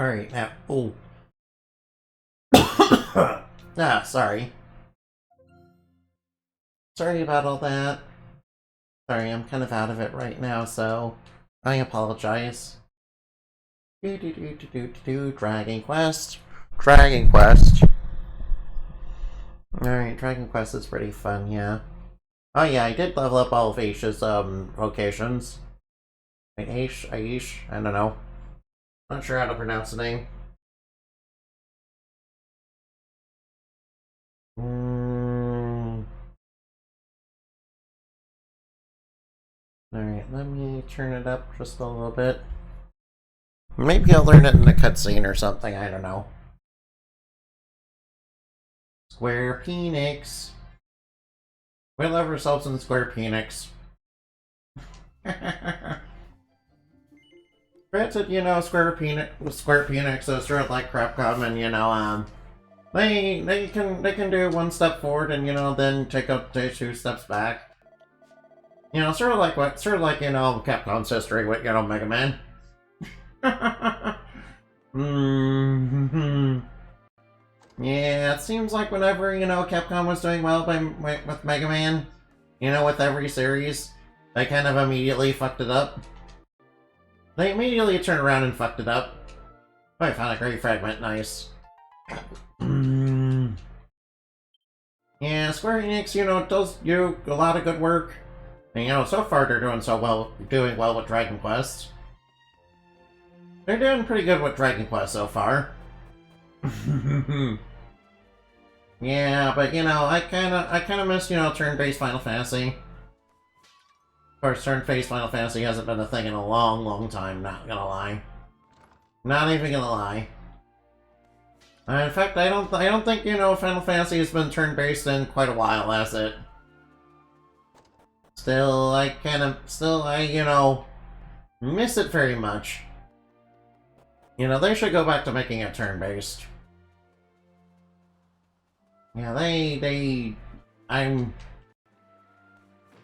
Alright, now. Oh. Sorry. Sorry about all that. Sorry, I'm kind of out of it right now, so I apologize. Dragon Quest. Dragon Quest. Alright, Dragon Quest is pretty fun, yeah. Oh yeah, I did level up all of Aish's, vocations. Aish? I don't know. Not sure how to pronounce the name. Alright, let me turn it up just a little bit. Maybe I'll learn it in a cutscene or something, I don't know. Square Phoenix. We love ourselves in Square Phoenix. Granted, you know, Square Phoenix is sort of like Capcom, and you know, they can do one step forward and you know then take 2 steps back. You know, sort of like you know Capcom's history with you know Mega Man. Yeah, it seems like whenever you know Capcom was doing well with Mega Man, you know, with every series, they kind of immediately fucked it up. They immediately turned around and fucked it up. I found a great fragment, nice. Yeah, Square Enix, you know, does do a lot of good work. And, you know, so far they're doing well with Dragon Quest. They're doing pretty good with Dragon Quest so far. Yeah, but you know, I kinda miss, you know, turn-based Final Fantasy. Of course, turn-based Final Fantasy hasn't been a thing in a long, long time, not gonna lie. Not even gonna lie. In fact, I don't think, you know, Final Fantasy has been turn-based in quite a while, has it? Still, I, you know, miss it very much. You know, they should go back to making it turn-based. Yeah,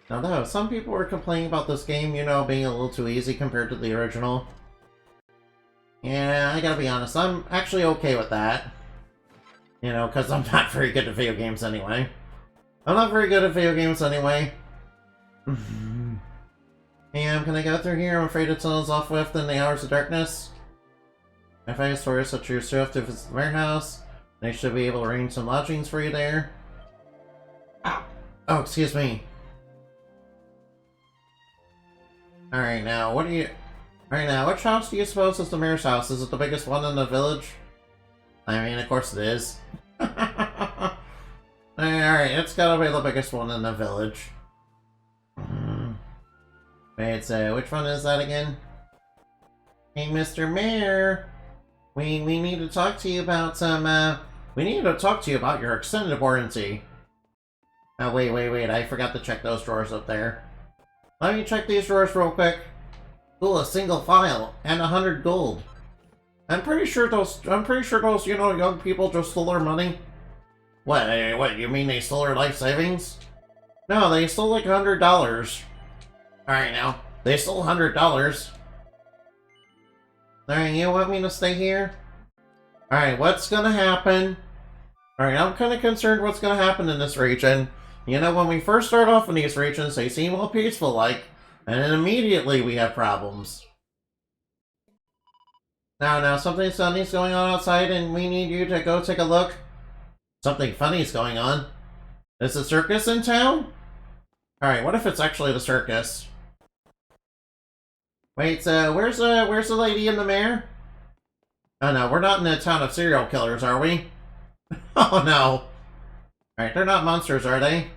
Although, some people were complaining about this game, you know, being a little too easy compared to the original. Yeah, I gotta be honest, I'm actually okay with that. You know, because I'm not very good at video games anyway. And can I go through here? I'm afraid it's all off with in the hours of darkness. If I store such your stuff to visit the warehouse, they should be able to arrange some lodgings for you there. Oh, excuse me. Alright, now, Alright, now, which house do you suppose is the mayor's house? Is it the biggest one in the village? I mean, of course it is. Alright, it's gotta be the biggest one in the village. Wait, so, which one is that again? Hey, Mr. Mayor! We need to talk to you about some, we need to talk to you about your extended warranty. Oh, wait, I forgot to check those drawers up there. Let me check these drawers real quick. Ooh, a single file, and 100 gold. I'm pretty sure those, you know, young people just stole our money. What, you mean they stole our life savings? No, they stole like $100. Alright now, they stole $100. Alright, you want me to stay here? Alright, what's gonna happen? Alright, I'm kinda concerned what's gonna happen in this region. You know, when we first start off in these regions, they seem all peaceful-like, and then immediately we have problems. Now, something funny's going on outside, and we need you to go take a look. Something funny's going on? Is the circus in town? Alright, what if it's actually the circus? Wait, where's the lady and the mayor? Oh no, we're not in a town of serial killers, are we? Oh no. Alright, they're not monsters, are they?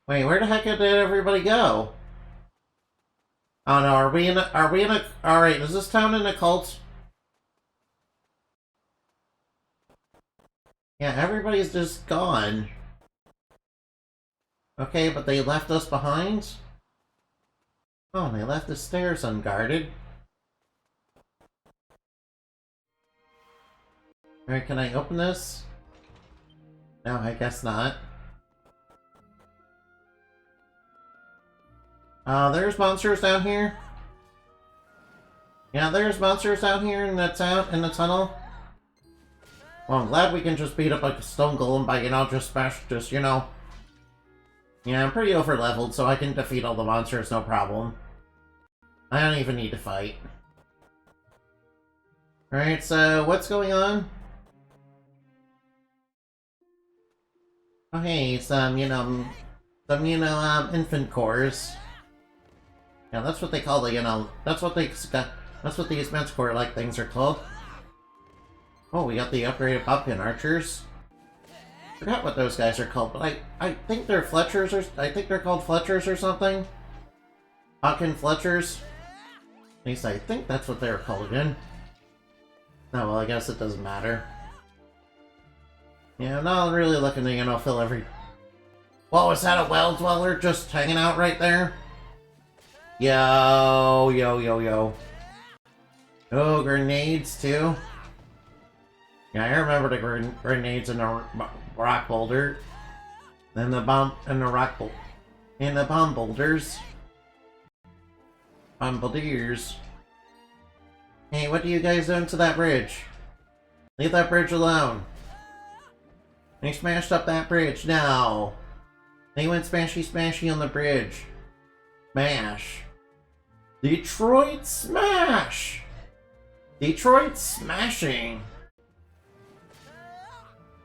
Wait, where the heck did everybody go? Oh no, alright, is this town in a cult? Yeah, everybody's just gone. Okay, but they left us behind? Oh, they left the stairs unguarded. Alright, can I open this? No, I guess not. There's monsters down here. Yeah, there's monsters down here in the town, in the tunnel. Well, I'm glad we can just beat up like a stone golem by, you know. Yeah, I'm pretty over-leveled, so I can defeat all the monsters, no problem. I don't even need to fight. Alright, so what's going on? Oh, hey, some infant cores. Yeah, that's what they call the, that's what these Manticore-like things are called. Oh, we got the upgraded Pumpkin Archers. Forgot what those guys are called, but I think they're Fletchers, or I think they're called Fletchers or something. Pumpkin Fletchers. At least I think that's what they were called again. Oh, well, I guess it doesn't matter. Yeah, I'm not really looking to, fill every... Whoa, is that a well dweller just hanging out right there? Yo, yo, yo, yo. Oh, grenades, too? Yeah, I remember the grenades in the rock boulder. Then the bomb... and the rock boulder. And the bomb boulders. Bombardiers. Hey, what are you guys doing to that bridge? Leave that bridge alone. They smashed up that bridge. No. They went smashy on the bridge. Smash. Detroit smash! Detroit smashing!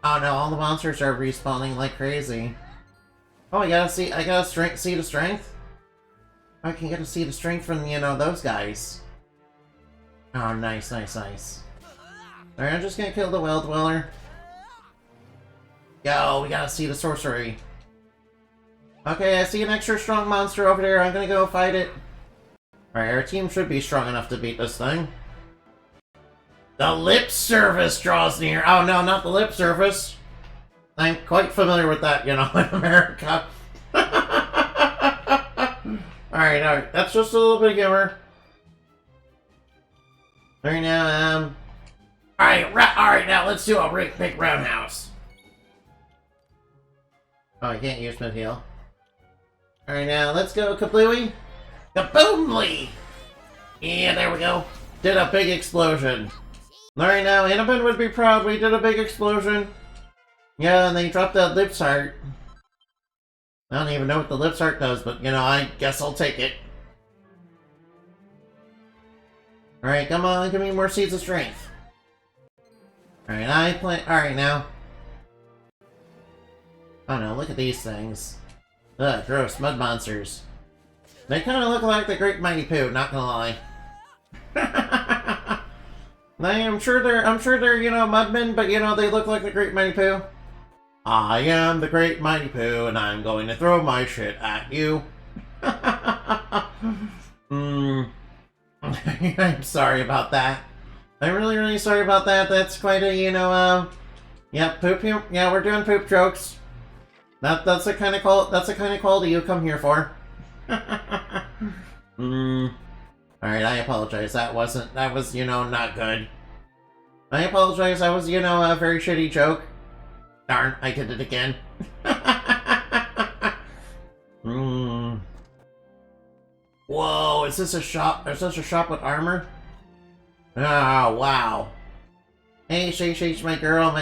Oh no, all the monsters are respawning like crazy. Oh, I gotta see the strength? I can get to see the strength from, those guys. Oh, nice, nice, nice. Alright, I'm just gonna kill the Well Dweller. Yo, we gotta see the sorcery. Okay, I see an extra strong monster over there. I'm gonna go fight it. Alright, our team should be strong enough to beat this thing. The lip service draws near. Oh no, not the lip service. I'm quite familiar with that, in America. Alright, that's just a little bit of humor. Alright, now, Alright, now let's do a big roundhouse. Oh, I can't use mid-heal. Alright, now let's go Kablooey. Kaboomly! Yeah, there we go. Did a big explosion. Alright, now Annabelle would be proud. We did a big explosion. Yeah, and they dropped that Lips Heart. I don't even know what the Lips Heart does, but, I guess I'll take it. Alright, come on, give me more Seeds of Strength. Alright, Alright, now. Oh no, look at these things. Ugh, gross, mud monsters. They kind of look like the Great Mighty Pooh, not gonna lie. I'm sure they're, mudmen, but, they look like the Great Mighty Pooh. I am the Great Mighty Pooh, and I'm going to throw my shit at you. I'm sorry about that. I'm really, really sorry about that. That's quite a, yeah, poop. Yeah, we're doing poop jokes. That's the kind of quality you come here for. Alright, I apologize. That was, not good. I apologize. That was, a very shitty joke. Darn, I did it again. Whoa, is this a shop? Is this a shop with armor? Oh, wow. Hey, Shay, my girl.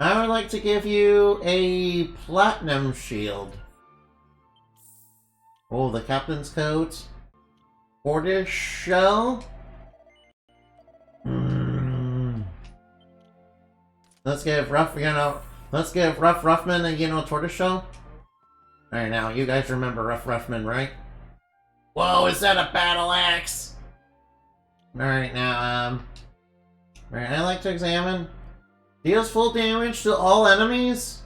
I would like to give you a platinum shield. Oh, the captain's coat. Tortoise shell. Let's give Rough Ruffman a, tortoise shell. Alright, now, you guys remember Rough Ruffman, right? Whoa, is that a battle axe? Alright, now, alright, I like to examine. Deals full damage to all enemies?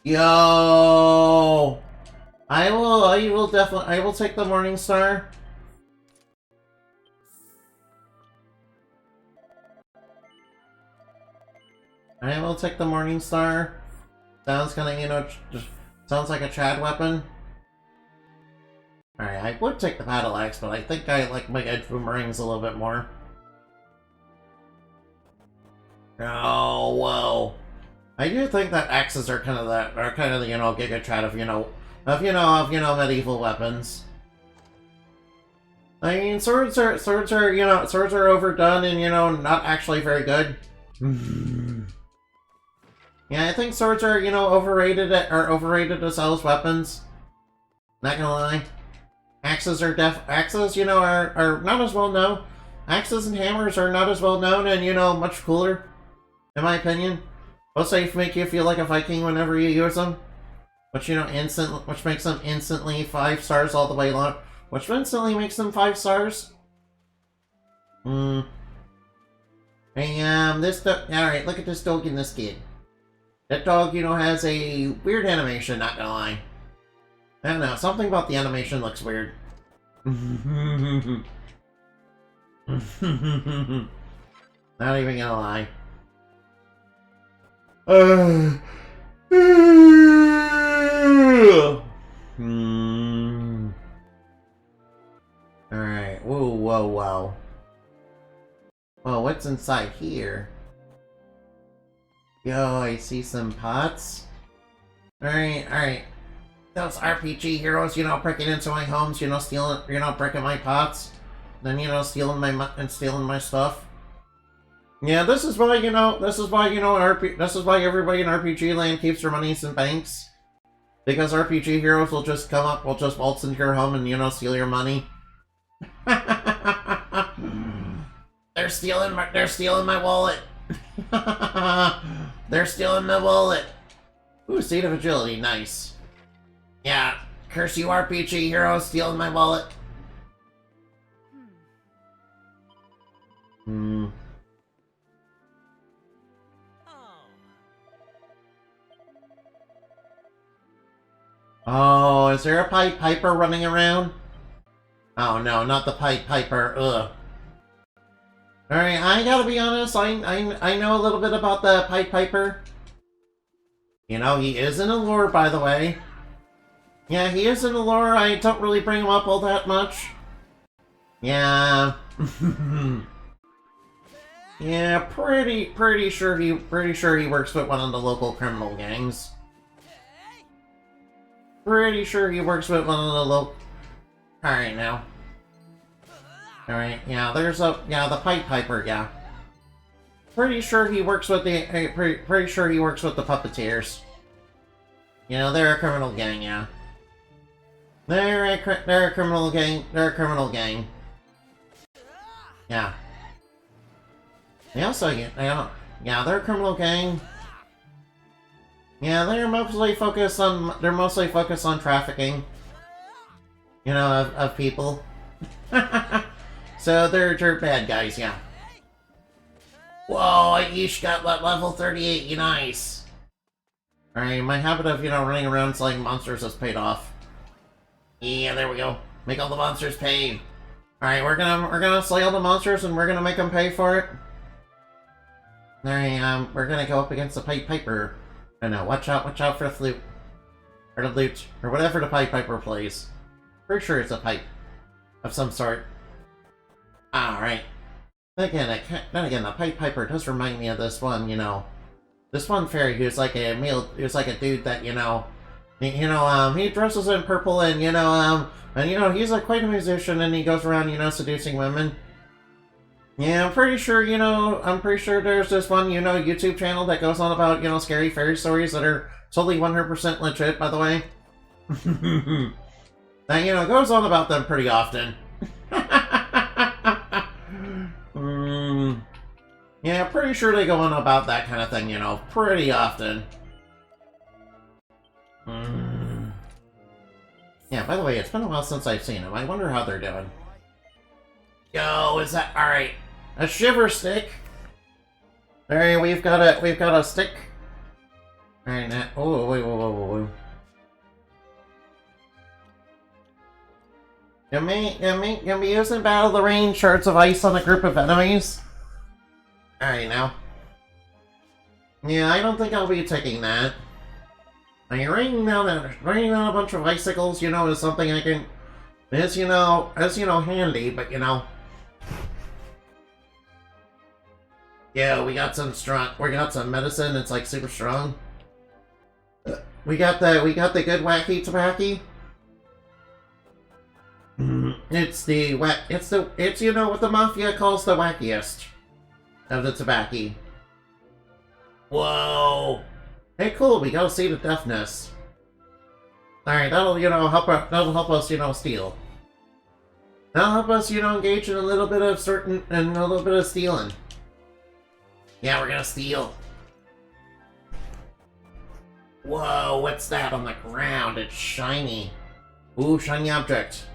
Yo! I will take the Morning Star. I will take the Morning Star. Sounds kinda, just sounds like a Chad weapon. Alright, I would take the Battle Axe, but I think I like my Edge Boomerangs a little bit more. Oh, whoa. I do think that axes are kind of the, Giga Chad of, medieval weapons. I mean, swords are, swords are overdone and, not actually very good. Yeah, I think swords are, overrated as well as weapons. Not gonna lie. Axes are are not as well known. Axes and hammers are not as well known and, much cooler, in my opinion. Also, make you feel like a Viking whenever you use them. Which, which makes them instantly 5 stars all the way along. Which instantly makes them 5 stars. Hey, this dog, alright, look at this dog and this kid. That dog, has a weird animation, not gonna lie. I don't know, something about the animation looks weird. Not even gonna lie. Alright, whoa. Well, what's inside here? Yo, I see some pots. Alright. Those RPG heroes, breaking into my homes, stealing, breaking my pots. Then, stealing my stuff. Yeah, this is why, this is why everybody in RPG land keeps their monies in banks. Because RPG heroes will just waltz into your home and, steal your money. They're stealing my wallet. They're stealing my wallet. Ooh, Seed of Agility, nice. Yeah, curse you RPG heroes stealing my wallet. Oh, is there a Pied Piper running around? Oh no, not the Pied Piper, ugh. Alright, I gotta be honest, I know a little bit about the Pied Piper. He is in Allure, by the way. Yeah, he is in Allure, I don't really bring him up all that much. Yeah. Yeah, pretty sure he works with one of the local criminal gangs. Pretty sure he works with one of the local... Alright, now. Alright, yeah, the Pied Piper, yeah. Pretty sure he works with the... Pretty sure he works with the Puppeteers. They're a criminal gang, yeah. They're a criminal gang. They're a criminal gang. Yeah. They also, yeah, they're a criminal gang. Yeah, they're mostly focused on trafficking. Of people. So they're bad guys, yeah. Whoa, I each got level 38, nice. Alright, my habit of, running around selling monsters has paid off. Yeah, there we go. Make all the monsters pay. Alright, we're gonna slay all the monsters and we're gonna make them pay for it. Alright, we're gonna go up against the Pied Piper. I know, watch out for the flute. Or the lute, or whatever the Pied Piper plays. Pretty sure it's a pipe of some sort. Alright. Then again, the Pied Piper does remind me of this one, this one fairy who's like a dude that, he dresses in purple and, he's quite a musician and he goes around, seducing women. Yeah, I'm pretty sure there's this one, YouTube channel that goes on about, scary fairy stories that are totally 100% legit, by the way. That, goes on about them pretty often. Yeah, pretty sure they go on about that kind of thing, pretty often. Yeah, by the way, it's been a while since I've seen them. I wonder how they're doing. Yo, is that... Alright. A shiver stick. Alright, we've got a stick. Alright, now... Oh, wait, whoa. Can be using Battle the Rain shards of ice on a group of enemies. Alright, now. Yeah, I don't think I'll be taking that. Now, raining down a bunch of icicles, is something I can... Is, handy, but, Yeah, we got some medicine that's, like, super strong. We got the good wacky tobacco. It's it's you know what the mafia calls the wackiest of the tobacco. Whoa! Hey, cool. We gotta see the deafness. All right, that'll help us steal. That'll help us engage in a little bit of stealing. Yeah, we're gonna steal. Whoa! What's that on the ground? It's shiny. Ooh, shiny object.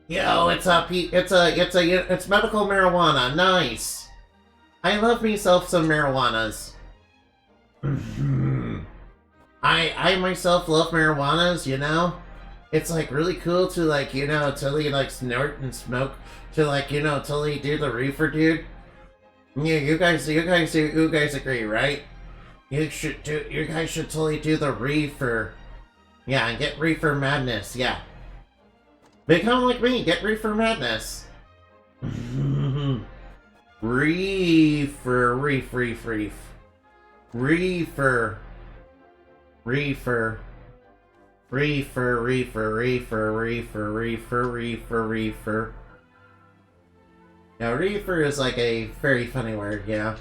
Yo, it's medical marijuana. Nice. I love myself some marijuanas. I myself love marijuanas, It's like really cool to totally snort and smoke to totally do the reefer, dude. Yeah, you guys agree, right? You guys should totally do the reefer. Yeah, and get reefer madness, yeah. Become like me, get reefer madness. Reefer, reef. Reefer. Now, reefer is like a very funny word, yeah.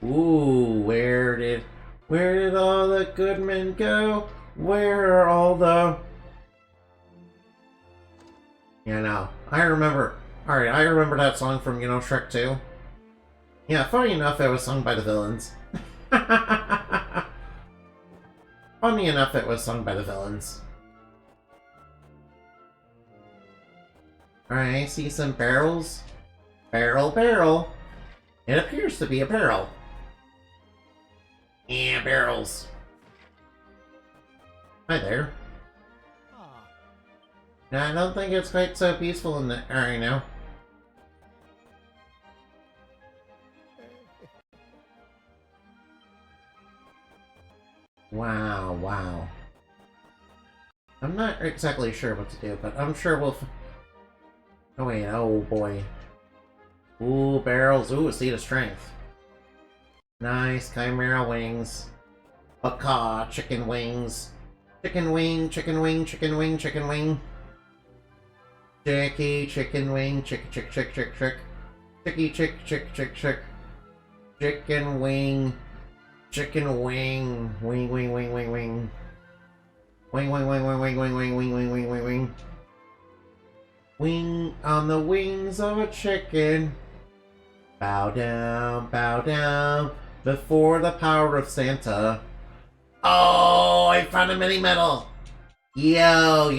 Ooh, where did all the good men go? Where are all the... I remember that song from, Shrek 2. Yeah, funny enough, it was sung by the villains. Funny enough, it was sung by the villains. Alright, I see some barrels. Barrel. It appears to be a barrel. Yeah, barrels. Hi there. I don't think it's quite so peaceful in the area now. Wow. I'm not exactly sure what to do, but I'm sure we'll... Oh wait, oh boy. Ooh, barrels. Ooh, a seed of strength. Nice, chimera wings. Baka, chicken wings. Chicken wing. Chicky, chicken wing, chick. Chicky, chick. Chicken wing. Chicken wing. Wing. Wing on the wings of a chicken. Bow down before the power of Santa. Oh, I found a mini medal. Yo.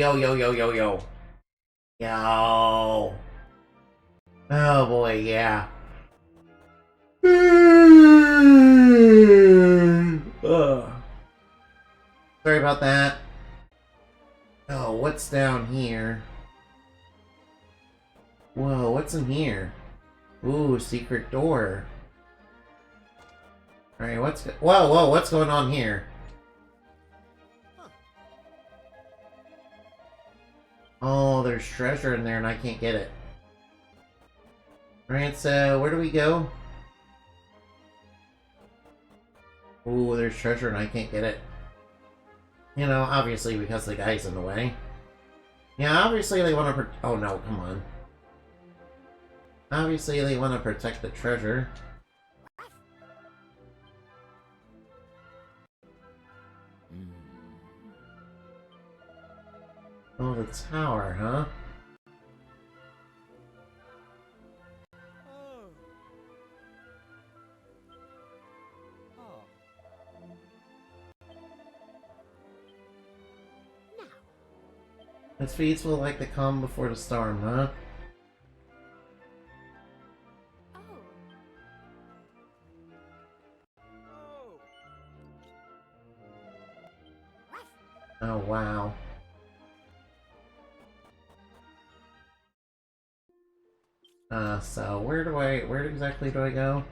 Oh boy, yeah. Sorry about that. Oh, what's down here? Whoa, what's in here? Ooh, secret door. Alright, whoa, what's going on here? Oh, there's treasure in there and I can't get it. Alright, so where do we go? Ooh, there's treasure and I can't get it. Obviously because the guy's in the way. Yeah, obviously they want to oh no, come on. Obviously they want to protect the treasure. Oh, the tower, huh? It's peaceful like the calm before the storm, huh? Oh, wow. So where exactly do I go?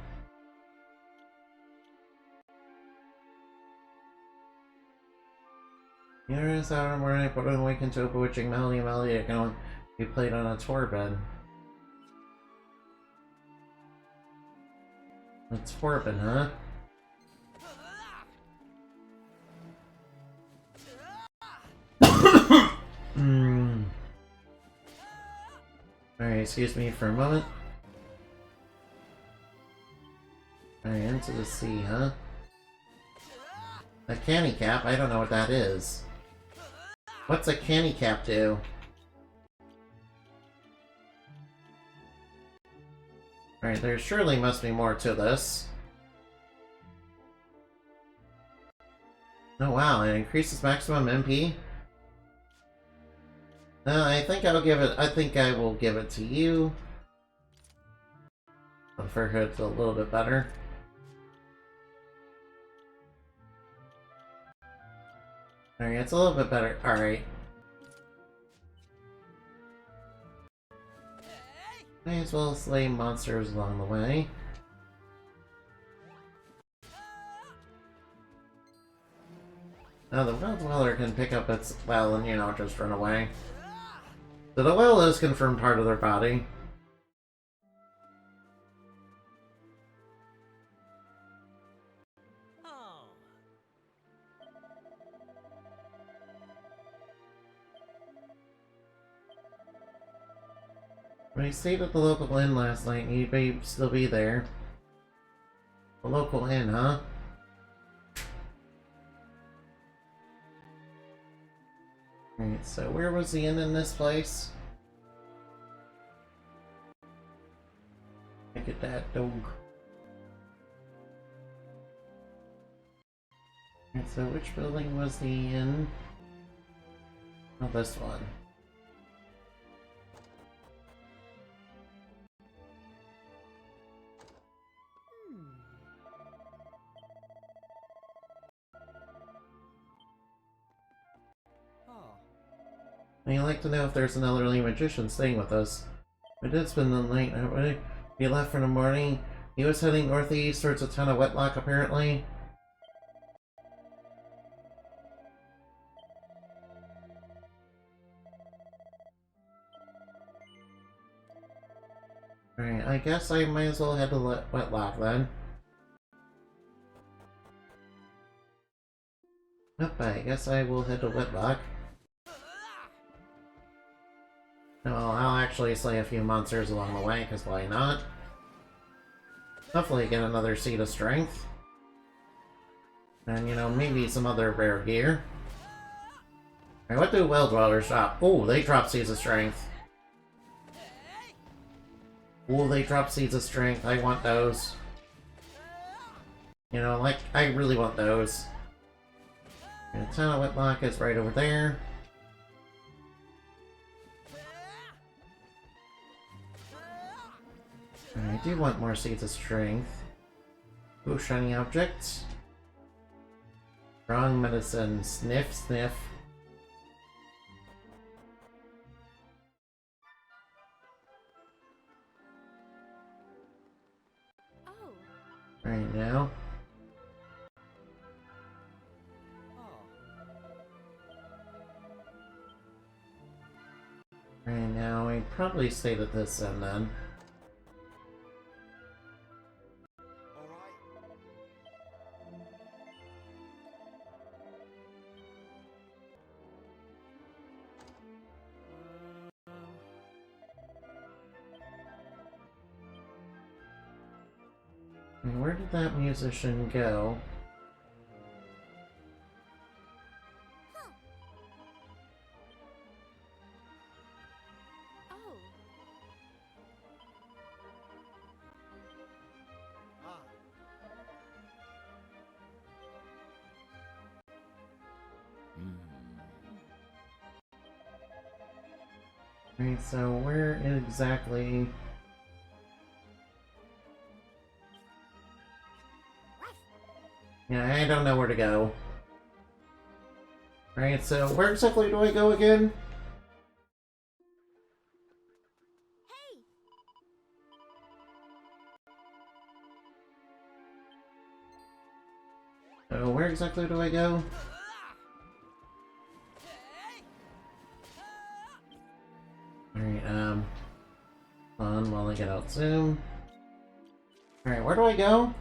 Here is our morning, put an awaken to a bewitching melody that can only be played on a tour bed. A tour bed, huh? Alright, excuse me for a moment. Alright, into the sea, huh? A canny cap? I don't know what that is. What's a canny cap do? Alright, there surely must be more to this. Oh wow, it increases maximum MP? I think I'll give it, I think I will give it to you. For her, it's a little bit better. Alright, it's a little bit better. Alright. May as well slay monsters along the way. Now the Well Dweller can pick up its well and, you know, just run away. So the well is confirmed part of their body. When he stayed at the local inn last night, he may still be there. The local inn, huh? Right, so where was the inn in this place? Look at that dog. Right, so which building was the inn? Oh, this one. I'd like to know if there's an elderly magician staying with us. We did spend the night, haven't we? Left for the morning. He was heading northeast towards a town of Wetlock, apparently. Alright, I guess I might as well head to Wetlock then. Yep, I guess I will head to Wetlock. Well, I'll actually slay a few monsters along the way, because why not? Hopefully get another Seed of Strength. And, you know, maybe some other rare gear. Alright, what do Well Dwellers drop? Oh, they drop Seeds of Strength. Oh, they drop Seeds of Strength. I want those. You know, like, I really want those. And the town of Wetlock is right over there. I do want more Seeds of Strength. Ooh, shiny objects. Strong medicine. Sniff, sniff. Oh. Right now. Right now, I'd probably stay at this end then. And where did that musician go? Oh. Right, so where exactly... Yeah, I don't know where to go. Right, so where exactly do I go again? Hey. So where exactly do I go? Alright, hold on while I get out Zoom. Alright, where do I go?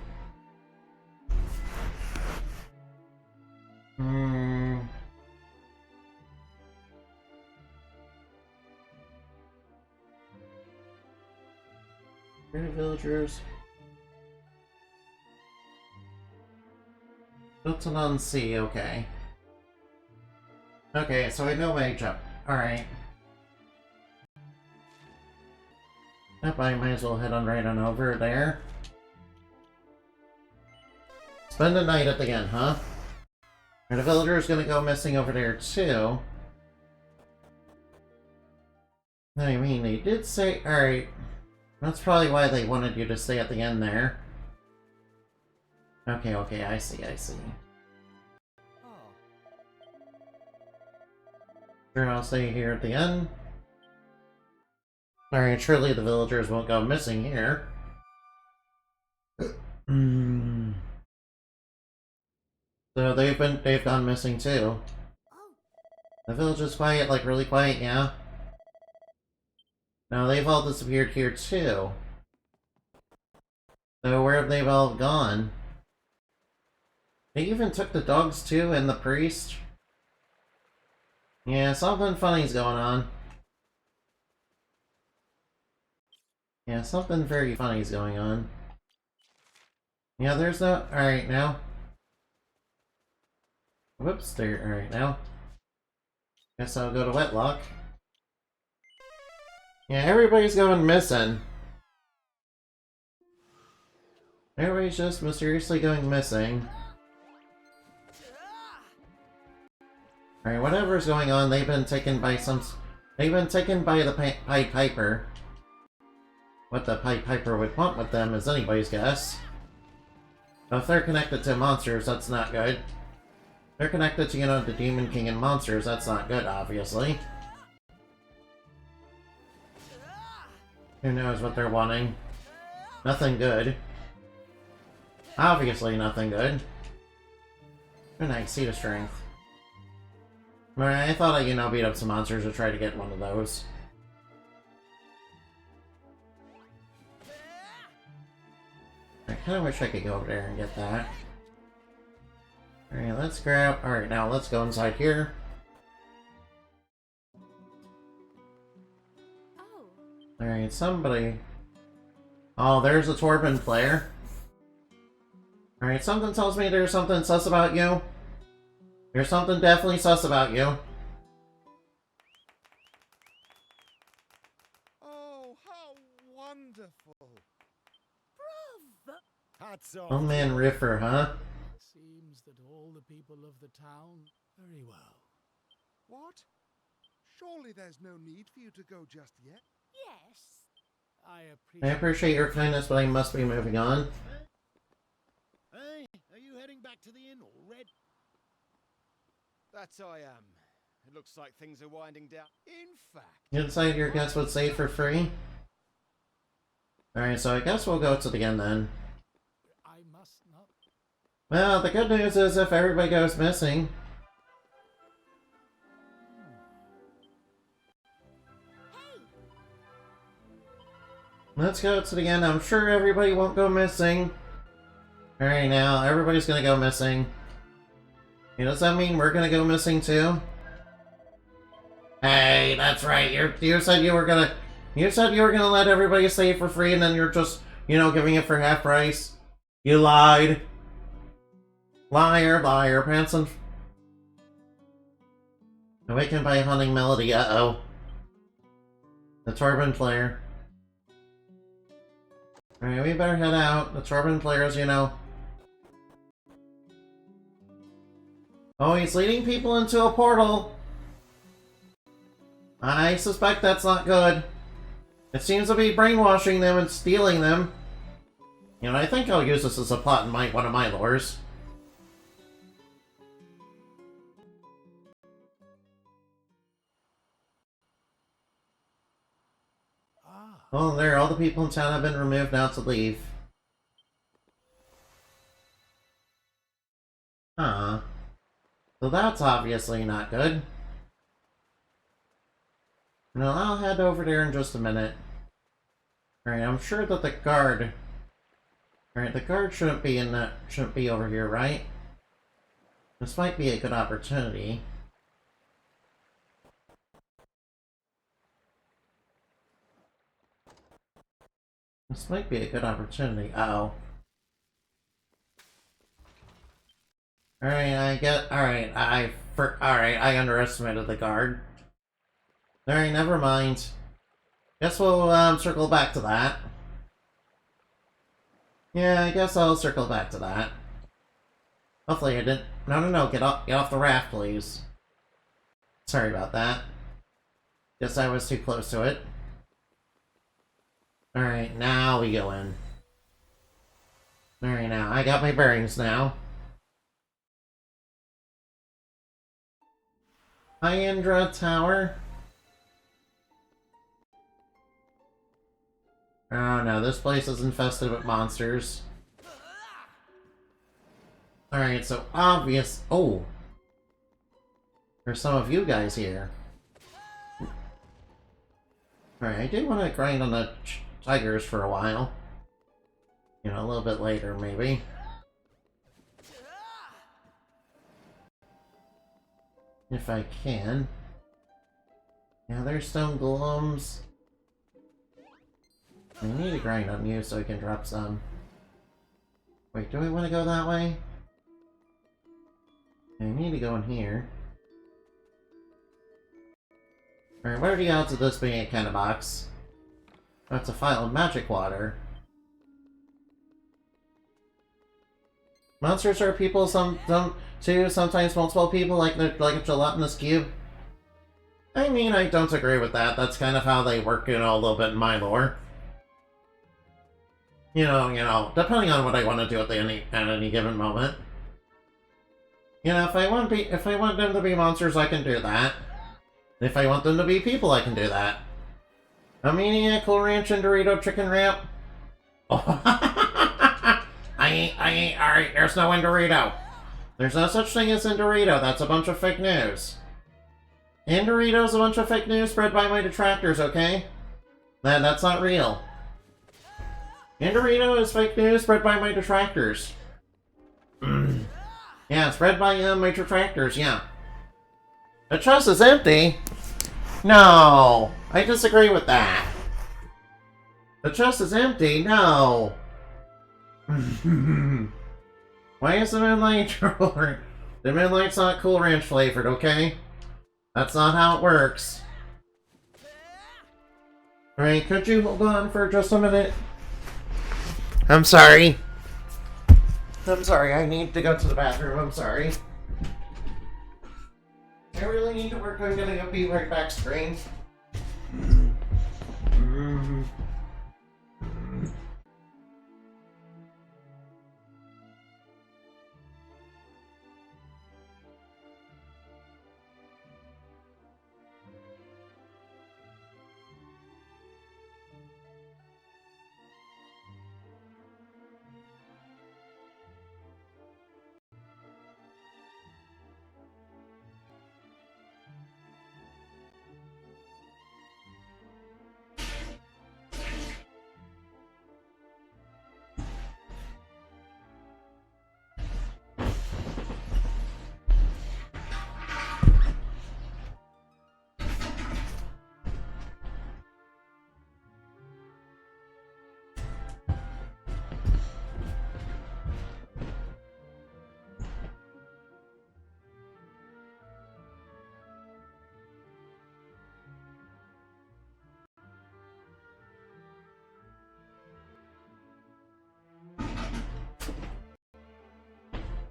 Where are villagers? Hilton on Sea, okay. Okay, so I know my jump. Alright. Yep, I might as well head on right on over there. Spend a night at the inn, huh? And the villager's gonna go missing over there too. I mean, they did say... Alright. That's probably why they wanted you to stay at the end there. Okay, okay, I see, I see. Sure, I'll stay here at the end. Alright, surely the villagers won't go missing here. So they've gone missing too. The village is quiet, like really quiet, yeah? Now they've all disappeared here too. So where have they all gone? They even took the dogs too, and the priest. Yeah, something funny's going on. Yeah, something very funny's going on. Yeah, there's no... Alright, now. Whoops, there. Alright, now. Guess I'll go to Wetlock. Yeah, everybody's going missing. Everybody's just mysteriously going missing. Alright, whatever's going on, they've been taken by some... They've been taken by the Pied Piper. What the Pied Piper would want with them is anybody's guess. Now, if they're connected to monsters, that's not good. If they're connected to, you know, the Demon King and monsters, that's not good, obviously. Who knows what they're wanting? Nothing good. Obviously nothing good. Good night, Seed of Strength. Alright, I thought I'd, you know, beat up some monsters to try to get one of those. I kinda wish I could go over there and get that. Alright, let's grab... Alright, now let's go inside here. Alright, somebody... Oh, there's a Torben player. Alright, something tells me there's something sus about you. There's something definitely sus about you. Oh, how wonderful! Bravo! Hats off. Oh man, Riffer, huh? Seems that all the people of the town very well. What? Surely there's no need for you to go just yet. Yes. I appreciate your kindness, but I must be moving on. Hey, are you heading back to the inn already? That I am. It looks like things are winding down. In fact... Inside your guest would save for free? Alright, so I guess we'll go to the inn then. I must not. Well, the good news is if everybody goes missing... Let's go to the end. I'm sure everybody won't go missing. Alright, now, everybody's gonna go missing. Hey, does that mean we're gonna go missing too? Hey, that's right. You said you were gonna... You said you were gonna let everybody stay for free and then you're just, you know, giving it for half price. You lied. Liar, liar, Prancing. Awakened by a hunting melody. Uh-oh. The Torben player. Alright, we better head out. The Torben players, you know. Oh, he's leading people into a portal. I suspect that's not good. It seems to be brainwashing them and stealing them. You know, I think I'll use this as a plot in one of my lores. Oh, there, all the people in town have been removed now to leave. Huh. So that's obviously not good. No, I'll head over there in just a minute. Alright, I'm sure that the guard... Alright, the guard shouldn't be over here, right? This might be a good opportunity. This might be a good opportunity. Uh-oh. Alright, Alright, I underestimated the guard. Alright, never mind. Guess we'll, circle back to that. Yeah, I guess I'll circle back to that. Hopefully I didn't... No, get off the raft, please. Sorry about that. Guess I was too close to it. Alright, now we go in. Alright, now, I got my bearings now. Hyendra Tower? Oh no, this place is infested with monsters. Alright, so obvious... Oh! There's some of you guys here. Alright, I do want to grind on the tigers for a while. You know, a little bit later, maybe. If I can. Yeah, there's stone golems. I need to grind on you so I can drop some. Wait, do I want to go that way? I need to go in here. Alright, what are the odds of this being a kind of box? That's a file of magic water. Monsters are people, too, sometimes multiple people, like a gelatinous cube. I mean, I don't agree with that. That's kind of how they work, you know, a little bit in my lore. You know, depending on what I want to do at any given moment. You know, if I want them to be monsters, I can do that. If I want them to be people, I can do that. A Maniac, Cool Ranch, and Dorito Chicken Wrap. Oh. I ain't, alright, there's no Indorito. There's no such thing as Indorito, that's a bunch of fake news. Indorito's a bunch of fake news spread by my detractors, okay? That's not real. Indorito is fake news spread by my detractors. Yeah, spread by my detractors, yeah. The chest is empty? No, I disagree with that. The chest is empty? No. Why is the Moonlight The Moonlight's not Cool Ranch flavored, okay? That's not how it works. Alright, could you hold on for just a minute? I'm sorry. I need to go to the bathroom, I'm sorry. I really need to work on getting a be right back screen.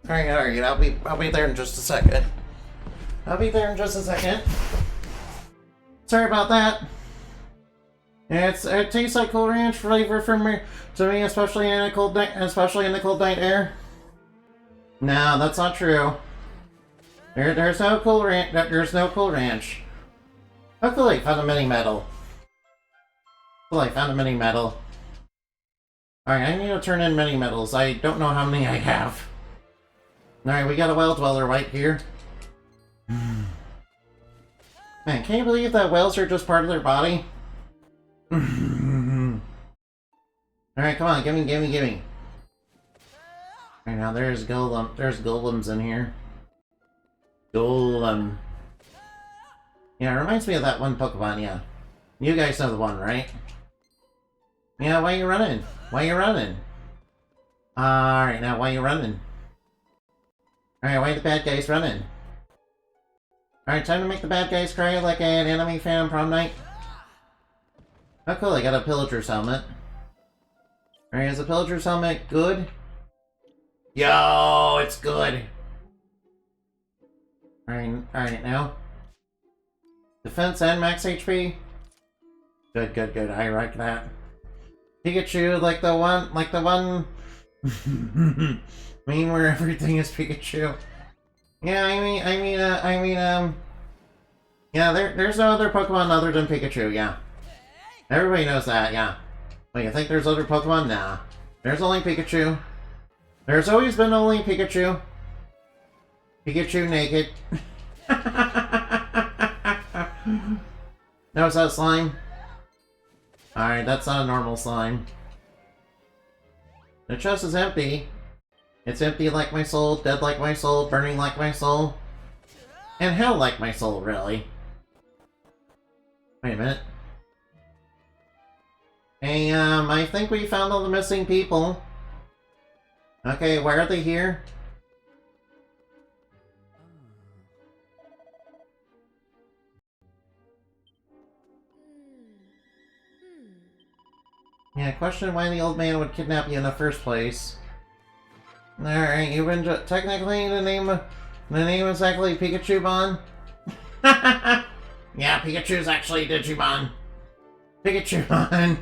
Alright, I'll be there in just a second. Sorry about that. It tastes like Cool Ranch flavor to me, especially in the cold night air. No, that's not true. There's no Cool Ranch. Oh, cool, I found a mini medal. Alright, I need to turn in mini medals. I don't know how many I have. Alright, we got a well dweller right here. Man, can you believe that whales are just part of their body? Alright, come on, gimme. Alright, now there's golems in here. Golem. Yeah, it reminds me of that one Pokemon, yeah. You guys know the one, right? Yeah, why you running? Why you running? Alright, now why you running? Alright, why the bad guys running? Alright, time to make the bad guys cry like an anime fan on prom night. Oh cool, I got a pillager's helmet. Alright, is the pillager's helmet good? Yo, it's good! Alright now. Defense and max HP? Good, good, good, I like that. Pikachu, like the one... mean where everything is Pikachu. Yeah, yeah, there's no other Pokemon other than Pikachu, yeah. Everybody knows that, yeah. Wait, you think there's other Pokemon? Nah. There's only Pikachu. There's always been only Pikachu. Pikachu naked. No, is that slime? Alright, that's not a normal slime. The chest is empty. It's empty like my soul, dead like my soul, burning like my soul. And hell like my soul, really. Wait a minute. Hey, I think we found all the missing people. Okay, why are they here? Yeah, question why the old man would kidnap you in the first place. Alright, you've been technically the name is actually Pikachu-bon? Yeah, Pikachu's actually Digimon. Pikachu-bon.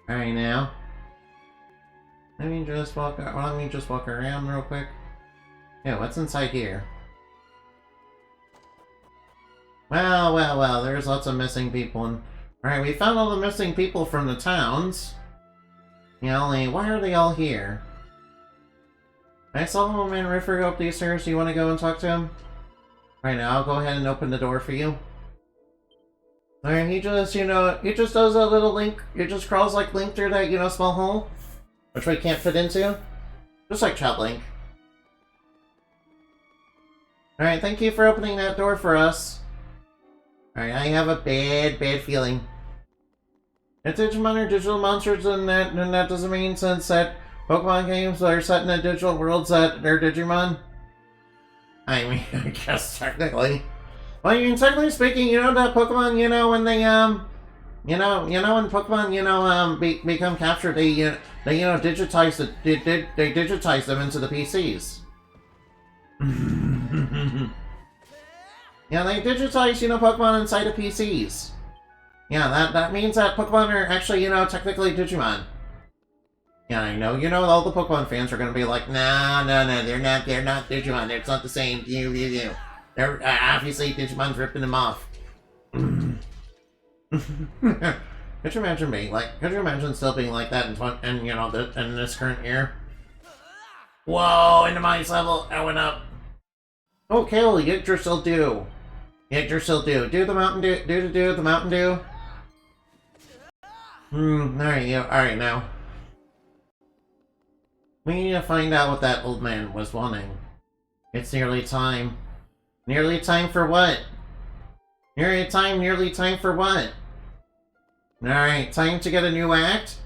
Alright now. Let me just walk around real quick. Yeah, what's inside here? Well, there's lots of missing people. Alright, we found all the missing people from the towns. Yeah, only, why are they all here? I saw him and Riffer go up these stairs. Do you want to go and talk to him? Right now, I'll go ahead and open the door for you. Alright, he just, he just does a little Link. He just crawls like Link through that, small hole. Which we can't fit into. Just like Child Link. Alright, thank you for opening that door for us. Alright, I have a bad feeling. If Digimon are digital monsters, then that doesn't mean since that Pokemon games are set in a digital world that they're Digimon. I mean, I guess technically. Well, technically speaking, that Pokemon, when they, when Pokemon, become captured, they digitize they digitize them into the PCs. Yeah, they digitize, Pokemon inside of PCs. Yeah, that means that Pokemon are actually, technically Digimon. Yeah, I know, all the Pokemon fans are gonna be like, no, they're not Digimon, it's not the same, They're, obviously Digimon's ripping them off. Could you imagine could you imagine still being like that in this current year? Whoa, into my level, I went up. Oh, Kale, Yggdrasil do. Yggdrasil do. Do the Mountain Dew, do the Mountain Dew. Alright now. We need to find out what that old man was wanting. It's nearly time. Nearly time for what? Nearly time for what? Alright, time to get a new act?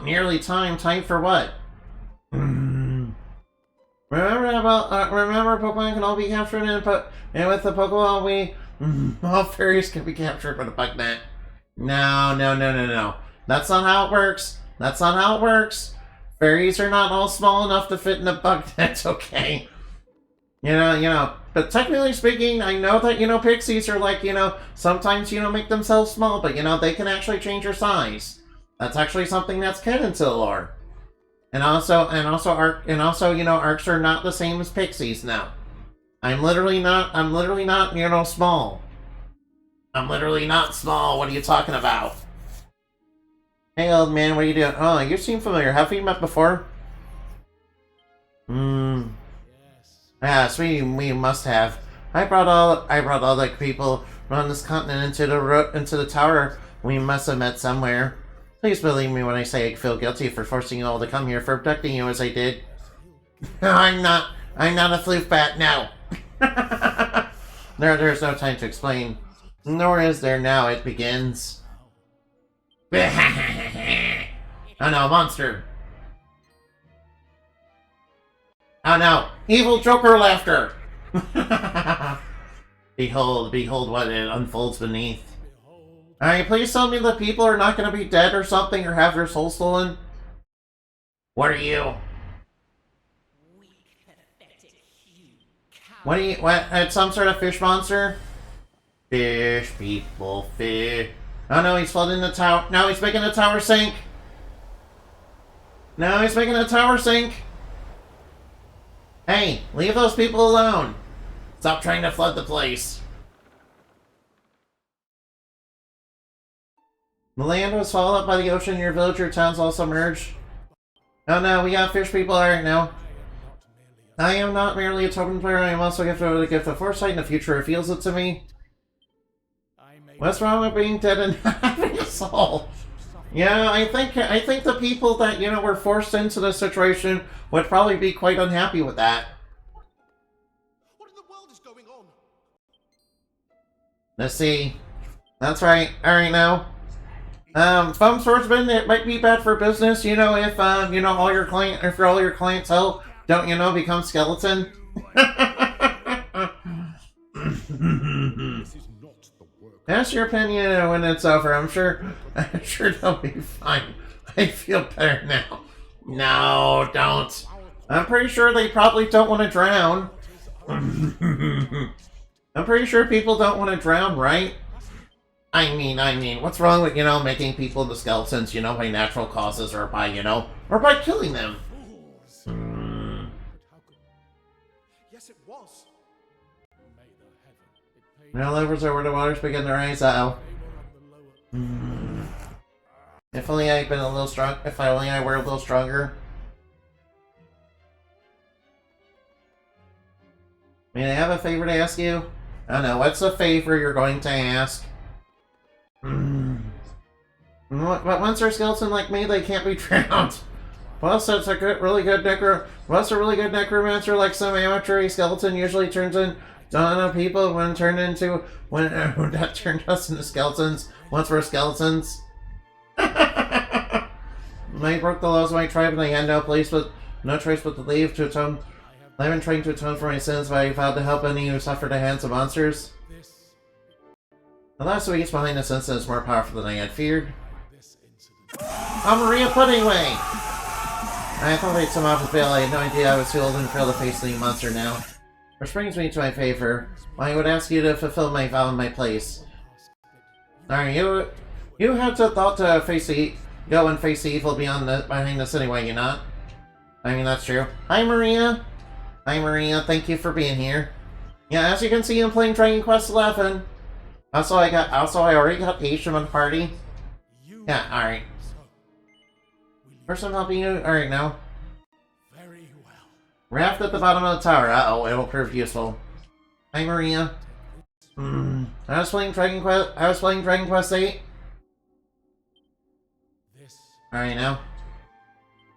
Nearly time for what? Remember Pokemon can all be captured and with the Pokemon all fairies can be captured with a bug net. No. That's not how it works. That's not how it works. Fairies are not all small enough to fit in a bug net, okay? But technically speaking, I know that, pixies are like, sometimes, make themselves small, but, they can actually change their size. That's actually something that's canon to the lore. And also, arcs are not the same as pixies now. I'm literally not, small. I'm literally not small, what are you talking about? Hey old man, what are you doing? Oh, you seem familiar. Have we met before? Yes. Yes, we must have. I brought all the people around this continent into the tower. We must have met somewhere. Please believe me when I say I feel guilty for forcing you all to come here, for abducting you as I did. I'm not a floof bat, no. There's no time to explain. Nor is there now. It begins. Oh no, monster. Oh no, evil Joker laughter. Behold what it unfolds beneath. Alright, please tell me the people are not going to be dead or something or have their soul stolen. What are you? What are you? What? It's some sort of fish monster? Fish, people, fish. Oh no, he's flooding the tower. No, he's making the tower sink. No, he's making the tower sink. Hey, leave those people alone. Stop trying to flood the place. The land was swallowed up by the ocean. Your village or town's all submerged. Oh no, we got fish people right now. I am not merely a token player, I am also gifted with a gift of foresight, and the future reveals it to me. What's wrong with being dead and not having a soul? Yeah, I think the people that, you know, were forced into this situation would probably be quite unhappy with that. What in the world is going on? Let's see. That's right. Alright now. Foam swordsman, it might be bad for business, you know, if you know, all your clientele don't, you know, become skeleton. That's your opinion when it's over. I'm sure they'll be fine. I feel better now. No, don't. I'm pretty sure they probably don't want to drown. I'm pretty sure people don't want to drown, right? I mean, what's wrong with, you know, making people into skeletons, you know, by natural causes or by, you know, or by killing them? Yes, it was. Now lovers are where the waters begin to rise. Uh-oh. If only I'd been a little strong. If only I were a little stronger. May I have a favor to ask you? I don't know. What's the favor you're going to ask? But once they're skeleton like me, they can't be drowned. Plus, that's a really good necromancer like some amateur skeleton usually turns in people that turned us into skeletons once we're skeletons. I broke the laws of my tribe and I had no choice but to leave to atone. I've been trying to atone for my sins, but I vowed to help any who suffered at the hands of monsters. The last week's behind this incident is more powerful than I had feared. Oh, Maria Puddingway! I thought I'd somehow fail. I had no idea I was too old and fail to face the monster now. Which brings me to my favor. I would ask you to fulfill my vow in my place. Alright, you had to thought to go and face the evil behind this anyway, you not? I mean, that's true. Hi, Maria! Hi, Maria. Thank you for being here. Yeah, as you can see, I'm playing Dragon Quest XI. Also, I already got Asia on the party. Yeah, alright. First, I'm helping you. Alright, now. Very well. Raft at the bottom of the tower. Uh-oh, it'll prove useful. Hi, Maria. I was playing Dragon Quest 8. Alright, now.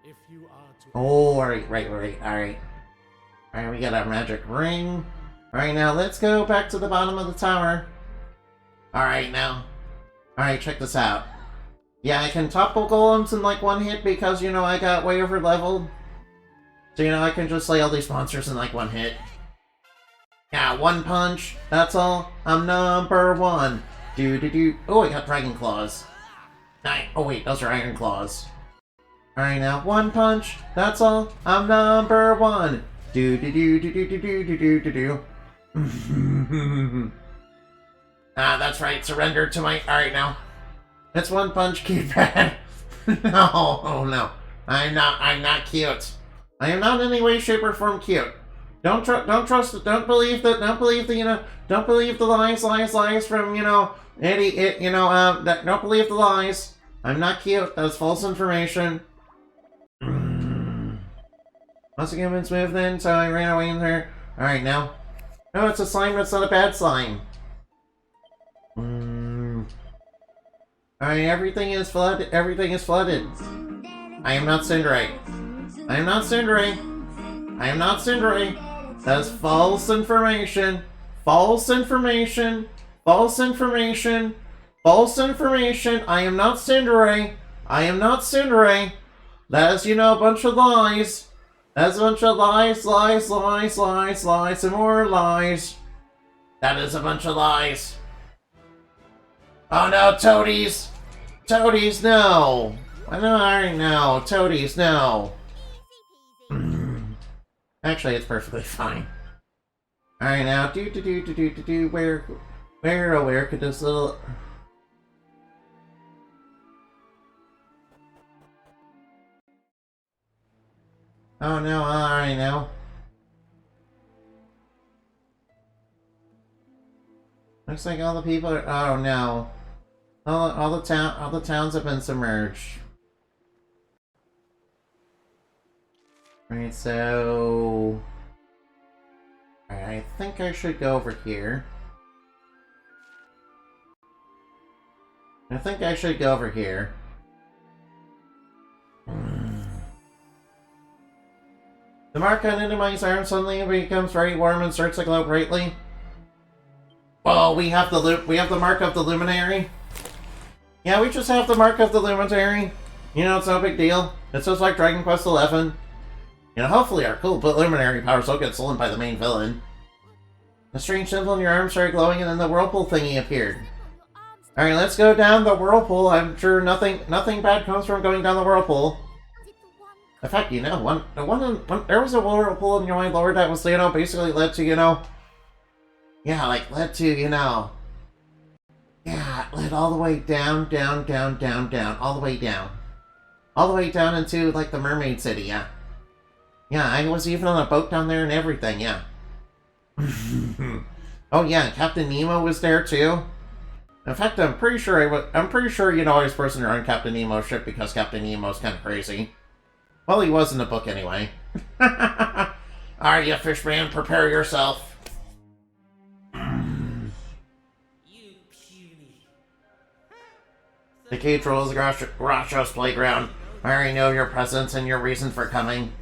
If you are to Oh, alright, alright. Alright, we got our magic ring. Alright, now let's go back to the bottom of the tower. Alright, now. Alright, check this out. Yeah, I can topple golems in like one hit because, you know, I got way over leveled. So, you know, I can just slay all these monsters in like one hit. Yeah, one punch. That's all. I'm number one. Do. Oh, I got dragon claws. Oh wait, those are iron claws. Alright, now one punch. That's all. I'm number one. Do. That's right. Surrender to my. Alright, now. It's one punch, keypad. No, oh no. I'm not cute. I am not in any way, shape, or form cute. Don't believe the lies from, you know, Eddie, don't believe the lies. I'm not cute. That's false information. Once again, it's moved in, so I ran away in there. Alright, now. No, it's a slime, but it's not a bad slime. Alright, everything is flooded. I am not Cinderace. I am not Cinderace. That is false information. False information. False information. False information. I am not Tsundere. I am not Tsundere. That is, a bunch of lies. That's a bunch of lies, and more lies. That is a bunch of lies. Oh no, Toadies! Toadies, no! I know, already know. Toadies, no. Easy peasy. Actually, it's perfectly fine. Alright, now, where could this little... Oh no, alright now. Looks like all the people are... Oh no. All the towns have been submerged. Alright, so... Alright, I think I should go over here. I think I should go over here. The mark on Inamai's arm suddenly becomes very warm and starts to glow brightly. Well, we have the mark of the luminary. Yeah, we just have the mark of the luminary. It's no big deal. It's just like Dragon Quest XI. Hopefully our cool luminary powers don't get stolen by the main villain. The strange symbol in your arm started glowing and then the whirlpool thingy appeared. Alright, let's go down the whirlpool. I'm sure nothing bad comes from going down the whirlpool. Did the one In fact, there was a whirlpool in my lord that was, basically led to, led all the way down, all the way down. All the way down into, the Mermaid City, yeah. Yeah, I was even on a boat down there and everything, yeah. Oh yeah, Captain Nemo was there too. In fact, I'm pretty sure I was present on Captain Nemo's ship because Captain Nemo's kind of crazy. Well, he was in the book anyway. Are you, Fishman? Prepare yourself. You puny. The cathedral is Garachos playground. I already know your presence and your reason for coming.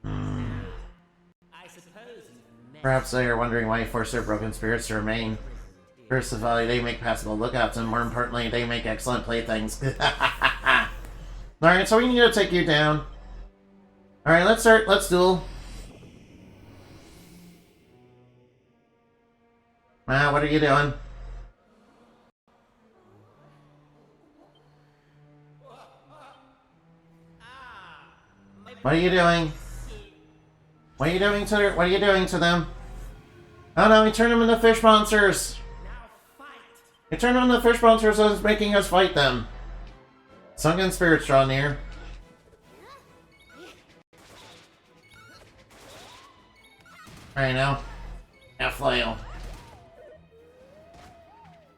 I suppose you've met Perhaps they are wondering why you force their broken spirits to remain. First of all, they make passable lookouts, and more importantly, they make excellent playthings. Alright, so we need to take you down. Alright, let's duel. What are you doing? What are you doing? What are you doing to them? Oh no, he turned them into fish monsters! He turned them into fish monsters and is making us fight them. Sunken spirits draw near. Alright now. Now flail.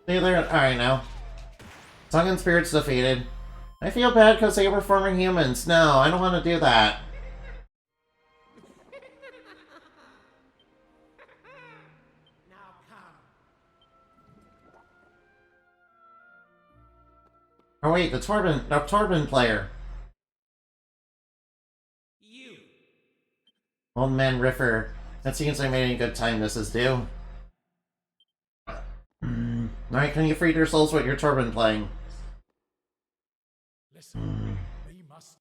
See there? Alright now. Sunken spirits defeated. I feel bad because they were former humans. No, I don't want to do that. now come. Oh wait, the Torben player. You. Old man Riffer. That seems like any good time this is due. Alright, can you free your souls with your Torben playing? Listen, we must.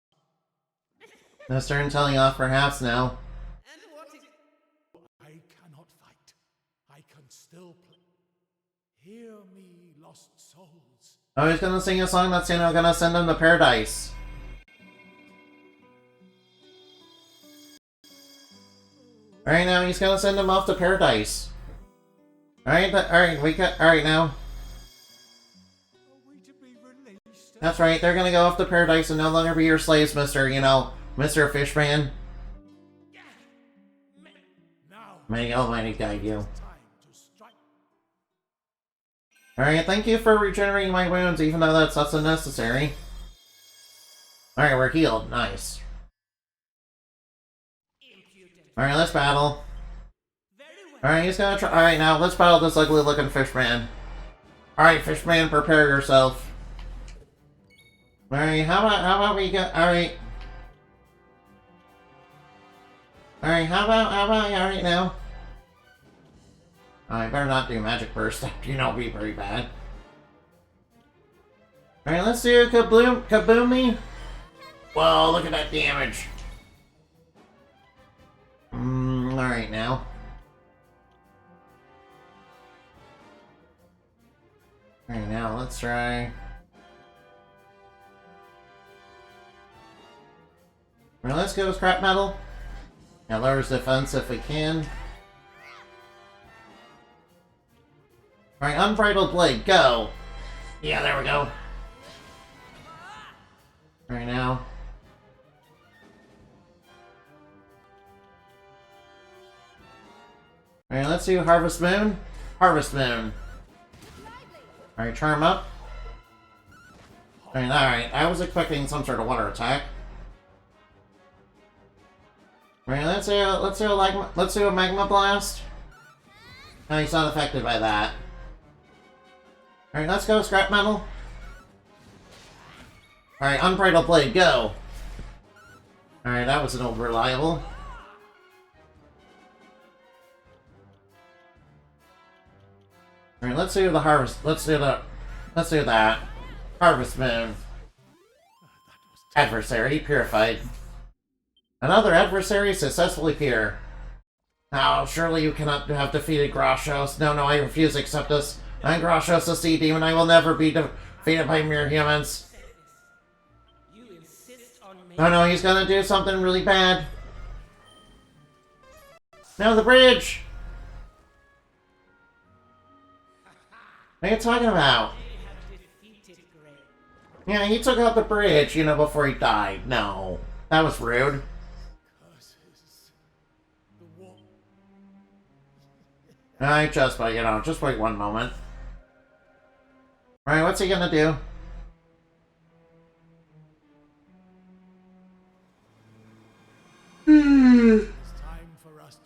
No stern telling off perhaps now. And what is... I cannot fight. I can still play. Hear me, lost souls. Oh, he's gonna sing a song that's gonna send him to paradise. Alright now, he's gonna send him off to paradise. Alright now. Are we to be released? That's right, they're gonna go off to paradise and no longer be your slaves, Mr. Fishman. Now, May the Almighty guide you. time to strike. Alright, thank you for regenerating my wounds, even though that's not unnecessary. Alright, we're healed. Nice. impudent? Alright, let's battle. Very well. Alright, he's gonna try. Alright, now let's battle this ugly looking Fishman. Alright, Fishman, prepare yourself. Alright, how about we get. Alright. Alright, how about, alright now? I better not do Magic Burst. You know, it'll be pretty bad. Alright, let's do Kaboomy. Whoa, look at that damage. Alright now. Alright, now let's try. Alright, let's go Scrap Metal. Now lowers defense if we can. Alright, Unbridled Blade, go! Yeah, there we go. Right now. Alright, let's do Harvest Moon. Harvest Moon. Alright, Charm up. Alright, I was expecting some sort of water attack. Alright, let's do a Magma Blast. No, he's not affected by that. Alright, let's go Scrap Metal. Alright, Unbridled Blade, go! Alright, that was an old reliable. Alright, let's do the Harvest. Let's do that. Harvest Moon. Adversary, purified. Another adversary successfully pure. Now, surely you cannot have defeated Groshos. No, I refuse to accept this. I'm Groshos, the Sea Demon. I will never be defeated by mere humans. You insist on me. Oh no, he's gonna do something really bad. No, the bridge! What are you talking about? They have defeated Grey. Yeah, he took out the bridge, you know, before he died. No, that was rude. Curses. The war. Just wait one moment. Alright, what's he gonna do? It's time for us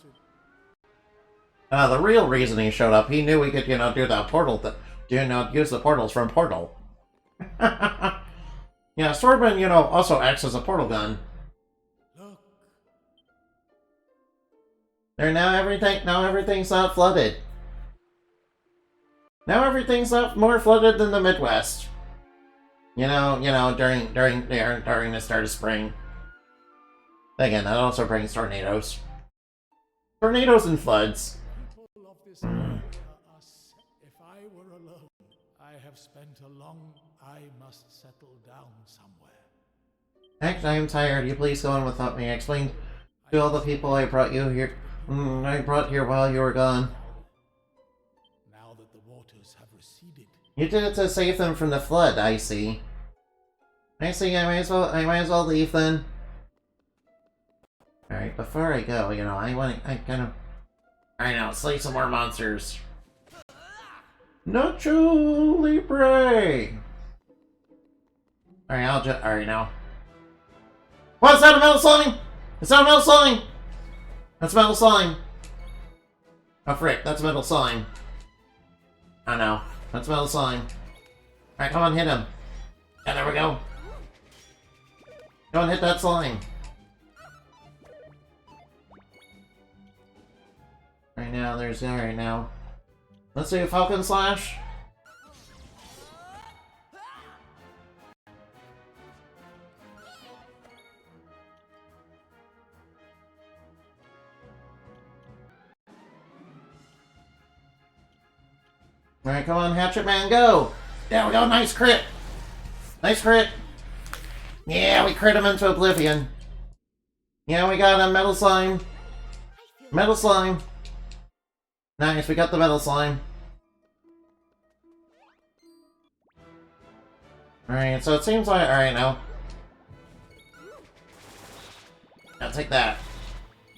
to. The real reason he showed up, he knew we could, do that portal, use the portals from Portal. Yeah, Swordman, also acts as a portal gun. Look. Now everything's not flooded. Now everything's not more flooded than the Midwest. During the start of spring. Again, that also brings tornadoes. Tornadoes and floods. People of this area are if I were alone, I have spent I must settle down somewhere. Actually, I am tired. You please go on without me. I explained to all the people I brought you here. I brought here while you were gone. Now that the waters have receded, You did it to save them from the flood, I see. I might as well leave then. Alright, before I go, slay some more monsters. Nacho Libre! Alright, now. What's that, a metal slime? It's not a metal slime! That's metal slime. Oh frick, that's metal slime. I know, that's metal slime. Alright, come on, hit him. Yeah, there we go. Go and hit that slime. Right now. Let's do a Falcon Slash. Alright, come on, Hatchet Man, go! There we go, nice crit! Nice crit! Yeah, we crit him into oblivion. Yeah, we got a Metal Slime. Metal Slime. Nice, we got the Metal Slime. Alright, so it seems like... Alright, now. Now take that.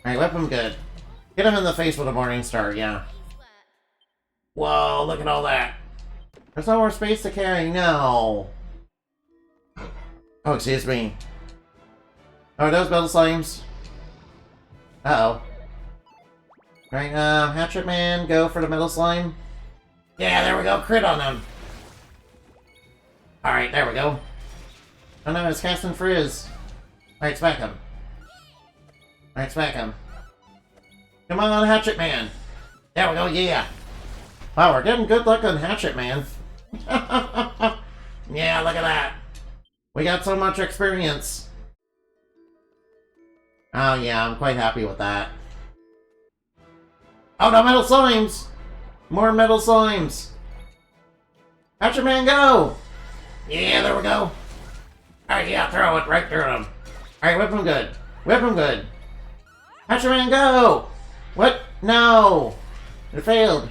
Alright, whip him good. Hit him in the face with a Morning Star, yeah. Whoa, look at all that. There's no more space to carry, no. Oh, excuse me. Oh, those Metal Slimes. Uh-oh. Right, Hatchet Man, go for the Metal Slime. Yeah, there we go, crit on him. Alright, there we go. Oh no, it's casting Frizz. Alright, smack him. Alright, smack him. Come on, Hatchet Man. There we go, yeah. Wow, we're getting good luck on Hatchet Man. Yeah, look at that. We got so much experience. Oh yeah, I'm quite happy with that. Oh no, metal slimes! More metal slimes! Hatchet Man, go! Yeah, there we go. Alright, yeah, throw it right through him. Alright, whip him good. Whip him good. Hatchet Man, go! What? No! It failed.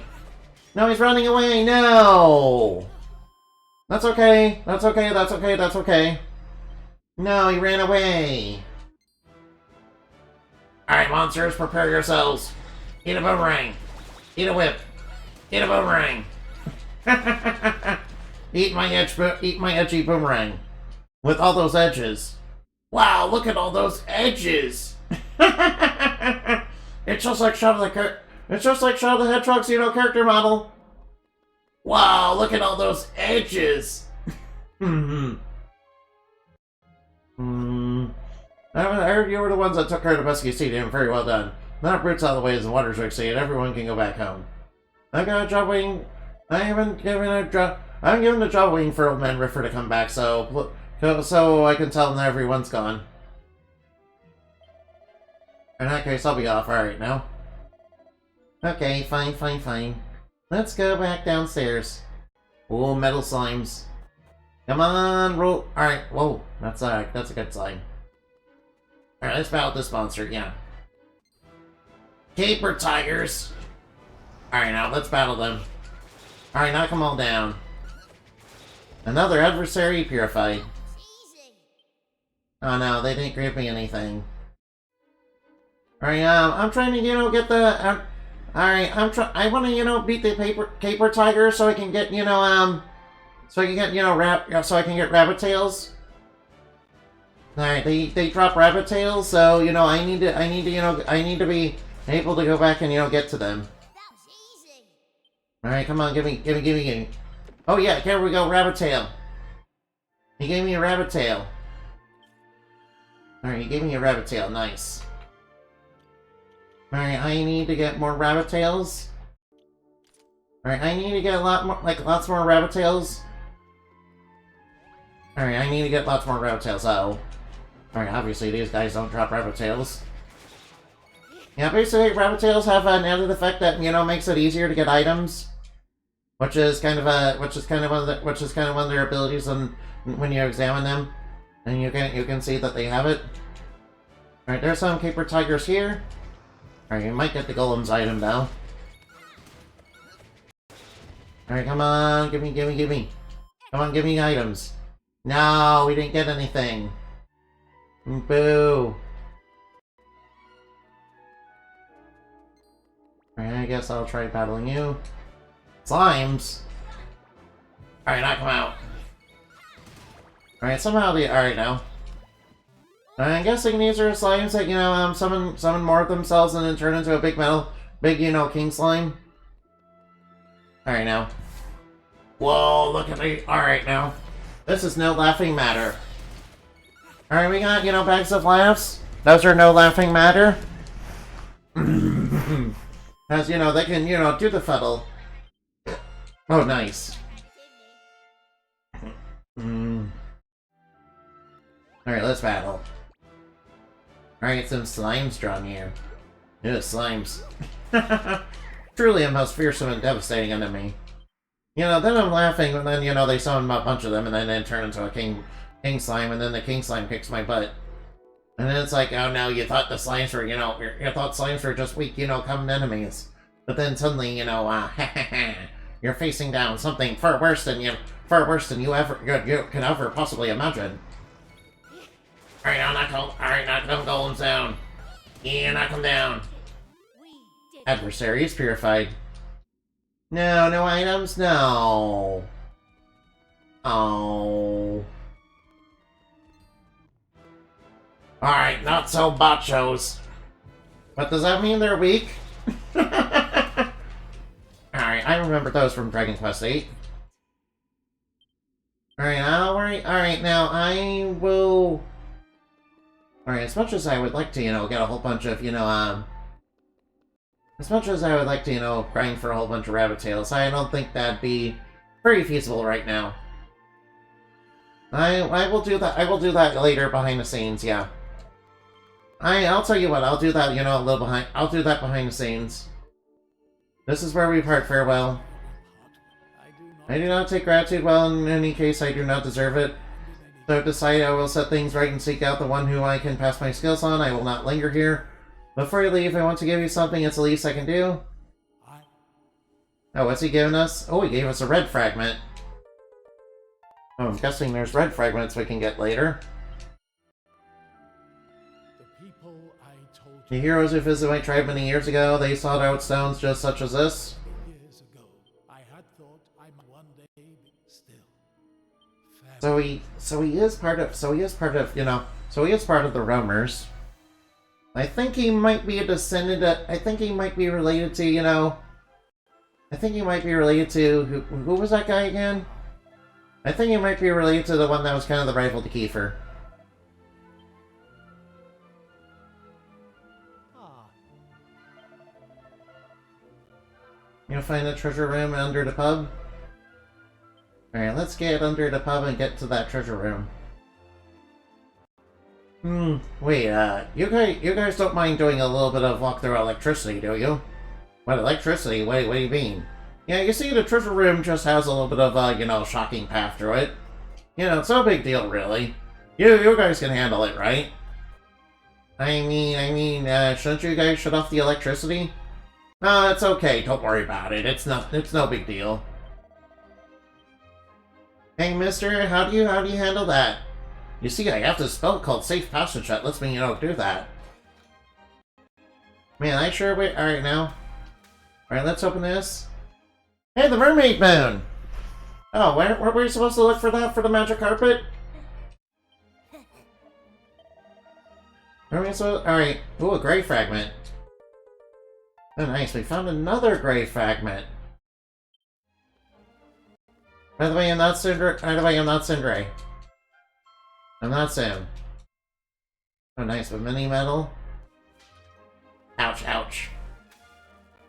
No, he's running away. No! That's okay. That's okay. That's okay. That's okay. No, he ran away. Alright, monsters, prepare yourselves. Eat a boomerang. Eat a whip. Eat a boomerang. Eat my edgy boomerang. With all those edges. Wow, look at all those edges. It's just like Shadow the Hedgehog's, character model. Wow, look at all those edges. I heard you were the ones that took care of the pesky seed, and very well done. Now that Brute's out of the way as the waters exceed, everyone can go back home. I've got a job waiting. I haven't given the job waiting for Old Man Riffer to come back, so I can tell him that everyone's gone. In that case, I'll be off. Alright, now. Okay, fine. Let's go back downstairs. Oh, metal slimes. Come on, roll. Alright, whoa. That's a good sign. Alright, let's battle this monster, yeah. Caper tigers! Alright, now let's battle them. Alright, knock them all down. Another adversary purified. Easy. Oh no, they didn't grant me anything. Alright, I'm trying to, get the... Alright, I want to, beat the caper tiger so I can get, so I can get, so I can get rabbit tails. Alright, they drop rabbit tails, so, I need to be able to go back and, get to them. That was easy. Alright, come on, give me. Oh yeah, here we go, rabbit tail. He gave me a rabbit tail. Alright, he gave me a rabbit tail, nice. Alright, I need to get more rabbit tails. Alright, I need to get lots more rabbit tails. Alright, I need to get lots more rabbit tails. Oh. Alright, obviously these guys don't drop rabbit tails. Yeah, basically rabbit tails have an added effect that, makes it easier to get items. Which is kind of one of their abilities when you examine them. And you can see that they have it. Alright, there's some caper tigers here. Alright, you might get the golem's item now. Alright, come on, give me. Come on, give me items. No, we didn't get anything. Boo. Alright, I guess I'll try battling you. Slimes! Alright, knock them out. Alright, somehow alright now. I'm guessing these are slimes that, summon more of themselves and then turn into a big, king slime. Alright now. Whoa, look at me. Alright now. This is no laughing matter. Alright, we got, bags of laughs. Those are no laughing matter. As, they can, do the fuddle. Oh, nice. Alright, let's battle. Alright, some slimes drawn here. Ew, slimes. Truly a most fearsome and devastating enemy. Then I'm laughing, and then, they summon a bunch of them, and then they turn into a king slime, and then the king slime kicks my butt. And then it's like, oh no, you thought the slimes were, you thought slimes were just weak, common enemies. But then suddenly, you're facing down something far worse than you can ever possibly imagine. Alright, now knock them golems down. Yeah, knock them down. We did. Adversary is purified. No items? No. Oh. Alright, not so bachos. But does that mean they're weak? Alright, I remember those from Dragon Quest VIII. Alright, now I will... Alright, as much as I would like to, get a whole bunch of, As much as I would like to, you know, grind for a whole bunch of rabbit tails, I don't think that'd be very feasible right now. I will do that. I will do that later behind the scenes. Yeah. I'll tell you what. I'll do that. You know, a little behind. I'll do that behind the scenes. This is where we part farewell. I do not take gratitude well. In any case, I do not deserve it. So decide I will set things right and seek out the one who I can pass my skills on. I will not linger here. Before you leave, I want to give you something. It's the least I can do. Oh, what's he giving us? Oh, he gave us a red fragment. Oh, I'm guessing there's red fragments we can get later. The people I told The heroes who visited my tribe many years ago, they sought out stones just such as this. years ago, I had thought I might one day be still. So he is part of the roamers. I think he might be a descendant I think he might be related to, you know, I think he might be related to who was that guy again? I think he might be related to the one that was kind of the rival to Kiefer. You'll find a treasure room under the pub? Alright, let's get under the pub and get to that treasure room. Wait, you guys don't mind doing a little bit of walk through electricity, do you? What, electricity? What do you mean? Yeah, you see, the treasure room just has a little bit of, you know, shocking path through it. You know, it's no big deal, really. You guys can handle it, right? I mean, shouldn't you guys shut off the electricity? No, it's okay, don't worry about it. It's no big deal. Hey, mister, how do you handle that? You see, I have this spell called Safe Passage that lets me, you know, do that. Man, I sure wait. Alright, now. Alright, let's open this. Hey, the mermaid moon! Oh, where were we supposed to look for that for the magic carpet? Where are we supposed? Alright. Ooh, a gray fragment. Oh, nice. We found another gray fragment. By the way, I'm not Sindri. By the way, I'm not Sindri. I'm not Sam. Oh, nice. But mini metal. Ouch, ouch.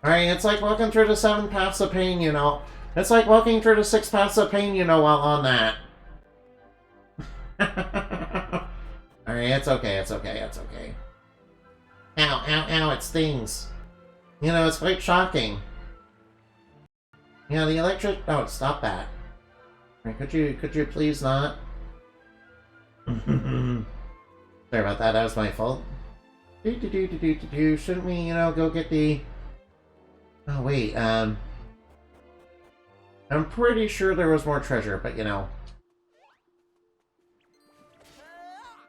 Alright, it's like walking through the 7 paths of pain, you know. It's like walking through the 6 paths of pain, you know, while on that. Alright, it's okay, it's okay, it's okay. Ow, ow, ow, it stings. You know, it's quite shocking. You know, the electric... Oh, stop that. Alright, could you please not? Sorry about that, that was my fault. Shouldn't we, you know, go get the... Oh, wait, I'm pretty sure there was more treasure, but, you know.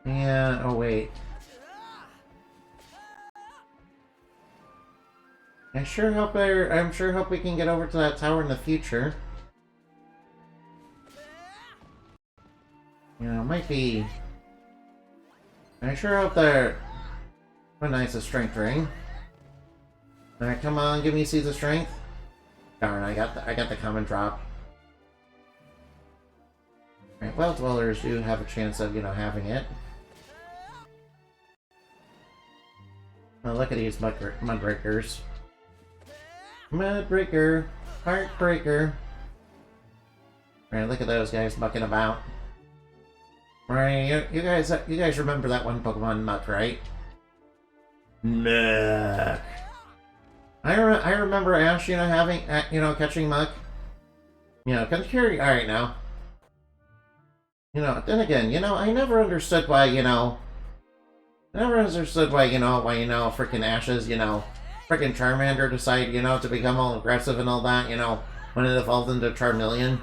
Yeah, oh, wait. I'm sure hope we can get over to that tower in the future. You know, it might be... I sure hope they're... Oh, nice, a strength ring. Alright, come on, give me Seeds of Strength. Darn, I got the common drop. Alright, well, dwellers do have a chance of, you know, having it. Oh, look at these mudbreakers. Mudbreaker, heartbreaker. Alright, look at those guys mucking about. Right, you guys remember that one Pokemon Muck, right? Muck. I remember Ash, you know, having, you know, catching Muck. You know, alright now. You know, then again, you know, I never understood why, you know, frickin' Ash's, you know, frickin' Charmander decided, you know, to become all aggressive and all that, you know, when it evolved into Charmeleon.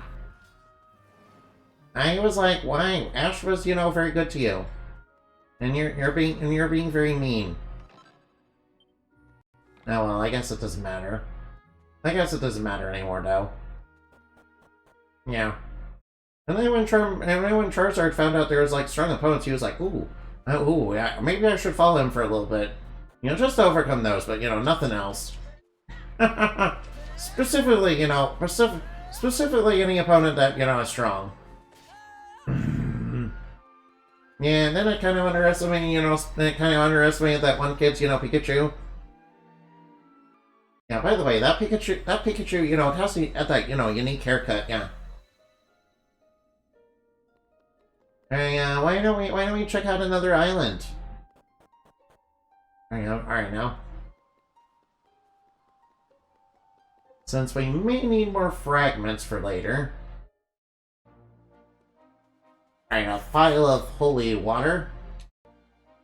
I was like, why? Ash was, you know, very good to you. And you're being very mean. Oh well, I guess it doesn't matter. I guess it doesn't matter anymore, though. Yeah. And then when Charizard found out there was, like, strong opponents, he was like, ooh, yeah, maybe I should follow him for a little bit. You know, just to overcome those, but, you know, nothing else. Specifically, you know, specifically any opponent that, you know, is strong. Yeah, and then I kind of underestimated, you know, that one kid's, you know, Pikachu. Yeah, by the way, that Pikachu, you know, it has that, you know, unique haircut, yeah. Hey, why don't we check out another island? Alright now. Since we may need more fragments for later. Alright, a vial of holy water.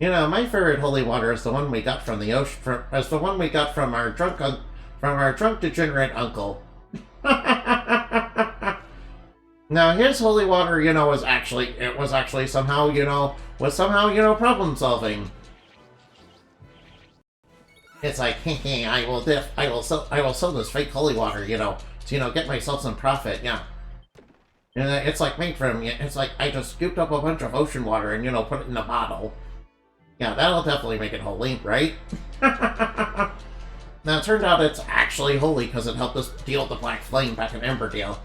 You know, my favorite holy water is the one we got from the ocean, is the one we got from our drunk degenerate uncle. Now, his holy water, you know, was actually somehow, you know, problem solving. It's like, hey, I will sell this fake holy water, you know, to, you know, get myself some profit, yeah. And it's like made from, it's like I just scooped up a bunch of ocean water and, you know, put it in a bottle. Yeah, that'll definitely make it holy, right? Now, it turned out it's actually holy because it helped us deal with the Black Flame back in Emberdale.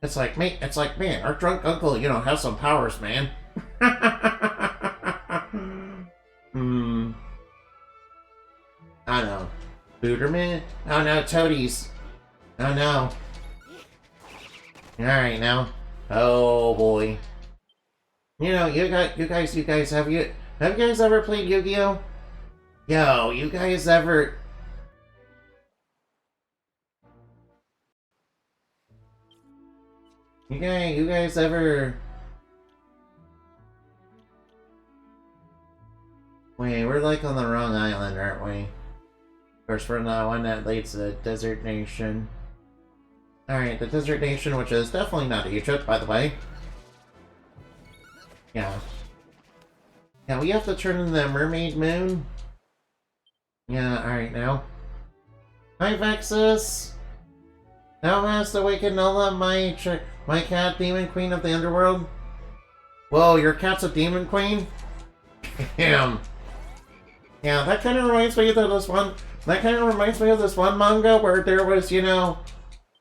It's like, man, our drunk uncle, you know, has some powers, man. I know. Booterman? Oh no, Toadies. Oh no. Alright now. Oh boy. You know, you guys, have you guys ever played Yu-Gi-Oh? Yo, you guys ever... You guys ever... Wait, we're like on the wrong island, aren't we? Of course, we're the one that leads to the Desert Nation. Alright, the Desert Nation, which is definitely not Egypt, by the way. Yeah. Yeah, we have to turn in the Mermaid Moon. Yeah, alright now. Hi, Vexus! Thou hast awakened Nola, my cat, Demon Queen of the Underworld. Whoa, your cat's a Demon Queen? Damn. Yeah, that kind of reminds me of this one. That kind of reminds me of this one manga where there was, you know,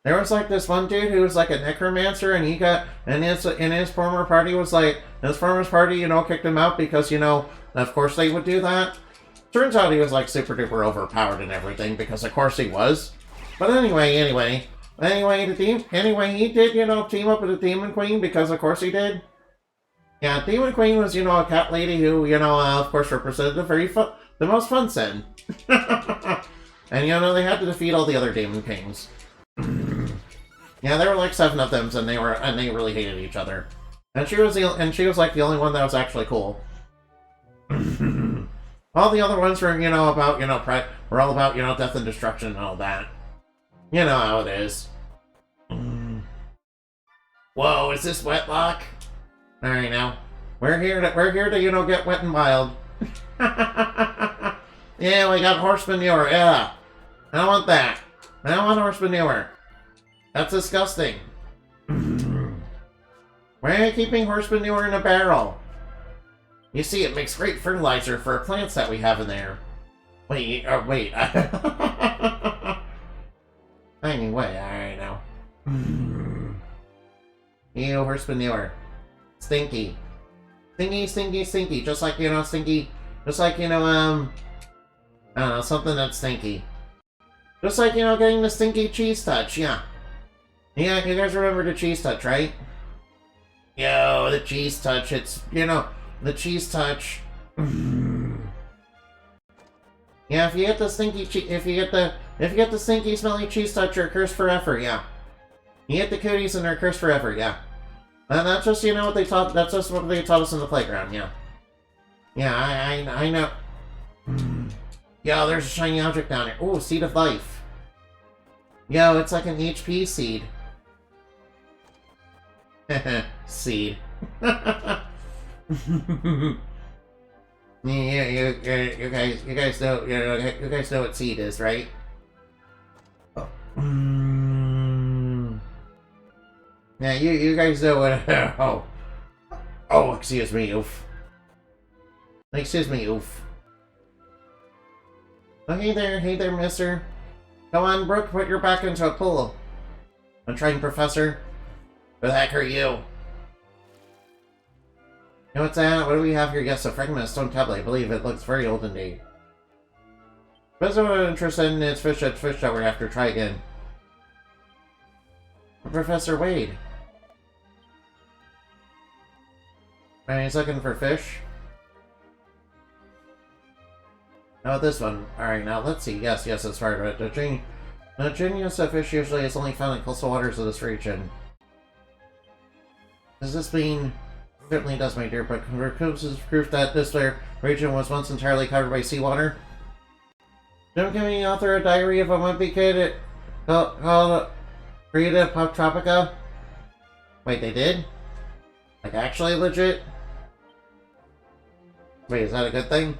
there was like this one dude who was like a necromancer, and he got, and his former party was like, his former party, you know, kicked him out because, you know, of course they would do that. Turns out he was like super duper overpowered and everything, because of course he was. But anyway, he did, you know, team up with the Demon Queen because of course he did. Yeah, Demon Queen was, you know, a cat lady who, you know, of course represented the most fun sin. And, you know, they had to defeat all the other Demon Kings. Yeah, there were like 7 of them, and they really hated each other. And she was like the only one that was actually cool. All the other ones were, you know, about, you know, were all about, you know, death and destruction and all that. You know how it is. Whoa, is this Wetlock? Alright now. We're here to, you know, get wet and wild. Yeah, we got horse manure, yeah. I don't want that. I don't want horse manure. That's disgusting. Why are you keeping horse manure in a barrel? You see, it makes great fertilizer for plants that we have in there. Wait. Anyway, alright now. Ew, horse manure. Stinky. Stinky. Just like, you know, stinky. Just like, you know, I don't know, something that's stinky. Just like, you know, getting the stinky cheese touch, yeah. Yeah, you guys remember the cheese touch, right? Yo, the cheese touch, it's, you know, the cheese touch. Yeah, if you get the stinky if you get the stinky smelly cheese touch, you're cursed forever, yeah. You get the cooties and they're cursed forever, yeah. And that's just, you know, what they taught, that's just what they taught us in the playground, yeah. Yeah, I know. Yo, there's a shiny object down here. Ooh, Seed of Life. Yo, it's like an HP seed. Seed. Yeah, you guys know what seed is, right? Oh. Yeah, you guys know what. Oh, excuse me, oof. Excuse me, oof. Oh, hey there, mister. Come on, Brooke, put your back into a pool. I'm trying, Professor. Who the heck are you? What's that? What do we have here? Yes, a fragment of stone tablet. I believe it looks very old indeed. But I'm interested in its fish that we're after. Try again. Professor Wade. And he's looking for fish. Oh, this one. Alright, now let's see. Yes, that's part of it. The genius of fish usually is only found in coastal waters of this region. Does this mean... Certainly does, my dear, but proves proof that this region was once entirely covered by seawater. Jim Kimmy, author of Diary of a Wimpy Kid, called Rita Pop Tropica. Wait, they did? Like, actually legit? Wait, is that a good thing?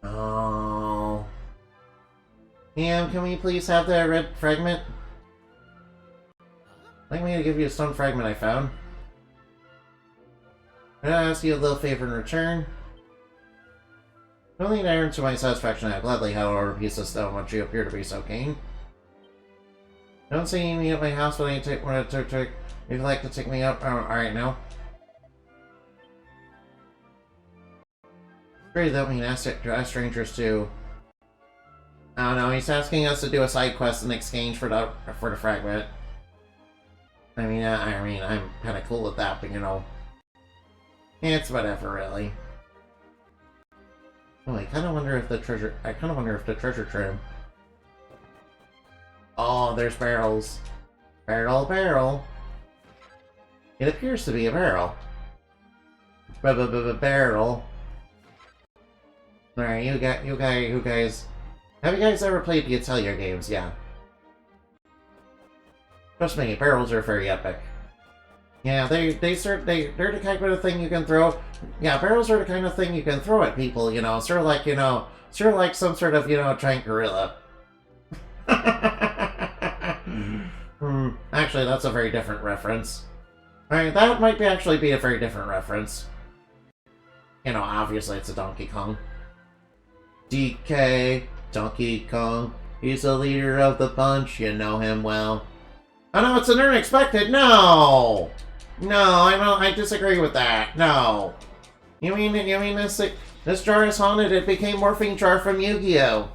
Oh. Ma'am, can we please have that red fragment? I'd like me to give you a stone fragment I found. Can I ask you a little favor in return? Only an iron to my satisfaction, I gladly hand over a piece of stone once you appear to be so keen. Don't see me at my house when if you'd like to take me up. Oh, alright now. Really don't mean ask strangers to. I don't know, he's asking us to do a side quest in exchange for the fragment. I mean, I'm kind of cool with that, but you know, it's whatever, really. Oh, I kind of wonder if the treasure trim. Oh, there's barrels. Barrel. It appears to be a barrel. Barrel. Alright, you guys. Have you guys ever played the Atelier games? Yeah. Trust me, barrels are very epic. Yeah, they're the kind of thing you can throw. Yeah, barrels are the kind of thing you can throw at people, you know, sort of like some sort of, you know, giant gorilla. Actually, that's a very different reference. Alright, that might actually be a very different reference. You know, obviously it's a Donkey Kong. DK, Donkey Kong. He's the leader of the bunch, you know him well. Oh no, it's an unexpected. No, I disagree with that. No, you mean this jar is haunted? It became Morphing Jar from Yu-Gi-Oh.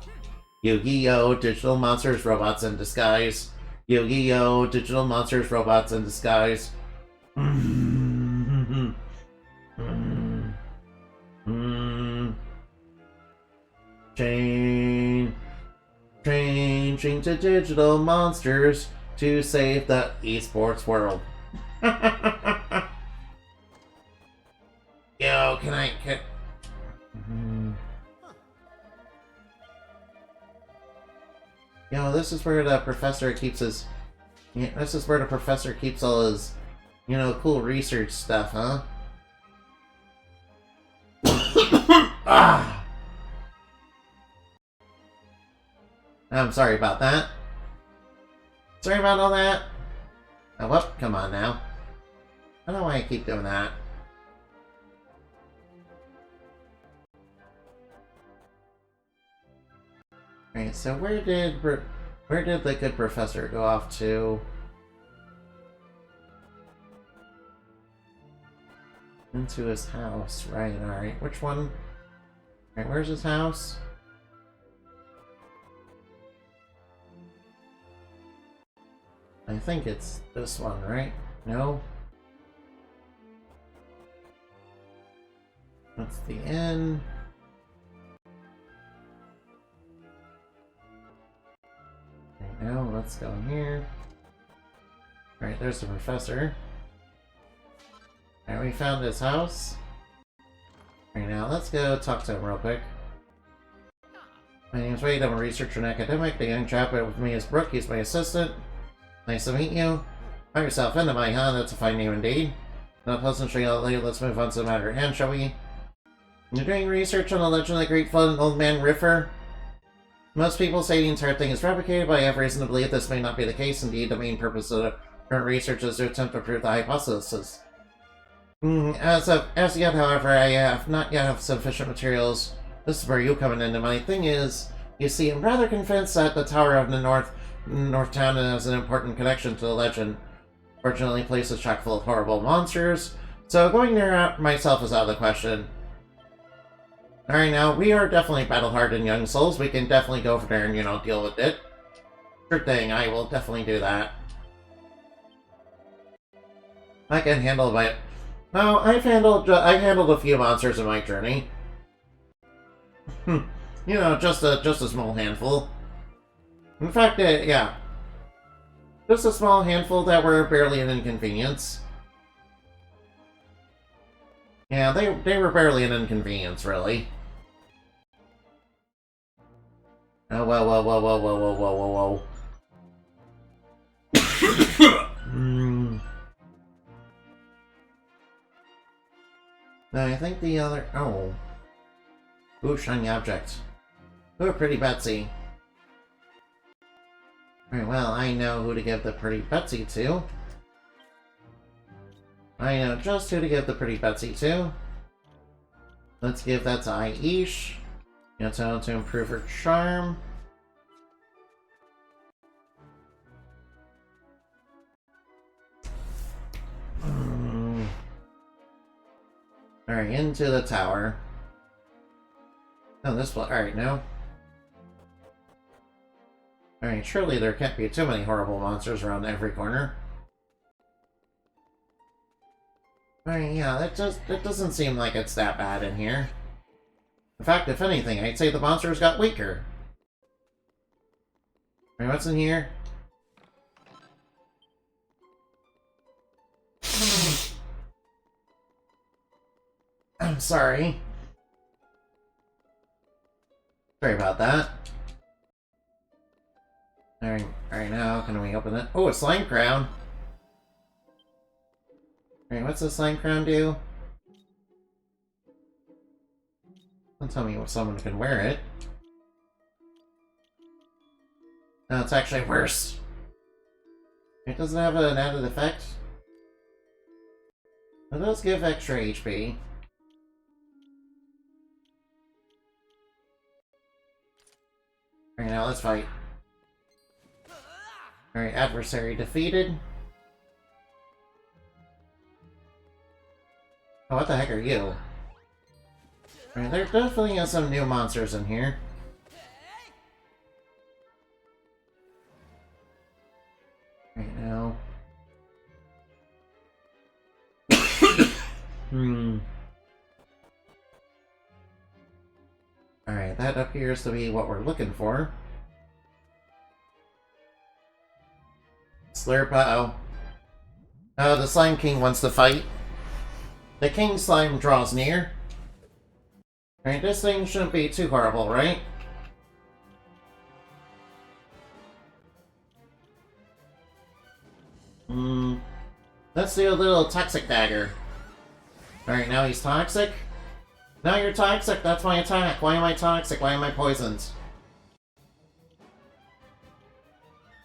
Yu-Gi-Oh! Digital monsters, robots in disguise. Yu-Gi-Oh! Digital monsters, robots in disguise. Changing to digital monsters to save the esports world. Yo, Yo, this is where the professor keeps his... Yeah, this is where the professor keeps all his, you know, cool research stuff, huh? Ah! I'm sorry about that. Sorry about all that. Oh, whoop, come on now. I don't know why I keep doing that. Alright, so where did the good professor go off to? Into his house, right, alright. Which one? Alright, where's his house? I think it's this one, right? No? That's the inn. Right now, let's go here. Alright, there's the professor. Alright, we found his house. Right now, let's go talk to him real quick. My name's Wade, I'm a researcher and academic. The young chap with me is Brooke, he's my assistant. Nice to meet you. Find yourself into my, huh? That's a fine name indeed. Not pleasantry, let's move on to the matter at hand, shall we? You're doing research on the legend of the great flood old man Riffer? Most people say the entire thing is fabricated, but I have reason to believe this may not be the case. Indeed, the main purpose of the current research is to attempt to prove the hypothesis. As yet, however, I have not yet have sufficient materials. This is where you come in. My thing is, you see, I'm rather convinced that the Tower of the North Town has an important connection to the legend. Fortunately, the place is chock full of horrible monsters, so going there myself is out of the question. Alright, now, we are definitely battle-hardened young souls. We can definitely go over there and, you know, deal with it. Sure thing, I will definitely do that. I can handle it. No, I've handled a few monsters in my journey. You know, just a small handful. In fact, yeah. Just a small handful that were barely an inconvenience. Yeah, they were barely an inconvenience, really. Oh, whoa, whoa, whoa, whoa, whoa, whoa, whoa, whoa, whoa. I think the other... Oh. Ooh, shiny object. Ooh, pretty Betsy. Alright, well, I know who to give the pretty Betsy to. I know just who to give the pretty Betsy to. Let's give that to Aish. You know, to improve her charm. Alright, into the tower. Oh, this one. Alright, no. Alright, surely there can't be too many horrible monsters around every corner. Alright, yeah, it doesn't seem like it's that bad in here. In fact, if anything, I'd say the monsters got weaker. Alright, what's in here? I'm sorry. Sorry about that. Alright, now, can we open it? Oh, a slime crown! Alright, what's the slime crown do? Don't tell me if someone can wear it. No, it's actually worse. It doesn't have an added effect. It does give extra HP. Alright, now let's fight. Alright, adversary defeated. Oh, what the heck are you? Alright, there definitely are some new monsters in here. Right now. Alright, that appears to be what we're looking for. Slurp, uh-oh. Oh, the Slime King wants to fight. The King Slime draws near. Alright, this thing shouldn't be too horrible, right? Let's do a little Toxic Dagger. Alright, now he's toxic. Now you're toxic, that's my attack. Why am I toxic? Why am I poisoned?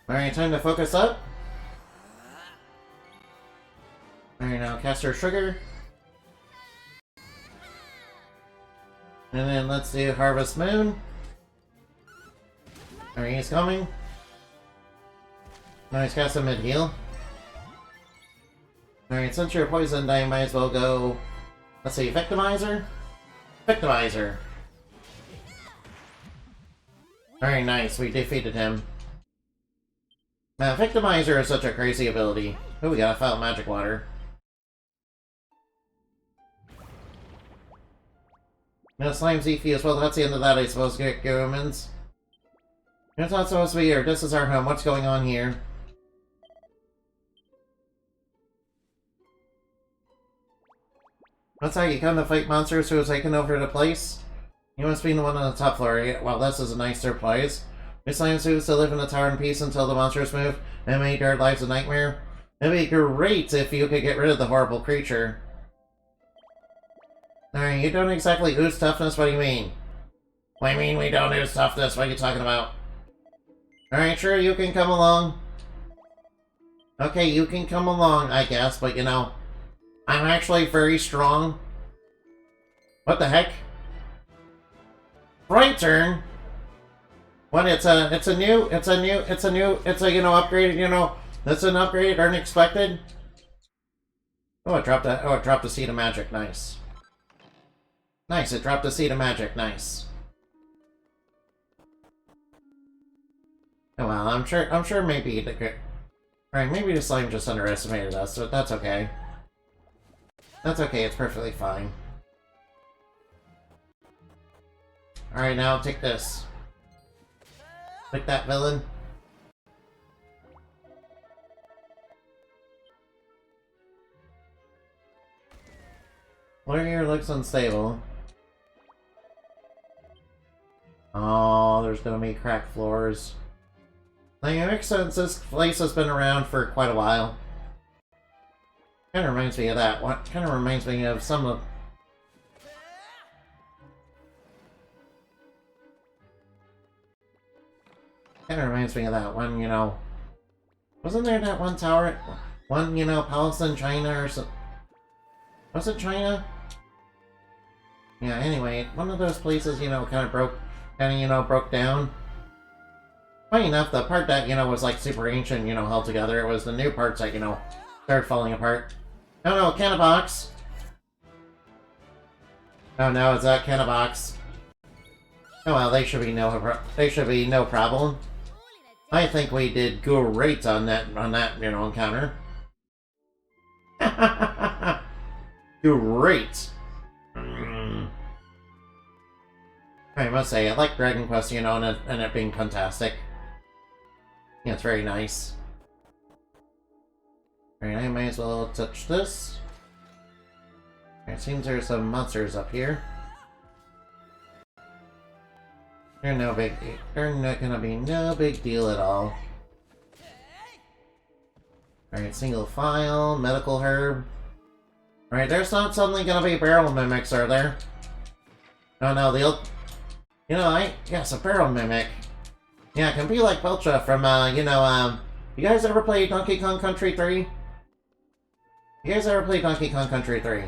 Alright, time to focus up. Alright, now Caster Sugar. And then let's do Harvest Moon. Alright, he's coming. Now he's cast a mid-heal. Alright, since you're poisoned, I might as well go... Let's see, Victimizer? Victimizer! Alright, nice, we defeated him. Victimizer is such a crazy ability. Oh, we got a Foul Magic Water. No, Slime Zephy as well, that's the end of that, I suppose, humans. It's not supposed to be here, this is our home, what's going on here? That's how you come to fight monsters who have taken over the place? You must be the one on the top floor. Well, this is a nice surprise. Your slime suits to live in the tower in peace until the monsters move and make our lives a nightmare. It'd be great if you could get rid of the horrible creature. Alright, you don't exactly ooze toughness, what do you mean? What do you mean we don't ooze toughness? What are you talking about? Alright, sure, you can come along. Okay, you can come along, I guess, but you know, I'm actually very strong. What the heck? Right turn? What, it's a new, you know, upgraded, you know, that's an upgrade, unexpected? Oh, it dropped a seed of magic, nice. Nice, it dropped a seed of magic. Nice. Oh well, I'm sure maybe maybe the slime just underestimated us, but that's okay. That's okay, it's perfectly fine. Alright, now take this. Take that, villain. Floor here looks unstable. Oh, there's gonna be cracked floors. Like, it makes sense, this place has been around for quite a while. Kinda reminds me of that. What kinda reminds me of some of... Kinda reminds me of that one, you know... Wasn't there that one tower? One, you know, palace in China or something? Was it China? Yeah, anyway, one of those places, you know, broke down. Funny enough, the part that, you know, was like super ancient, you know, held together, it was the new parts that, you know, started falling apart. Oh no, Canabox! Oh no, is that Canabox? Oh well, they should be no problem. I think we did great on that, you know, encounter. Great! I must say, I like Dragon Quest, you know, and it being fantastic. Yeah, it's very nice. Alright, I might as well touch this. It seems there's some monsters up here. They're no big deal. They're not gonna be no big deal at all. Alright, single file, medical herb. Alright, there's not suddenly gonna be barrel mimics, are there? Oh no, they'll... You know, yes, a barrel mimic. Yeah, it can be like Belcha from, you know, you guys ever play Donkey Kong Country 3? You guys ever play Donkey Kong Country 3?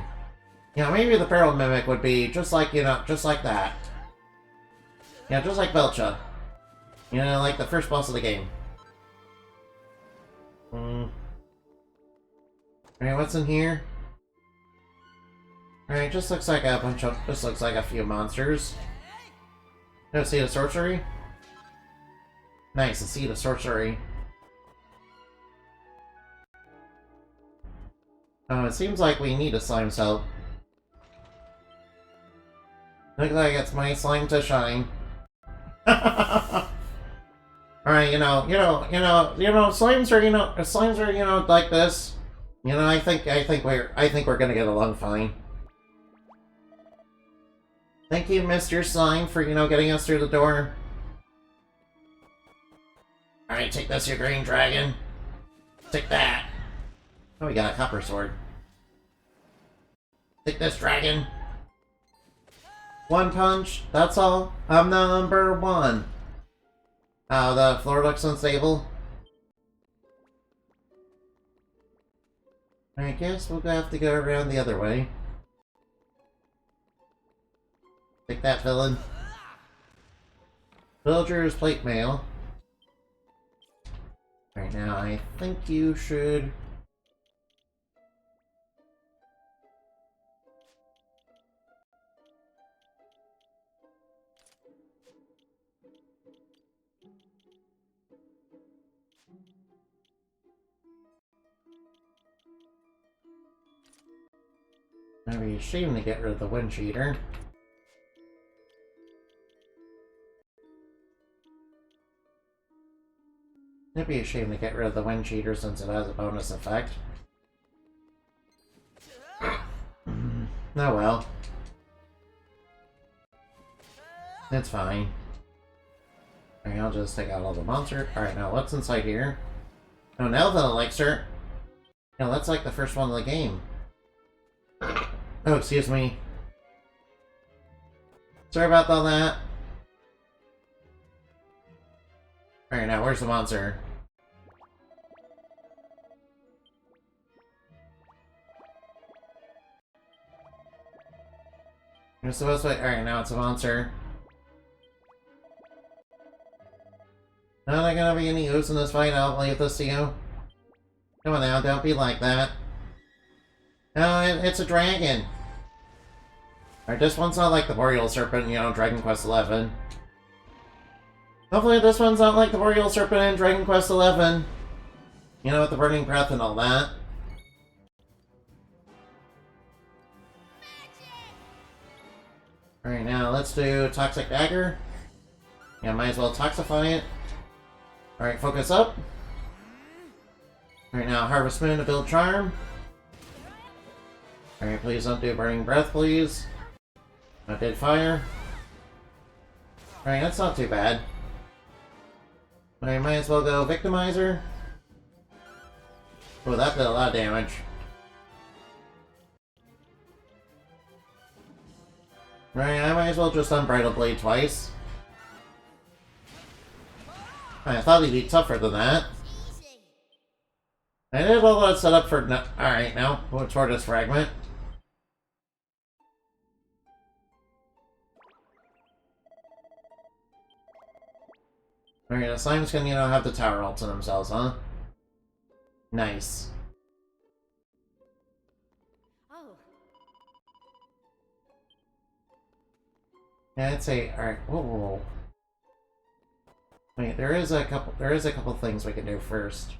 Yeah, maybe the barrel mimic would be just like, you know, just like that. Yeah, just like Belcha. You know, like the first boss of the game. Alright, what's in here? Alright, just looks like a bunch of... Just looks like a few monsters. No, Seed of Sorcery? Nice, a Seed of Sorcery. Oh, it seems like we need a slime's help. Looks like it's my slime to shine. Alright, slimes are, you know, like this. You know, I think we're gonna get along fine. Thank you, Mr. Slime, for, you know, getting us through the door. Alright, take this, you green dragon. Take that. Oh, we got a copper sword. Take this, dragon. One punch, that's all. I'm number one. The floor looks unstable. I guess we'll have to go around the other way. Take that, villain. Villager's plate mail. Right now, I think you should... It'd be a shame to get rid of the wind cheater. It'd be a shame to get rid of the wind cheater since it has a bonus effect. Oh well. It's fine. Alright, I'll just take out all the monster. Alright, now what's inside here? Oh, now the elixir. No, that's like the first one of the game. Oh, excuse me. Sorry about all that. Alright, now where's the monster? You're supposed to... Alright, now it's a monster. Not there gonna be any ooze in this fight, I'll leave this to you. Come on now, don't be like that. No, it's a dragon. Alright, this one's not like the Boreal Serpent, you know, Dragon Quest XI. Hopefully this one's not like the Boreal Serpent in Dragon Quest XI. You know, with the Burning Breath and all that. Alright, now let's do Toxic Dagger. Yeah, might as well toxify it. Alright, focus up. Alright, now Harvest Moon to build Charm. Alright, please don't do Burning Breath, please. I did Fire. Alright, that's not too bad. Alright, might as well go Victimizer. Oh, that did a lot of damage. Right, I might as well just Unbridled Blade twice. I thought he'd be tougher than that. Easy. I did all that setup for... No Alright, now, Tortoise Fragment. Alright, the slimes can, you know, have the tower ults in themselves, huh? Nice. Oh, Yeah, I'd say, alright, whoa. Wait, there is a couple things we can do first.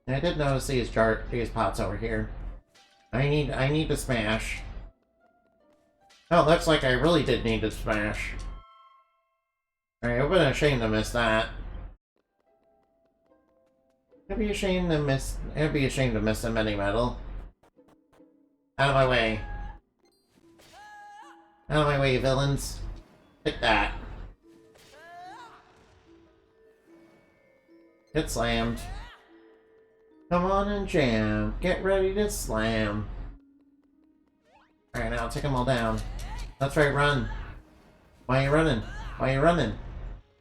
And I did notice these pots over here. I need to smash. Oh, looks like I really did need to smash. Alright, I've been ashamed to miss that. I'd be ashamed to miss the mini medal. Out of my way. Out of my way, villains. Hit that. Get slammed. Come on and jam. Get ready to slam. Alright, now take them all down. That's right, run. Why are you running? Why are you running?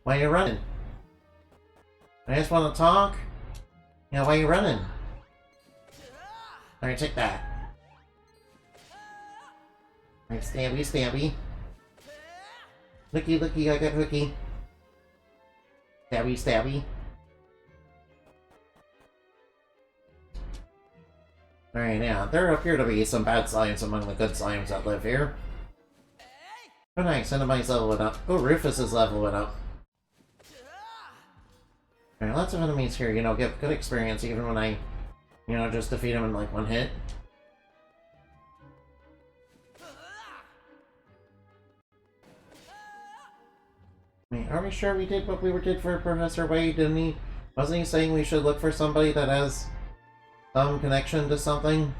Why are you running? I just want to talk. You know, why are you running? Alright, take that. Alright, stabby, stabby. Looky, looky, I got hooky. Stabby, stabby. Alright, now, there appear to be some bad slimes among the good slimes that live here. Oh nice, Enemy's leveling up. Oh, Rufus is leveling up. Alright, lots of enemies here, you know, get good experience even when I, you know, just defeat them in like one hit. Wait, are we sure we did what we did for Professor Wade, didn't he? Wasn't he saying we should look for somebody that has some connection to something?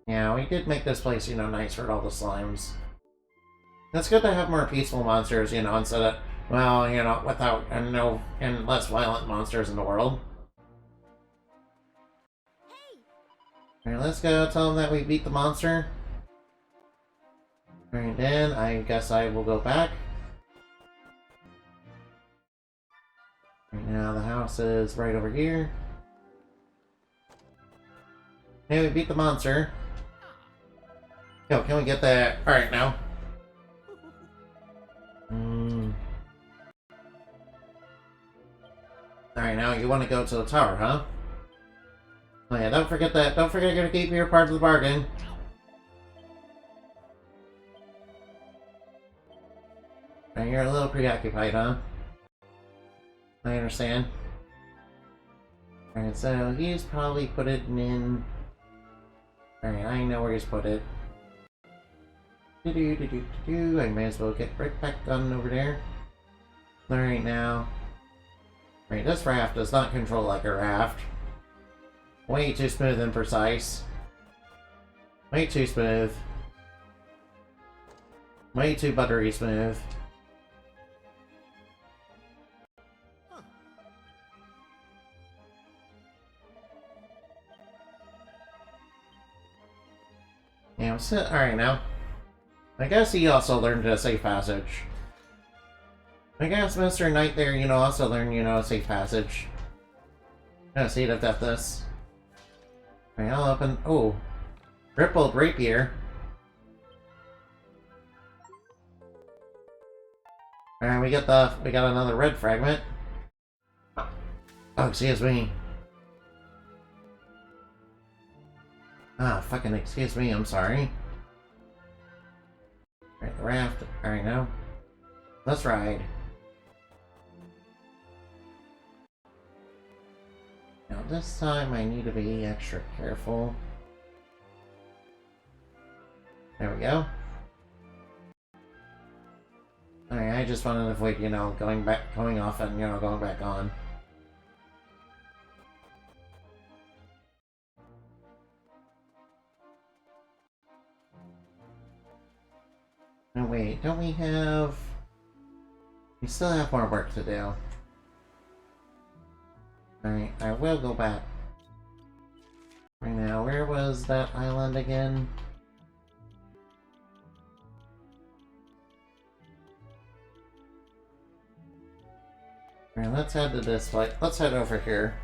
Yeah, we did make this place, you know, nice for all the slimes. It's good to have more peaceful monsters, you know, instead of, well, you know, without, and less violent monsters in the world. Alright, let's go tell them that we beat the monster. Alright, then I guess I will go back. Right now the house is right over here. Hey, we beat the monster. Yo, can we get that? Alright, now. Alright, now you want to go to the tower, huh? Oh yeah, don't forget that. Don't forget to keep your part of the bargain. Alright, you're a little preoccupied, huh? I understand. Alright, so he's probably put it in... Alright, I know where he's put it. I may as well get right back on over there. Alright, now. Alright, this raft does not control like a raft. Way too smooth and precise. Way too smooth. Way too buttery smooth. Yeah, alright now. I guess he also learned a safe passage. I guess Mr. Knight there, you know, also learned, you know, a safe passage. Seed of Deathless. Alright, I'll open... Oh. Rippled Rapier. Alright, we got another red fragment. Oh, excuse me. Ah, fucking excuse me, I'm sorry. Alright, the raft. Alright, now. Let's ride. Now this time I need to be extra careful. There we go. Alright, I just wanted to avoid, you know, going off and, you know, going back on. No, wait, don't we have... We still have more work to do. Alright, I will go back. Right now, where was that island again? Alright, let's head to this way. Let's head over here.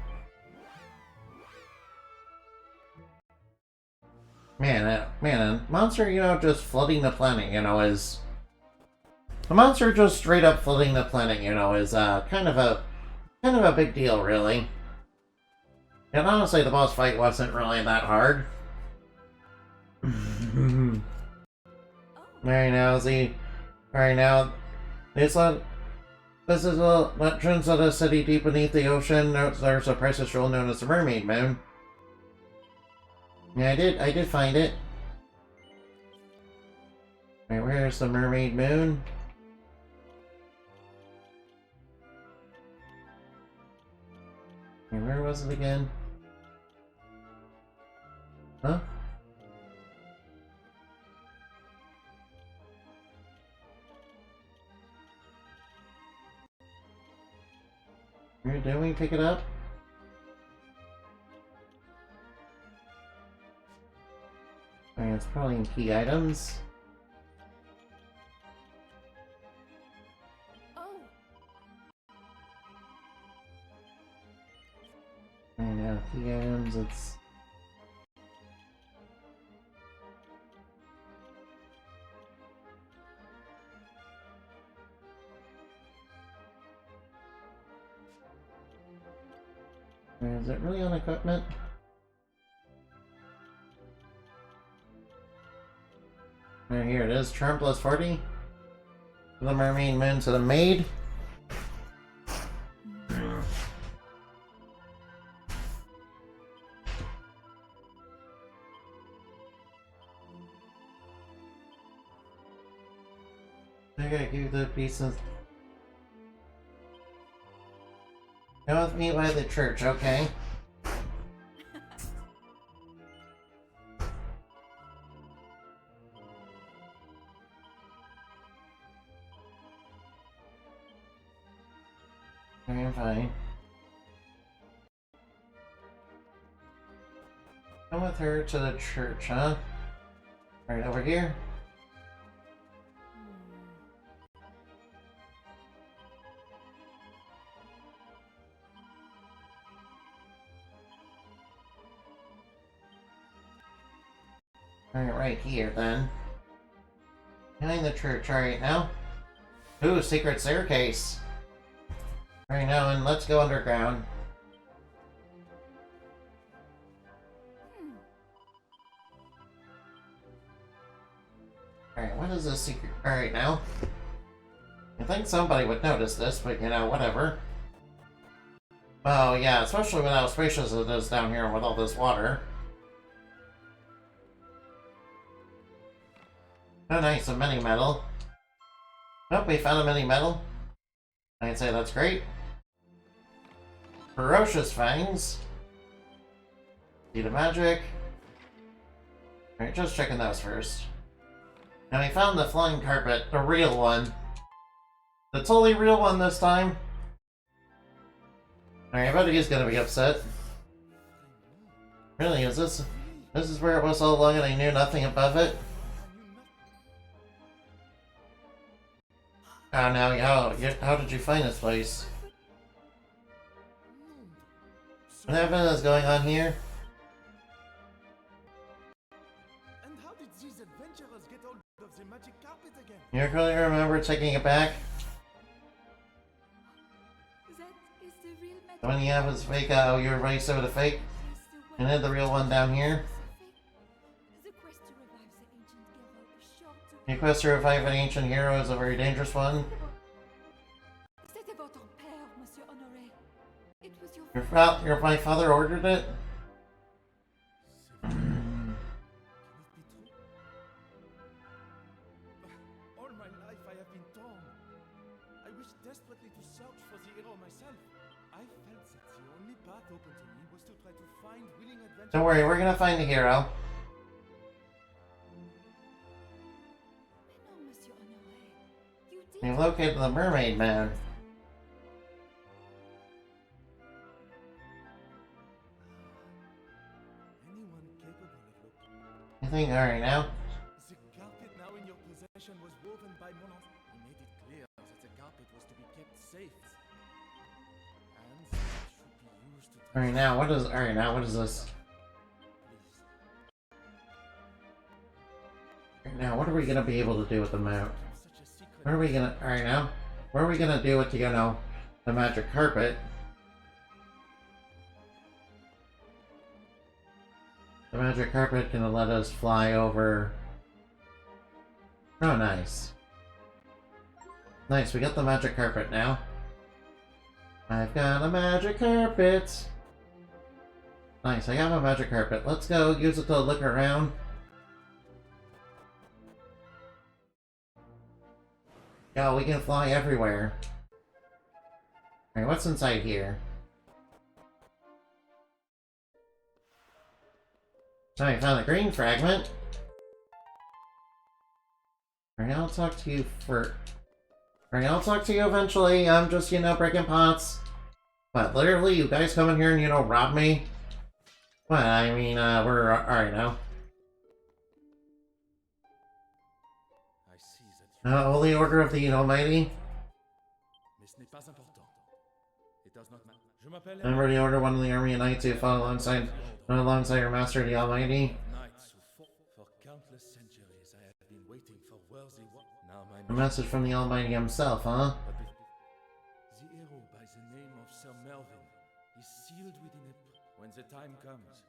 Man, monster, you know, just flooding the planet, you know, is... The monster just straight up flooding the planet, you know, is, kind of a big deal, really. And honestly, the boss fight wasn't really that hard. Alright, now, this is a entrance of a city deep beneath the ocean. There's a precious jewel known as the Mermaid Moon. Yeah, I did find it. Alright, where's the Mermaid Moon? Okay, where was it again? Huh? Didn't we pick it up? Alright, it's probably in key items. Oh, Alright, now key items, it's... Is it really on equipment? Right here it is, Charm plus 40. The Mermaid Moon to the Maid. I gotta give the pieces. Go with me by the church, okay? I'm fine. Come with her to the church, huh? Right over here. Alright, right here then. Behind the church, alright now. Ooh, secret staircase. Right now, and let's go underground. Alright, what is this secret? Alright now. I think somebody would notice this, but you know, whatever. Oh yeah, especially with how spacious it is down here with all this water. Oh nice, a mini metal. Oh, we found a mini metal. I'd say that's great. Ferocious Fangs. Seed of Magic. Alright, just checking those first. And we found the Flying Carpet, the real one. The totally real one this time. Alright, I bet he's gonna be upset. Really, is this is where it was all along and I knew nothing above it? Oh no, how did you find this place? What happened is going on here? And how did these adventurers get hold of the magic carpet again? You clearly remember taking it back? The one you have is fake. Your advice over the fake. And then the real one down here. The quest to revive the ancient hero The quest to revive an ancient hero is is a very dangerous one. C'était votre père, Monsieur Honoré. It was your My father ordered it? All my life I have been torn. I wish desperately to search for the hero myself. I felt that the only path open to me was to try to find willing adventurers. Don't worry, we're gonna find the hero. Mais non, Monsieur Honoré. You did. We located the mermaid man. Anyone capable of looking. You think, alright now? The carpet now in your possession was woven by Monarch. He made it clear that the carpet was to be kept safe. And that it should be used to Alright now, what is this? Alright now, what are we gonna be able to do with the map? such a secret. What are we gonna, alright now? What are we gonna do with, the magic carpet? The magic carpet gonna let us fly over. Oh, nice. Nice, we got the magic carpet now. I've got a magic carpet. Nice, I have a magic carpet. Let's go use it to look around. Yeah, we can fly everywhere. Alright, what's inside here? So I found a green fragment. Alright, I'll talk to you for... Alright, I'll talk to you eventually. I'm just, breaking pots. But literally, you guys come in here and, rob me? Well, I mean, we're alright now. I see that you... Holy Order of the Almighty. Mais ce n'est pas important. It does not matter. Je m'appelle Remember the Order, one of the army of knights who fought alongside your master, the Almighty. Knights who fought for countless centuries. I have been waiting for worthy one. Now my A message from the Almighty himself, huh? But the hero by the name of Sir Melvin is sealed within a... When the time comes,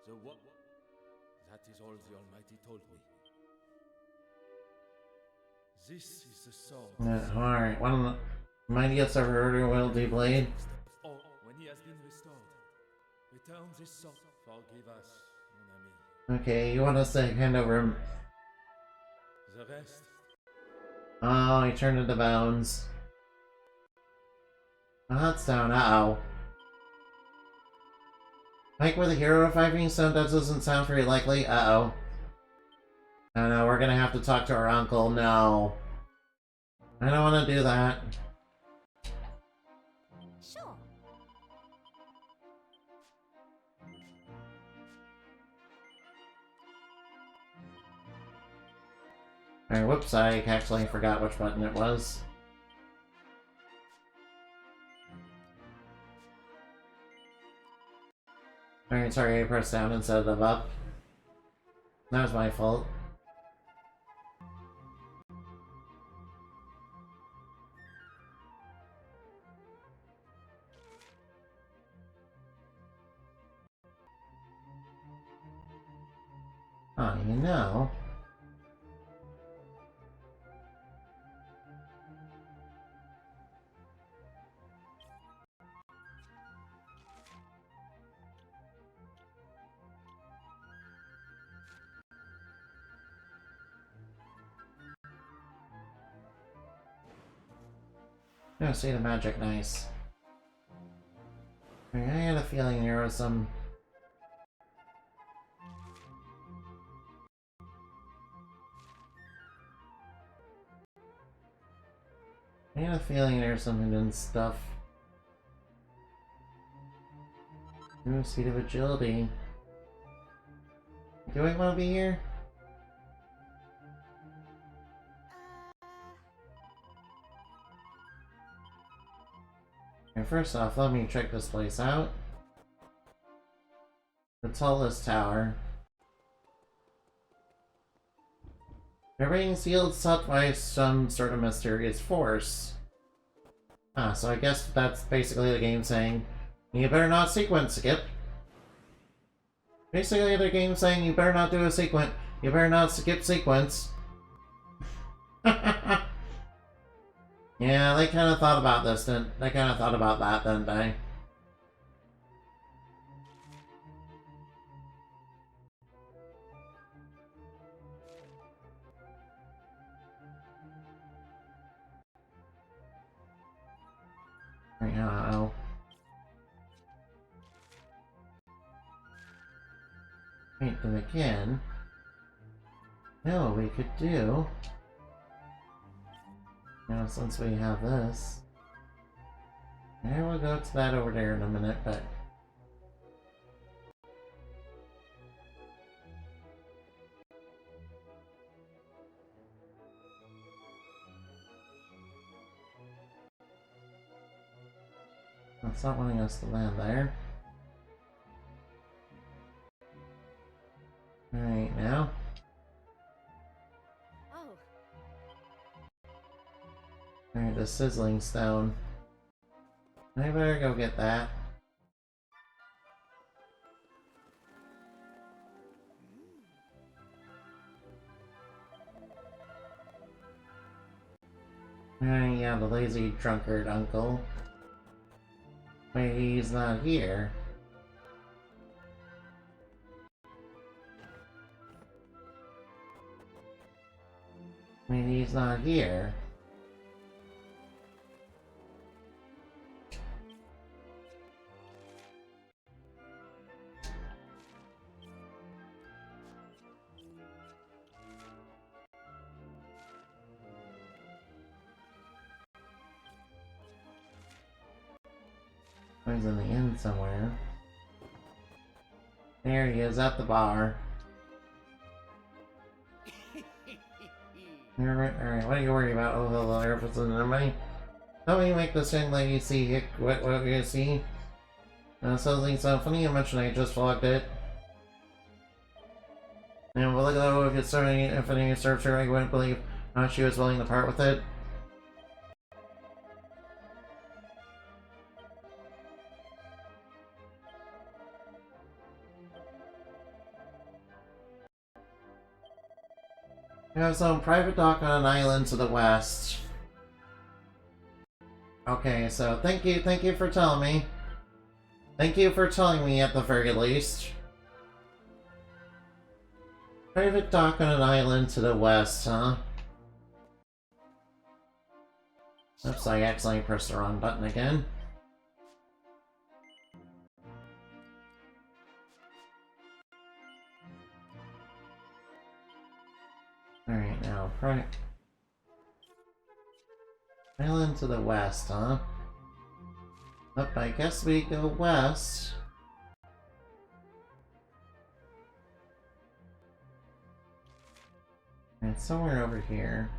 the what? That is all the Almighty told me. This is the sword. Alright, one of the mightiest ever order wieldy blade. Oh, when he has been restored, return this sword. Forgive us, mon ami. Okay, you want us to hand over him? The rest. Oh, he turned into bones. Oh, that's down. Uh-oh. Like with a hero reviving, so that doesn't sound very likely. Uh-oh. Oh no, we're gonna have to talk to our uncle. No. I don't want to do that. Sure. Alright, whoops, I actually forgot which button it was. Alright, sorry, I pressed down instead of up. That was my fault. Oh, you know. Oh, see the magic, nice. I had a feeling there was some... I had a feeling there's some hidden stuff. Ooh, Seat of Agility. Do I want to be here? Okay, first off, let me check this place out. The tallest tower. They're being sealed shut by some sort of mysterious force. Ah, so I guess that's basically the game saying You better not sequence, Skip. Basically, the game's saying you better not do a sequence. You better not skip sequence. Yeah, they kind of thought about this, didn't they? Kind of thought about that, didn't they? Uh-oh. Wait, then again... No, we could do... Now, since we have this... Yeah, we'll go to that over there in a minute, but... It's not wanting us to land there. Alright, now. Oh, Alright, the sizzling stone. I better go get that. Alright, yeah, the lazy drunkard uncle. Wait, he's not here. Wait, he's not here. He's in the inn somewhere. There he is at the bar. Alright, what are you worried about? Oh, hello, airport's in the money. How will you make this young lady see Hick? What you see? Something so funny, you mentioned I just vlogged it. And will it go if it's serving, if any served her, I wouldn't believe she was willing to part with it. We have some private dock on an island to the west. Okay, so thank you for telling me. Thank you for telling me at the very least. Private dock on an island to the west, huh? Oops, I accidentally pressed the wrong button again. Alright, now, island to the west, huh? Up, I guess we go west. And somewhere over here.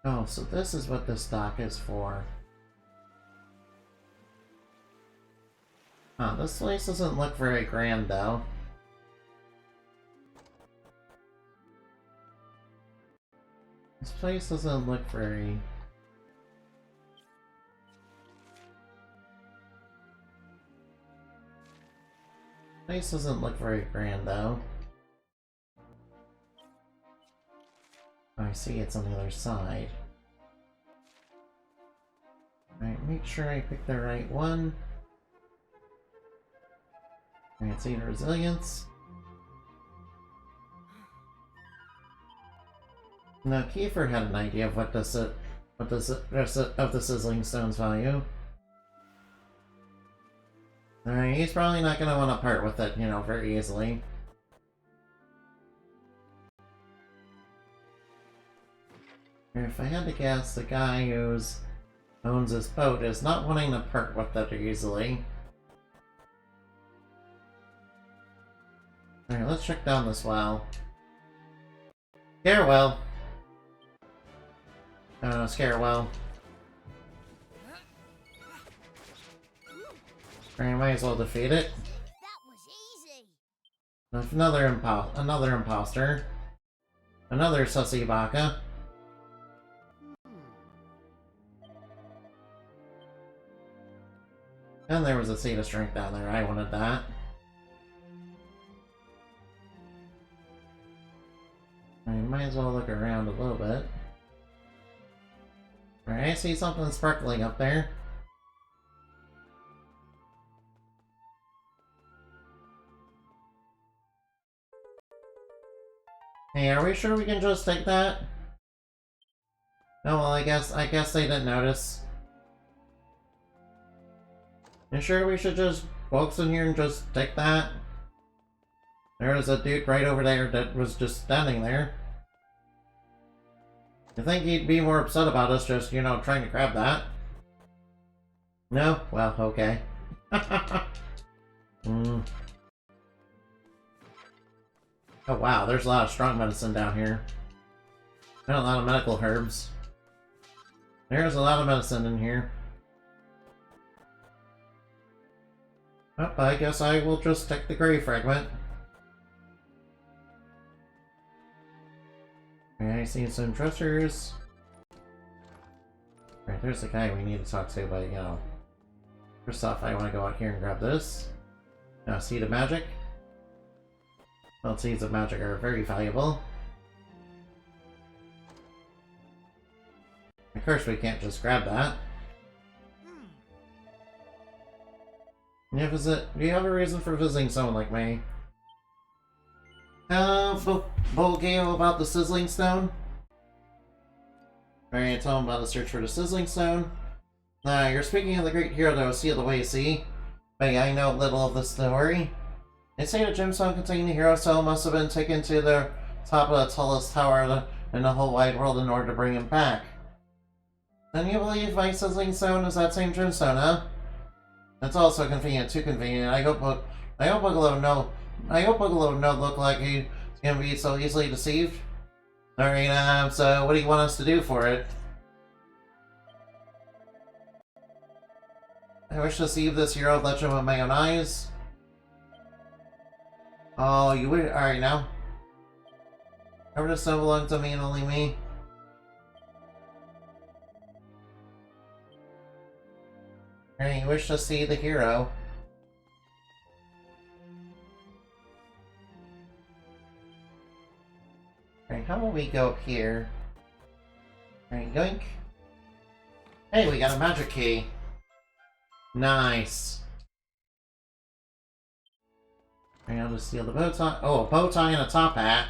Oh, so this is what this dock is for. Huh, this place doesn't look very grand, though. This place doesn't look very... This place doesn't look very grand, though. Oh, I see it's on the other side. Alright, make sure I pick the right one. Alright, see the resilience. Now, Kiefer had an idea of what the sizzling stone's value. Alright, he's probably not gonna want to part with it, you know, very easily. If I had to guess, the guy who owns this boat is not wanting to part with it easily. Alright, let's check down this well. Scarewell! Scarewell. Alright, might as well defeat it. that was easy. Another imposter. Another sussy baka. And there was a Cetus drink down there. I wanted that. I might as well look around a little bit. Alright, I see something sparkling up there. Hey, are we sure we can just take that? No, well, I guess they didn't notice. You sure we should just waltz in here and just take that? There was a dude right over there that was just standing there. You think he'd be more upset about us just, you know, trying to grab that? No? Well, okay. Oh wow, there's a lot of strong medicine down here. And a lot of medical herbs. There's a lot of medicine in here. Oh, I guess I will just take the gray fragment. Okay, I see some treasures. Right, there's the guy we need to talk to, but you know. First off, I want to go out here and grab this. Now, Seed of Magic. Well, Seeds of Magic are very valuable. Of course, we can't just grab that. Do you have a reason for visiting someone like me? Bulgale about the Sizzling Stone? Alright, tell him about the search for the Sizzling Stone. You're speaking of the great hero that was sealed away, see? But I know little of the story. They say the gemstone containing the hero stone must have been taken to the top of the tallest tower in the whole wide world in order to bring him back. Then you believe my Sizzling Stone is that same gemstone, huh? That's also convenient, too convenient. I hope Boogaloo don't look like he's gonna be so easily deceived. Alright, so what do you want us to do for it? I wish to see this hero legend with my own eyes. Oh, you would? Alright, now. Ever this stone belongs to me and only me? Alright, you wish to see the hero. Alright, how about we go up here? Alright, yoink. Hey, we got a magic key. Nice. Alright, I'll just steal the bow tie. Oh, a bow tie and a top hat.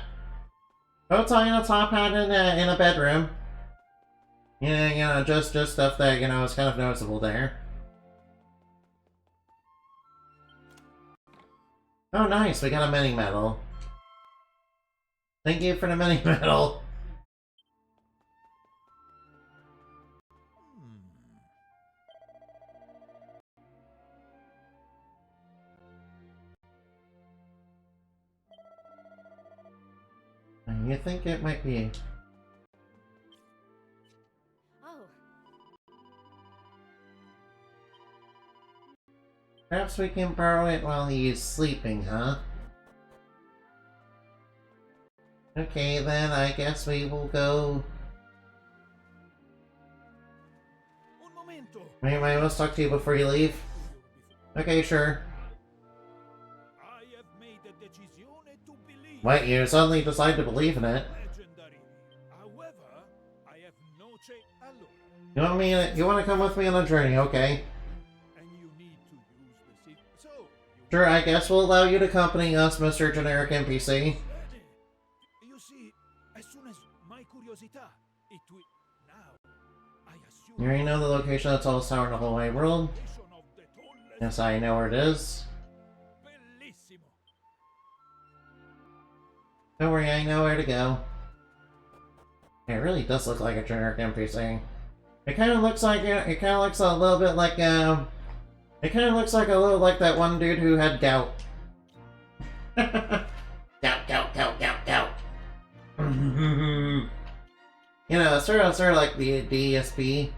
Bow tie and a top hat in a bedroom. Yeah, you know, just stuff that, you know, is kind of noticeable there. Oh, nice, we got a mini medal. Thank you for the mini medal. You think it might be... Oh, Perhaps we can borrow it while he's sleeping, huh? Okay, then I guess we will go... Un momento. Maybe I must talk to you before you leave. Okay, sure. I have made a decisione to believe. What, you suddenly decide to believe in it? Legendary. However, I have no allora. You want to come with me on a journey, okay? And you need to use the seed. So, Sure, I guess we'll allow you to accompany us, Mr. Generic NPC. you see, as soon as my curiosità, it will now. I assume You already know the location of the tallest tower in the whole wide world. location of the tallest. Yes, I know where it is. Bellissimo. Don't worry, I know where to go. It really does look like a generic NPC. It kind of looks like it kind of looks a little bit like it kind of looks like a little like that one dude who had gout. Gout. You know, sort of like the DSP.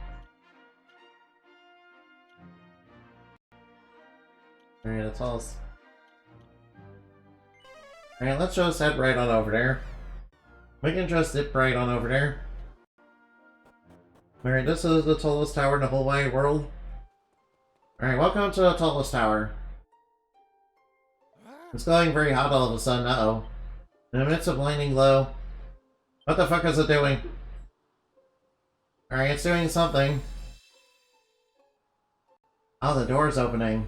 Alright, that's all. Alright, let's just head right on over there. We can just zip right on over there. Alright, this is the tallest tower in the whole wide world. Alright, welcome to the tallest tower. It's going very hot all of a sudden, uh-oh. In the midst of blinding glow. What the fuck is it doing? Alright, it's doing something. Oh, the door's opening.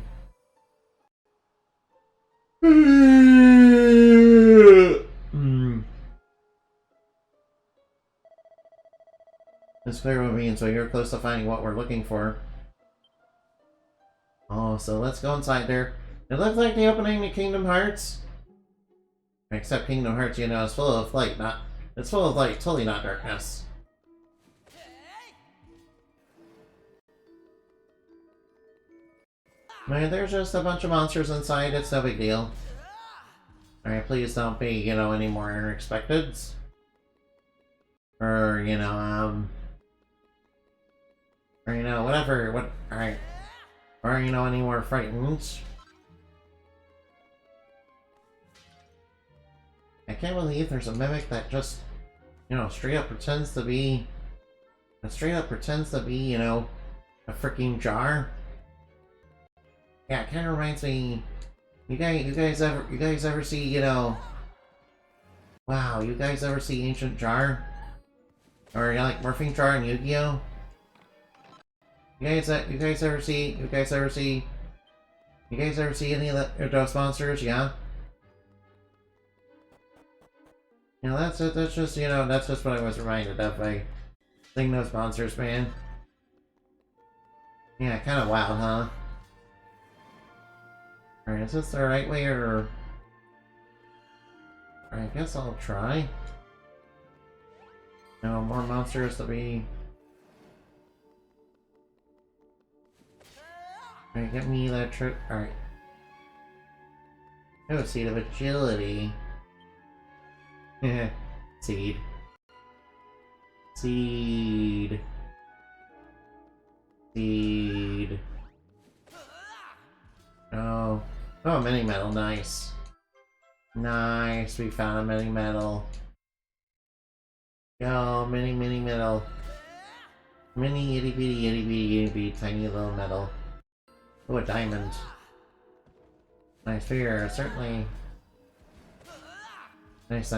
It's clear what it means, so you're close to finding what we're looking for. Oh, so let's go inside there. It looks like the opening to Kingdom Hearts. Except Kingdom Hearts, you know, is full of light, it's full of light, totally not darkness. Man, there's just a bunch of monsters inside, it's no big deal. Alright, please don't be, you know, any more unexpected. Or, you know, or, you know, whatever, alright. Or, you know, any more frightened. I can't believe there's a mimic that just, you know, straight up pretends to be, you know, a freaking jar. Yeah, it kind of reminds me. You guys ever see, you know? Wow, you guys ever see Ancient Jar? Or, you know, like Morphing Jar in Yu-Gi-Oh? You guys ever see any of those monsters? Yeah. You know, that's just, you know, that's just what I was reminded of by seeing those monsters, man. Yeah, kind of wild, huh? Alright, is this the right way, or... I guess I'll try. No, more monsters to be... Alright, get me that trick. Alright. Oh, Seed of Agility. Seed. Seed. Seed. Oh. Oh, mini metal, nice. Nice, we found a mini metal. Yo, mini metal. Mini itty bitty tiny little metal. Oh, a diamond. Nice figure, certainly. Nice.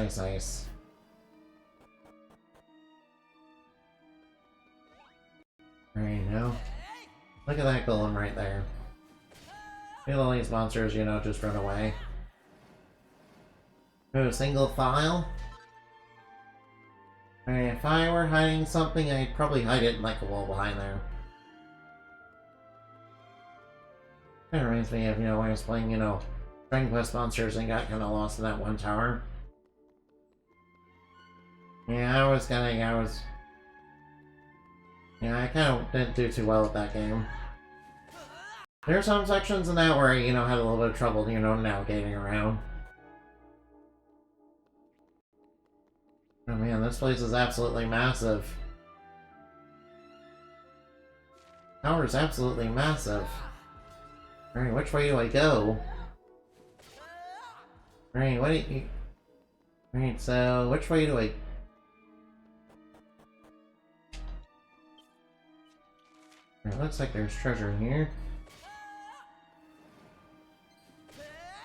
Alright, now. Look at that golem right there. Feel all these monsters, you know, just run away. Oh, single file? Alright, if I were hiding something, I'd probably hide it in like a wall behind there. Kinda reminds me of, you know, when I was playing, you know, Dragon Quest Monsters and got kinda lost in that one tower. Yeah, I kinda didn't do too well with that game. There are some sections in that where I, you know, had a little bit of trouble, you know, navigating around. Oh man, this place is absolutely massive. Tower is absolutely massive. Alright, which way do I go? Alright, what do you... Alright, so, which way do I... Alright, looks like there's treasure here.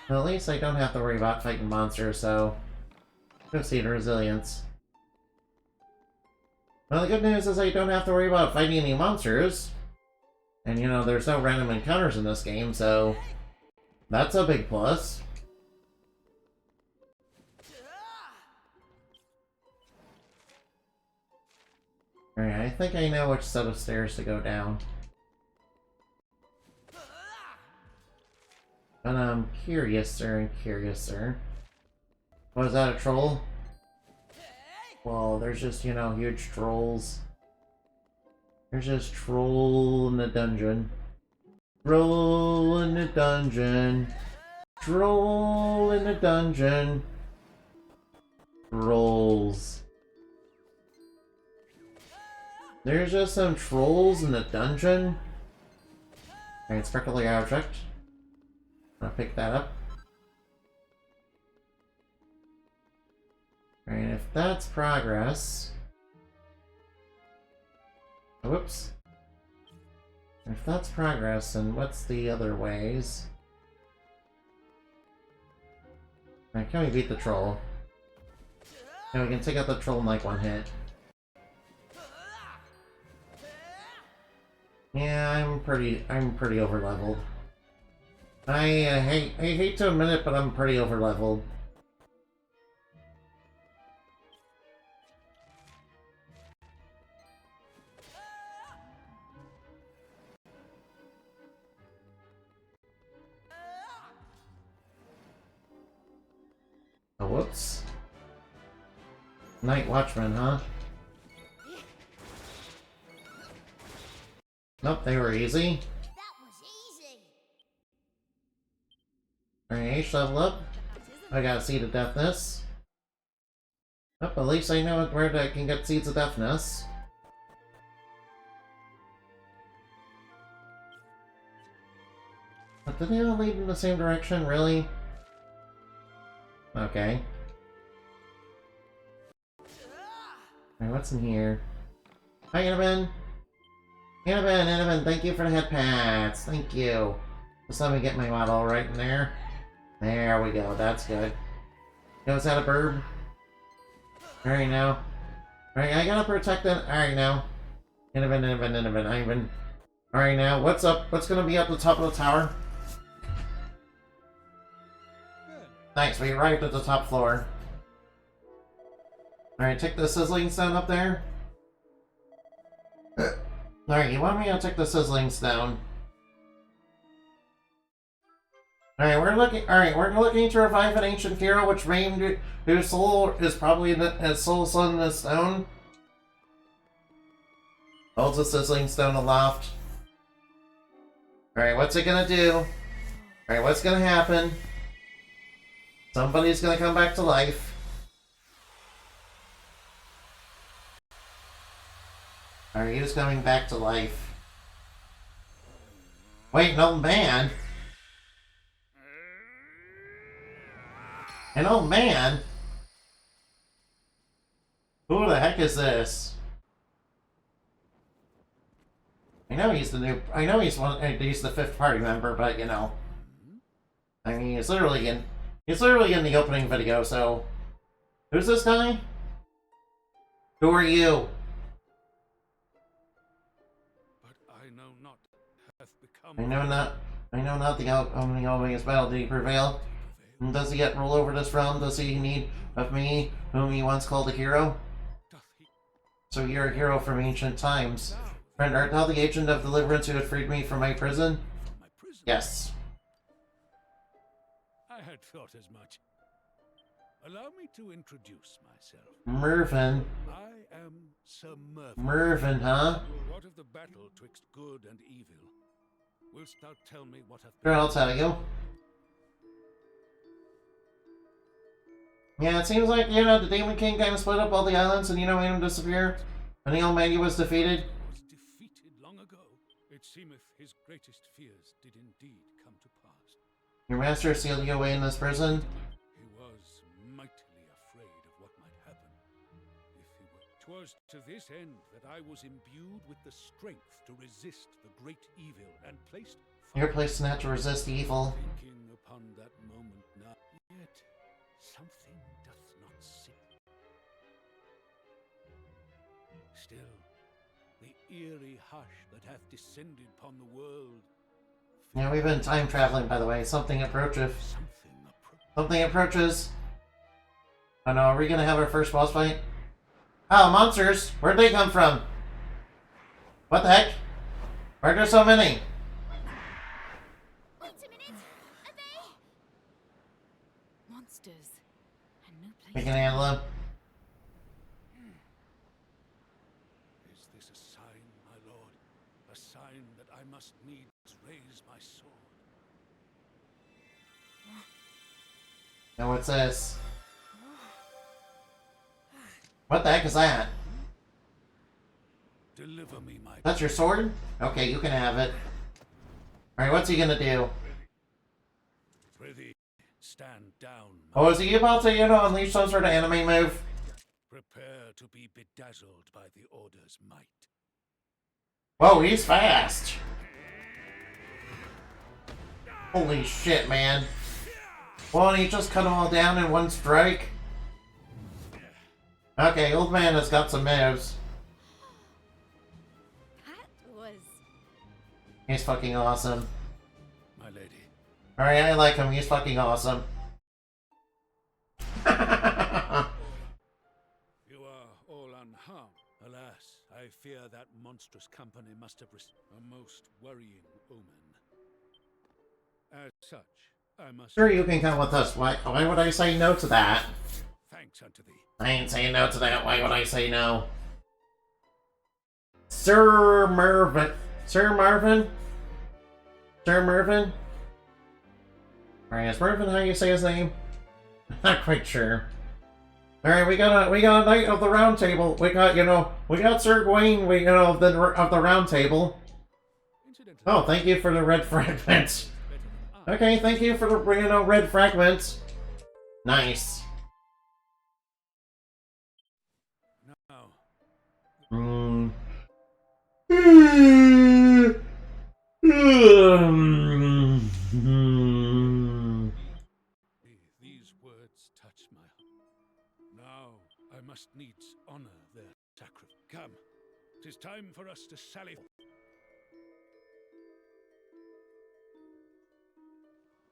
Well, at least I don't have to worry about fighting monsters, so... Go see the resilience. Well, the good news is I don't have to worry about fighting any monsters. And, you know, there's no random encounters in this game, so... That's a big plus. Alright, I think I know which set of stairs to go down. But I'm curiouser. Was that a troll? Well, there's just, you know, huge trolls. There's just troll in the dungeon. Troll in the dungeon. Troll in the dungeon. Trolls. There's just some trolls in the dungeon. Alright, sparkly object. I'll pick that up. Alright, if that's progress... Whoops. If that's progress, then what's the other ways? Alright, can we beat the troll? And we can take out the troll in like one hit. Yeah, I'm pretty over leveled. I hate to admit it, but I'm pretty over leveled. Oh, whoops. Night Watchman, huh? Nope, they were easy. That was easy. Alright, H level up. I got a Seed of Deafness. Oh, at least I know where I can get Seeds of Deafness. But did they all lead in the same direction, really? Okay. Alright, what's in here? Hi, Annabelle! Annabelle, thank you for the head pats. Thank you. Just let me get my model right in there. There we go, that's good. Yo, is that a burb? Alright now. Alright, I gotta protect it. Alright now. Annabelle. Alright now, what's up? What's gonna be at the top of the tower? Thanks, we arrived at the top floor. Alright, take the sizzling stone up there. Alright, you want me to take the sizzling stone? Alright, we're looking to revive an ancient hero which reigned, whose soul is probably his soul son in the stone. Holds the sizzling stone aloft. Alright, what's it gonna do? Alright, what's gonna happen? Somebody's gonna come back to life. Alright, he's coming back to life. Wait, an old man? An old man? Who the heck is this? I know he's the fifth party member, but you know. I mean, he's literally in the opening video, so... Who's this guy? Who are you? I know not the outcome of his battle. Did he prevail? And does he yet rule over this realm? Does he need of me, whom he once called a hero? So you're a hero from ancient times. Friend, art thou the agent of deliverance who had freed me from my prison? Yes. I had thought as much. Allow me to introduce myself. Mervyn. I am Sir Mervyn. Mervyn, huh? What of the battle twixt good and evil? Wilt thou tell me what hath Sure, I'll tell you. Yeah, it seems like, the Demon King kind of split up all the islands and, made him disappear. And the old man was defeated. was defeated long ago. It seemeth his greatest fears did indeed come to pass. Your master sealed you away in this prison? He was mightily afraid of what might happen if he were. 'Twas to this end that I was imbued with the strength to resist the great evil and placed. You're placed in that to resist evil. Thinking upon that moment now, yet something doth not sit. Still, the eerie hush that hath descended upon the world. Yeah, we've been time traveling, by the way. Something approaches. Something approaches. Oh no, are we gonna have our first boss fight? Oh, monsters! Where'd they come from? What the heck? Why are there so many? Wait a minute. Are they? Monsters. And no place. We can handle them. Is this a sign, my lord? A sign that I must needs raise my sword? Now what's this? What the heck is that? Deliver me, my. That's your sword? Okay, you can have it. Alright, what's he gonna do? Prithee, stand down. Oh, is he about to, unleash some sort of anime move? Prepare to be bedazzled by the Order's might. Whoa, he's fast! Holy shit, man. Why don't he just cut them all down in one strike? Okay, old man has got some moves. That was... He's fucking awesome. My lady. Alright, I like him. He's fucking awesome. You are all unharmed. Alas, I fear that monstrous company must have received a most worrying omen. As such, I must... Sure, you can come with us. Why would I say no to that? Thanks unto thee. I ain't saying no to that. Why would I say no? Sir Mervin. Sir Marvin? Sir Mervin? Alright, is Mervin how you say his name? Not quite sure. Alright, we got a knight of the round table. We got Sir Gawain, of the round table. Incidentally, Oh, thank you for the red fragments. better than I. Okay, thank you for bringing out red fragments. Nice. Now, Hmm. these words touch my heart. Now, I must needs honor their sacrifice. Come, 'tis time for us to sally.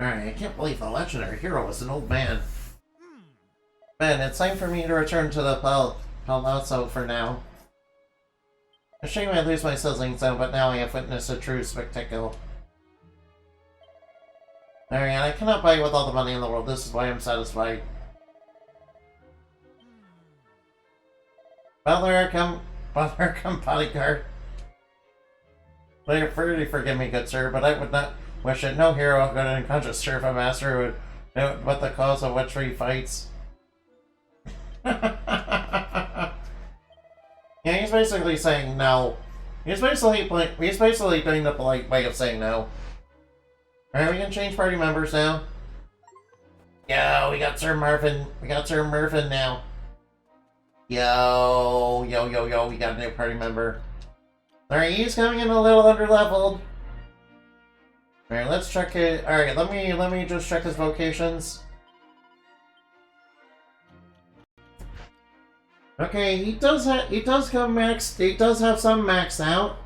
Alright, I can't believe the legendary hero was an old man. Ben, it's time for me to return to the Palazzo for now. A shame I lose my sizzling zone, but now I have witnessed a true spectacle. Alright, I cannot buy with all the money in the world. This is why I'm satisfied. Butler, come bodyguard. Please forgive me, good sir, but I would not wish it. No hero could unconscious serve a master who would know what the cause of which he fights. Yeah, he's basically saying no. He's basically doing the polite way of saying no. Alright, we can change party members now. Yo, we got Sir Marvin. We got Sir Mervin now. Yo, we got a new party member. Alright, he's coming in a little underleveled. Alright, let's check it. Alright, let me just check his vocations. Okay, he does have some maxed out.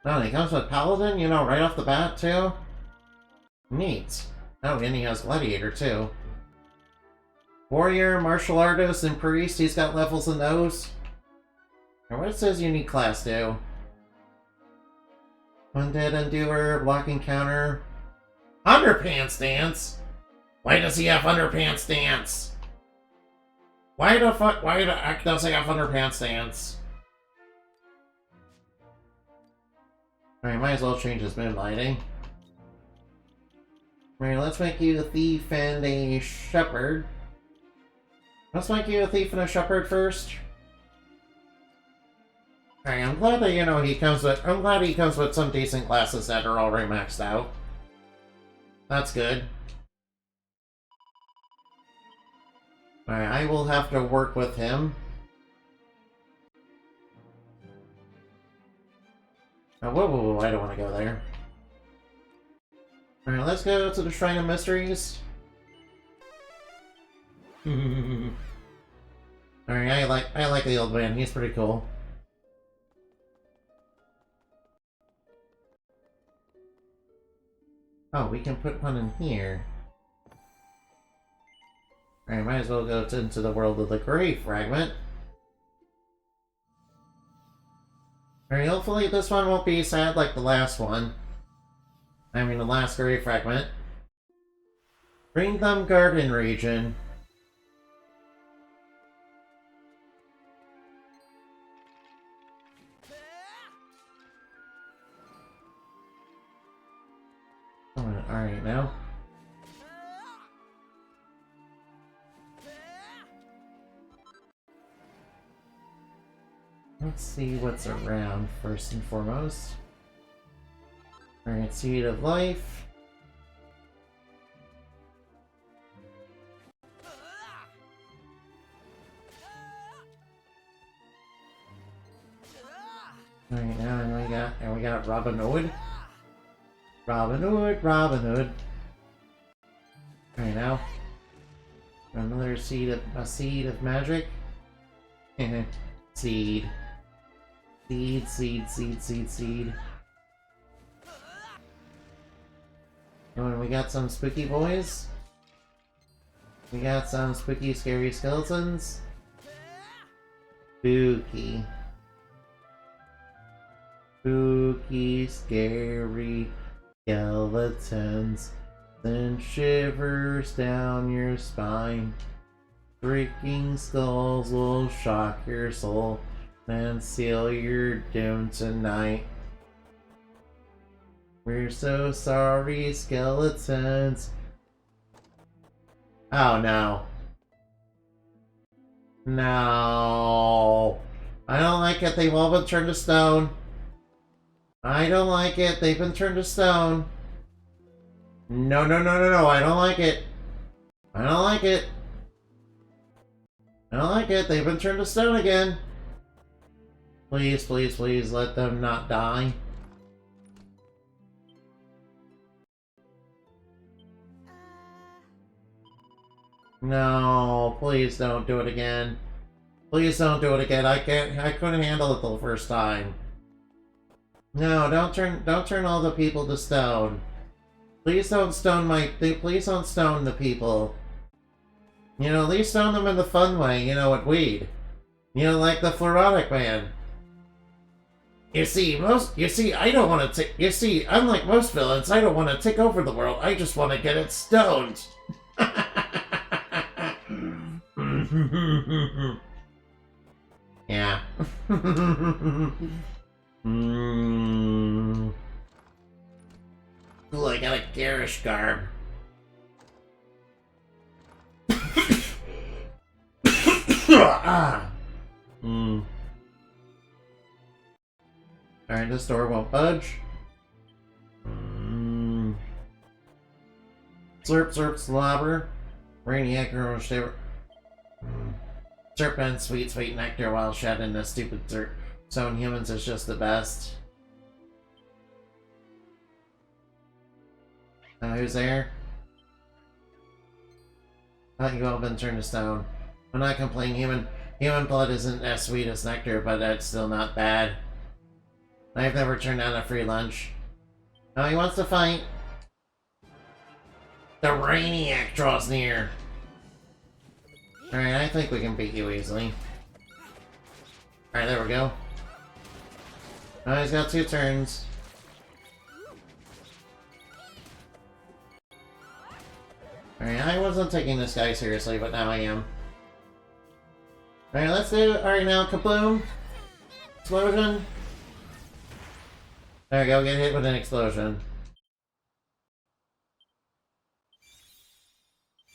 Oh, he comes with Paladin, right off the bat too. Neat. Oh, and he has Gladiator too. Warrior, Martial Artist, and Priest, he's got levels in those. And what does his unique class do? Undead Endurer, Blocking Counter. Underpants Dance? Why does he have Underpants Dance? Why the heck does he have Underpants Dance? Alright, might as well change his moonlighting. Alright, let's make you a thief and a shepherd. Let's make you a thief and a shepherd first. Alright, I'm glad that, I'm glad he comes with some decent classes that are already maxed out. That's good. Alright, I will have to work with him. Oh, whoa, I don't want to go there. Alright, let's go to the Shrine of Mysteries. Alright, I like the old man, he's pretty cool. Oh, we can put one in here. Alright, might as well go into the world of the Grey Fragment. Alright, hopefully this one won't be sad like the last one. I mean, the last Grey Fragment. Green Thumb Garden Region. Alright, now. Let's see what's around first and foremost. Alright, Seed of Life. Alright, now and we got Robin Hood. Robin Hood, Robin Hood. Alright, now. Another seed of magic. Seed. Seed. And we got some spooky boys. We got some spooky, scary skeletons. Spooky, scary skeletons. Then shivers down your spine. Shrieking skulls will shock your soul and seal your doom tonight. We're so sorry, skeletons. Oh no. No. I don't like it. They've all been turned to stone. I don't like it. They've been turned to stone. No. I don't like it. I don't like it. I don't like it. They've been turned to stone again. Please, let them not die. No, please don't do it again. Please don't do it again. I couldn't handle it the first time. No, don't turn all the people to stone. Please don't stone the people. You know, at least stone them in the fun way, you know, with weed. You know, like the Fluorotic Man. You see, I don't want to unlike most villains, I don't want to take over the world. I just want to get it stoned. Yeah. Ooh, I got a garish garb. Alright, this door won't budge. Slurp, slobber. Rainiac girl shiver. Serpent, sweet nectar while shed in the stupid zone humans is just the best. Who's there? I thought you all been turned to stone. I'm not complaining, human blood isn't as sweet as nectar, but that's still not bad. I've never turned down a free lunch. Oh, he wants to fight. The Rainiac draws near. Alright, I think we can beat you easily. Alright, there we go. Oh, he's got 2 turns. Alright, I wasn't taking this guy seriously, but now I am. Alright, let's do it. Alright, now, kabloom. Explosion. There we go, get hit with an explosion.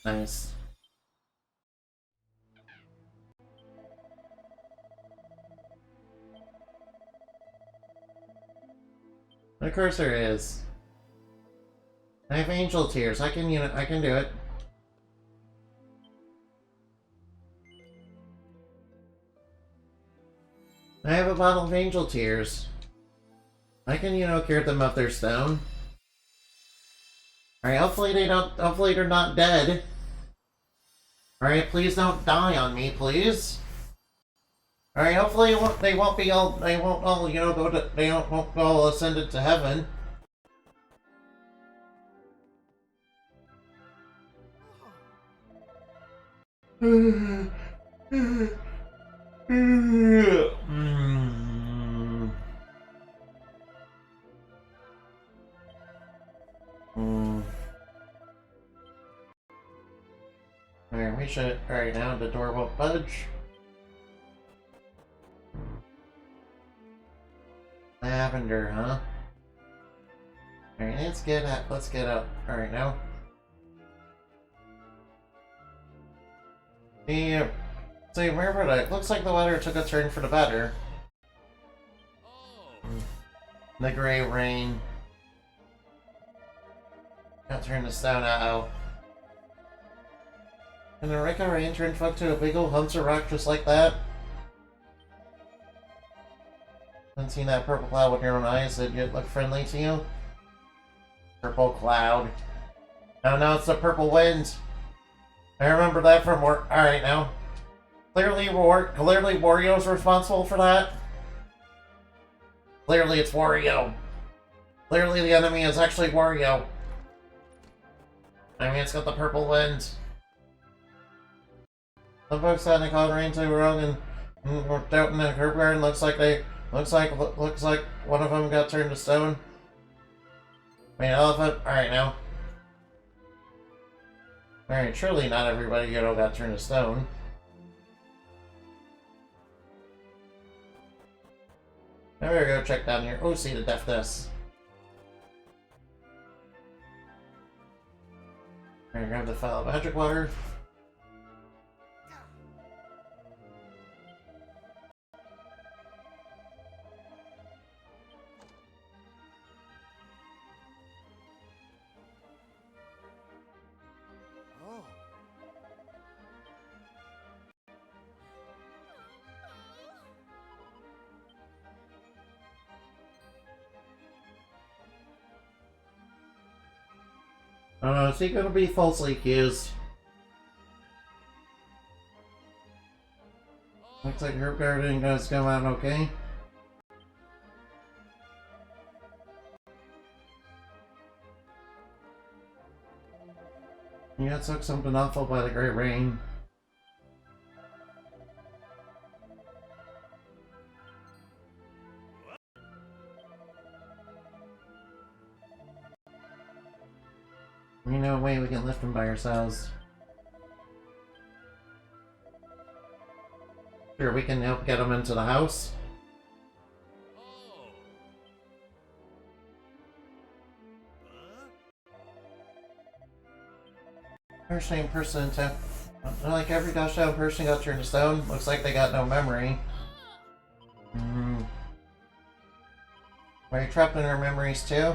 Nice. My cursor is. I have angel tears. I can do it. I have a bottle of angel tears. I can, cure them of their stone. Alright, hopefully they're not dead. Alright, please don't die on me, please. Alright, hopefully they won't all ascended to heaven. Alright, we should. Alright, now the door won't budge. Lavender, huh? Alright, let's get up. Alright, now. See, remember that? Looks like the weather took a turn for the better. The gray rain. Got turned to stone, uh-oh. Can the Rika rain turn folk to a big old hunks of rock just like that? Haven't seen that purple cloud with your own eyes. Did it look friendly to you? Purple cloud. Oh no, it's the purple wind. I remember that from work. Alright now. Clearly Wario's responsible for that. Clearly it's Wario. Clearly the enemy is actually Wario. I mean, it's got the purple wind. Some folks had to call rain to wrong and worked out in the herb garden. Looks like one of them got turned to stone. Wait, elephant. Alright now. Alright, surely not everybody, got turned to stone. Now we're gonna go check down here. Oh, see the deafness. Alright, grab the file of magic water. Oh. Is he gonna be falsely accused? Looks like herb gardening does come out okay. You got took something awful by the great rain. You know a way we can lift him by ourselves. Sure, we can help get him into the house. First name person to like every touchdown person got turned to stone. Looks like they got no memory. Are you trapped in our memories too?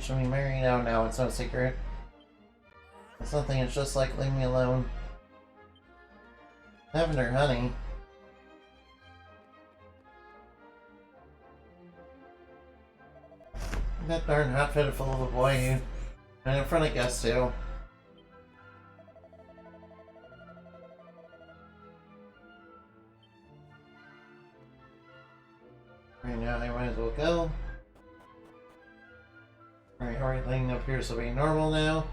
Should we marry now? No, it's no secret. It's nothing, it's just like, leave me alone. Lavender honey. That darn outfit full of a boy, you. And in front of guests too. Right now, I might as well go. Alright, everything appears to be normal now.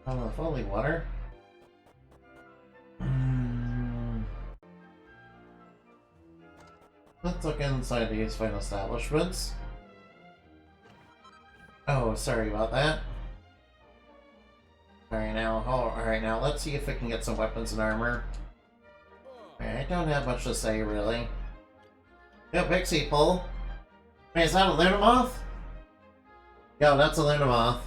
On the holy water. Let's look inside these fine establishments. Oh, sorry about that. Alright now, let's see if we can get some weapons and armor. I don't have much to say, really. Yo, Pixie Pull. Wait, is that a Lunamoth? Yo, that's a Lunamoth.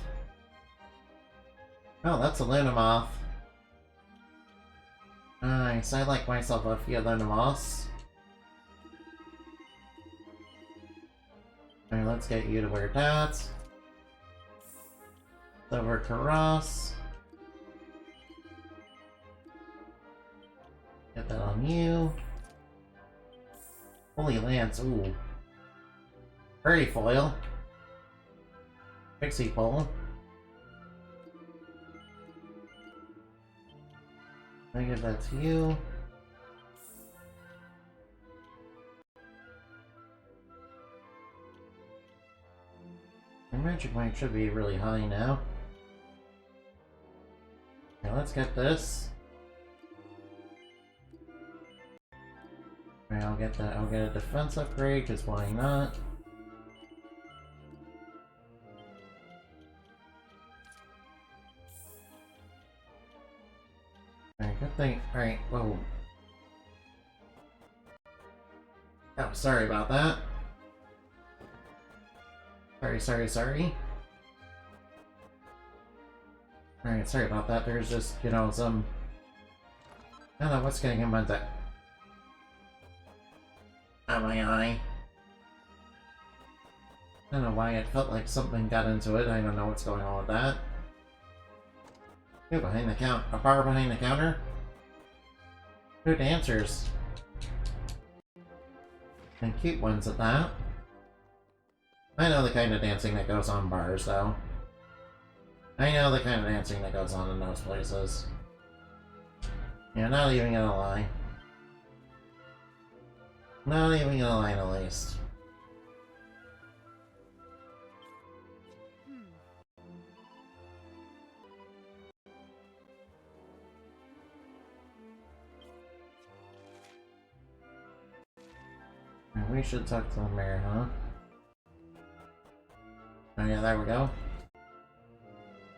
Oh, that's a Lunamoth. Nice, I like myself a few Lunamoths. Alright, let's get you to wear that. Over to Ross. Get that on you. Holy Lance, ooh. Furry foil. Pixie pole. I give that to you. Your magic mic should be really high now. Okay, let's get this. Alright, I'll get that. I'll get a defense upgrade, because why not? Alright, good thing. Alright, whoa. Oh, sorry about that. Sorry. Alright, sorry about that. There's just, you know, some... I don't know what's getting in my deck. On my eye. I don't know why it felt like something got into it. I don't know what's going on with that. Ooh, behind the counter. A bar behind the counter? Who dancers? And cute ones at that. I know the kind of dancing that goes on bars, though. I know the kind of dancing that goes on in those places. Yeah, not even gonna lie. Not even gonna lie, at least. We should talk to the mayor, huh? Oh yeah, there we go.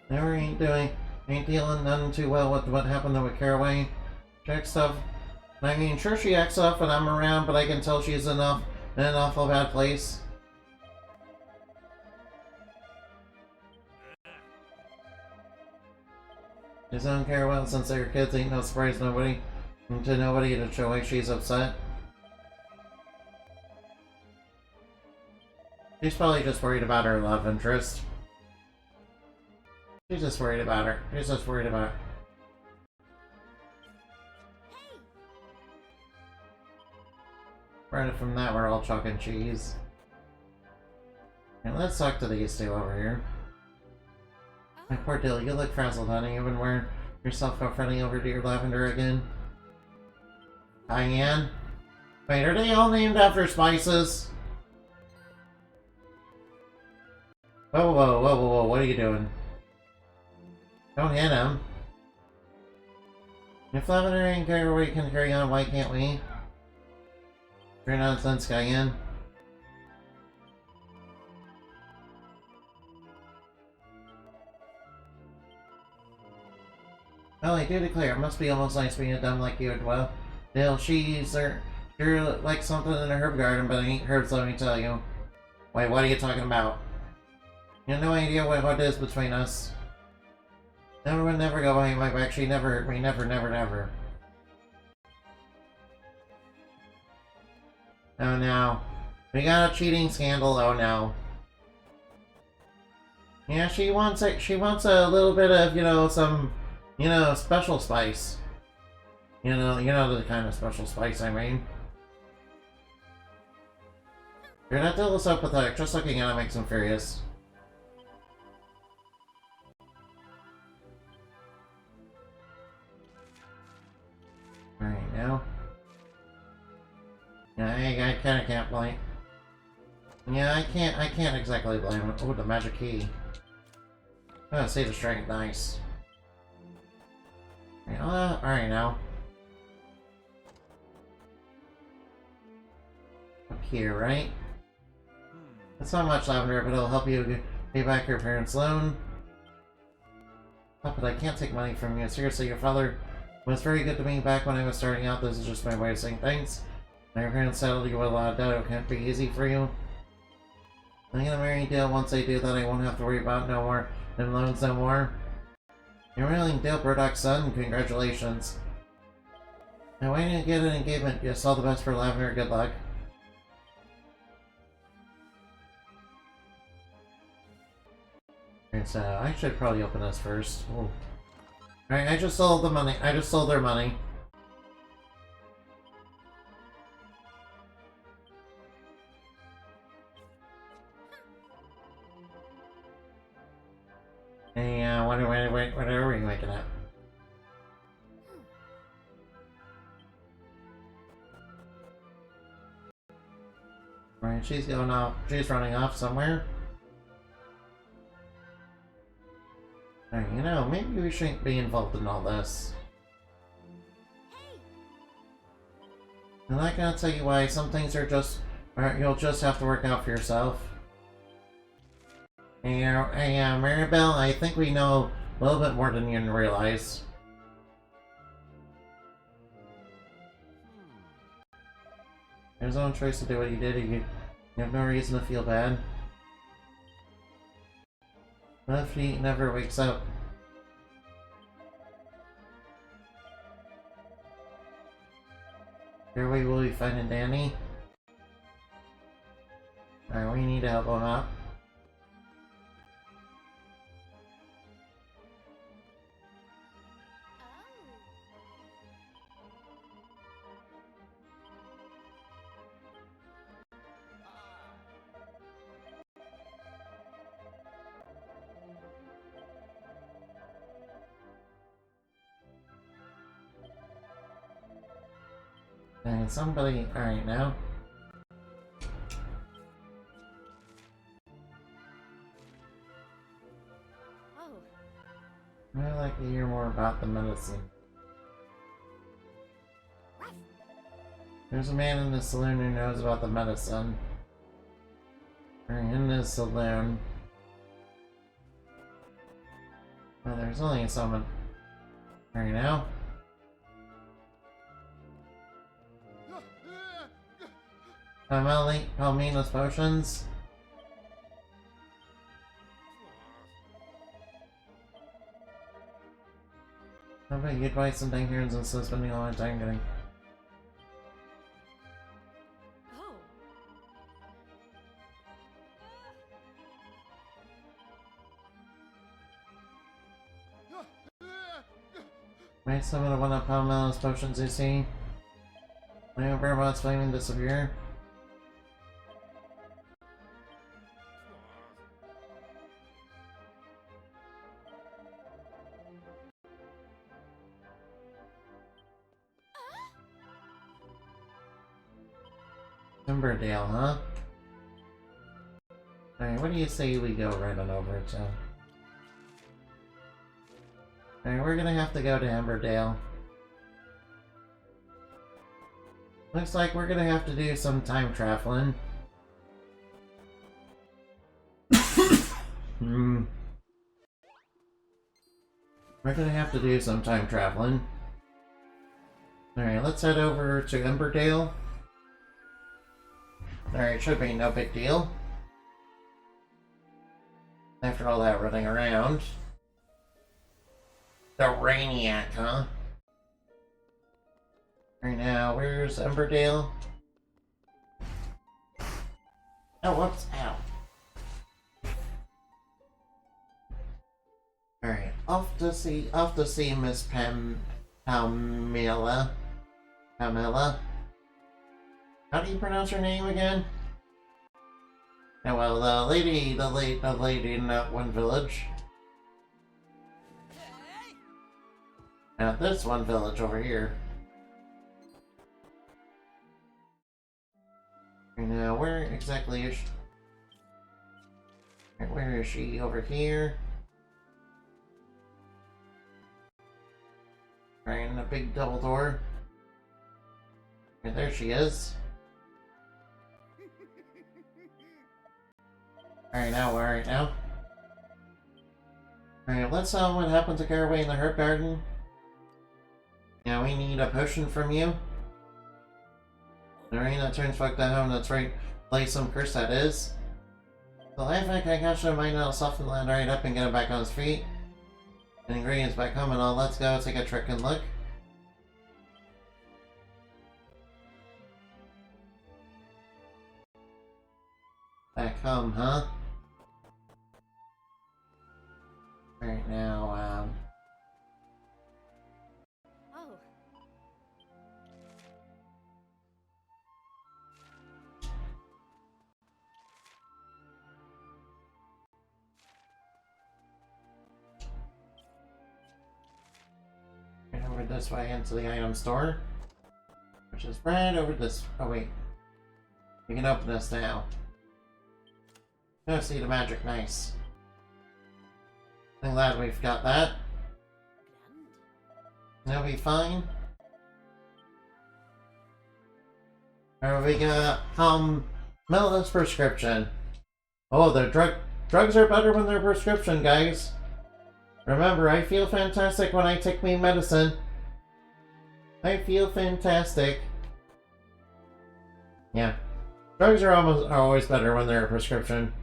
Never ain't dealing none too well with what happened with Caraway. Check stuff. I mean, sure she acts up when I'm around, but I can tell she's in an awful bad place. She's on Caraway since they were kids, ain't no surprise to nobody to show why she's upset. She's probably just worried about her love interest. She's just worried about her. She's just worried about... Right from that, we're all chalk and cheese. And let's talk to these two over here. My poor Dill, you look frazzled, honey. You've been wearing yourself out running over to your lavender again. Diane? Wait, are they all named after spices? Whoa, what are you doing? Don't hit him. If Lavender and Caraway can carry on, why can't we? Your nonsense, Cayenne. Well, I do declare, it must be almost nice being a dumb like you, well. Dale, you're like something in a herb garden, but it ain't herbs, let me tell you. Wait, what are you talking about? You have no idea what it is between us. Never would never go behind my back. She never hurt me. Never. Oh no. We got a cheating scandal. Oh no. Yeah, she wants a little bit of, you know, some, you know, special spice. You know the kind of special spice I mean. You're not still so pathetic. Just looking at it makes him furious. Alright, now. Yeah, I kinda can't blame. Yeah, I can't exactly blame him. Oh, the magic key. Oh, save the strength, nice. Alright now. Up here, right? It's not much, Lavender, but it'll help you pay back your parents' loan. Oh, but I can't take money from you. Seriously, your father was very good to me back when I was starting out. This is just my way of saying thanks. My parents settled you with a lot of debt. It can't be easy for you. I'm gonna marry Dale. Once I do that, I won't have to worry about no more them loans no more. You're marrying Dale Burdock's son. Congratulations. Now, why didn't you get an engagement? Just all the best for Lavender. Good luck. And so I should probably open this first. Ooh. Alright, I just sold the money. I just sold their money. Hey, what are we making up? Right, she's going off. She's running off somewhere. You know, maybe we shouldn't be involved in all this. I'm not gonna tell you why. Some things are just... you'll just have to work out for yourself. Hey, Maribel, I think we know a little bit more than you realize. It was his own choice to do what he did. You have no reason to feel bad. What if he never wakes up? Here we will be finding Danny. Alright, we need to help him out. And somebody, alright now. Oh. I'd like to hear more about the medicine. There's a man in the saloon who knows about the medicine. We're in this saloon. Well, there's only someone right now. Palmina's potions. How about you buy some dang here instead of spending all my time getting. Oh. Might summon one of Palmina's potions, you see? When robots flaming disappear. Emberdale, huh? Alright, what do you say we go right on over to? Alright, we're gonna have to go to Emberdale. Looks like we're gonna have to do some time traveling. We're gonna have to do some time traveling. Alright, let's head over to Emberdale. Alright, should be no big deal. After all that running around. The Rainiac, huh? Right now, where's Emberdale? Oh, whoops, ow. Alright, off to see Miss Pamela. Pamela? How do you pronounce her name again? Oh, well, the lady in that one village. Now, this one village over here. Now, where exactly is she? Where is she? Over here? Right in the big double door. And there she is. Alright now. Alright, let's what happened to Caraway in the herb garden. Now we need a potion from you. Alright, that turns fucked at home, that's right. Play some curse that is. The life hack I catch him might now soften the land right up and get him back on his feet. And ingredients back home and all, let's go take a trick and look. Back home, huh? Right now, Oh. right over this way into the item store. Which is right over this. Oh, wait. We can open this now. Oh, see the magic, nice. I'm glad we've got that. That'll be fine. Alright, we got, Mela's prescription. Oh, the drugs are better when they're prescription, guys. Remember, I feel fantastic when I take me medicine. I feel fantastic. Yeah. Drugs are always better when they're a prescription.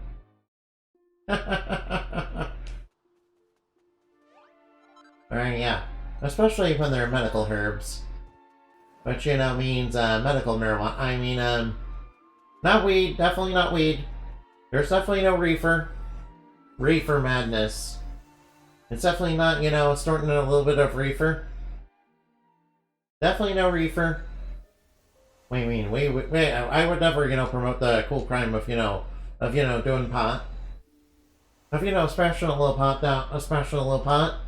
Alright, yeah. Especially when they're medical herbs. Which, you know, means medical marijuana. I mean, not weed. Definitely not weed. There's definitely no reefer. Reefer madness. It's definitely not, you know, snorting a little bit of reefer. Definitely no reefer. Wait, I would never, you know, promote the cool crime of, you know, doing pot. Of, you know, smashing a little pot down, smashing a little pot.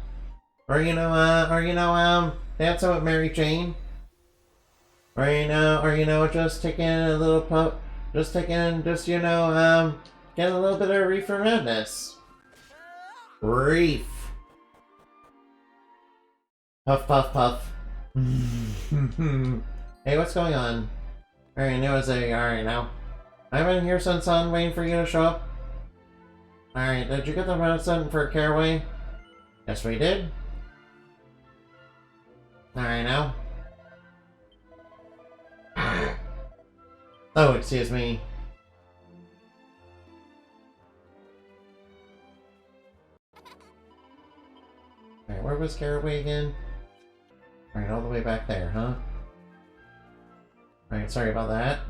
Or, dancing with Mary Jane. Or, just taking a little puff, just, getting a little bit of reefer madness. Reef. Puff, puff, puff. Hey, what's going on? Alright, alright now. I've been here since on waiting for you to show up. Alright, did you get the medicine for Caraway? Yes, we did. Alright now. Oh, excuse me. Alright, where was Caraway again? Alright, all the way back there, huh? Alright, sorry about that.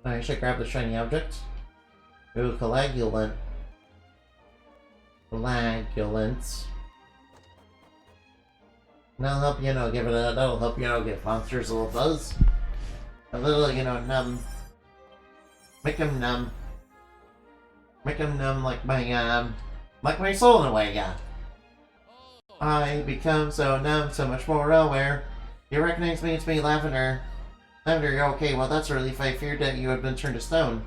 I should grab the shiny object. Ooh, coagulant. Coagulant. That'll help, give it a, that'll help, give monsters a little buzz. A little, numb. Make them numb. Make them numb like my soul in a way, yeah. I become so numb, so much more aware. You recognize me, it's me, Lavender. Lavender, you're okay, well that's a relief. I feared that you had been turned to stone.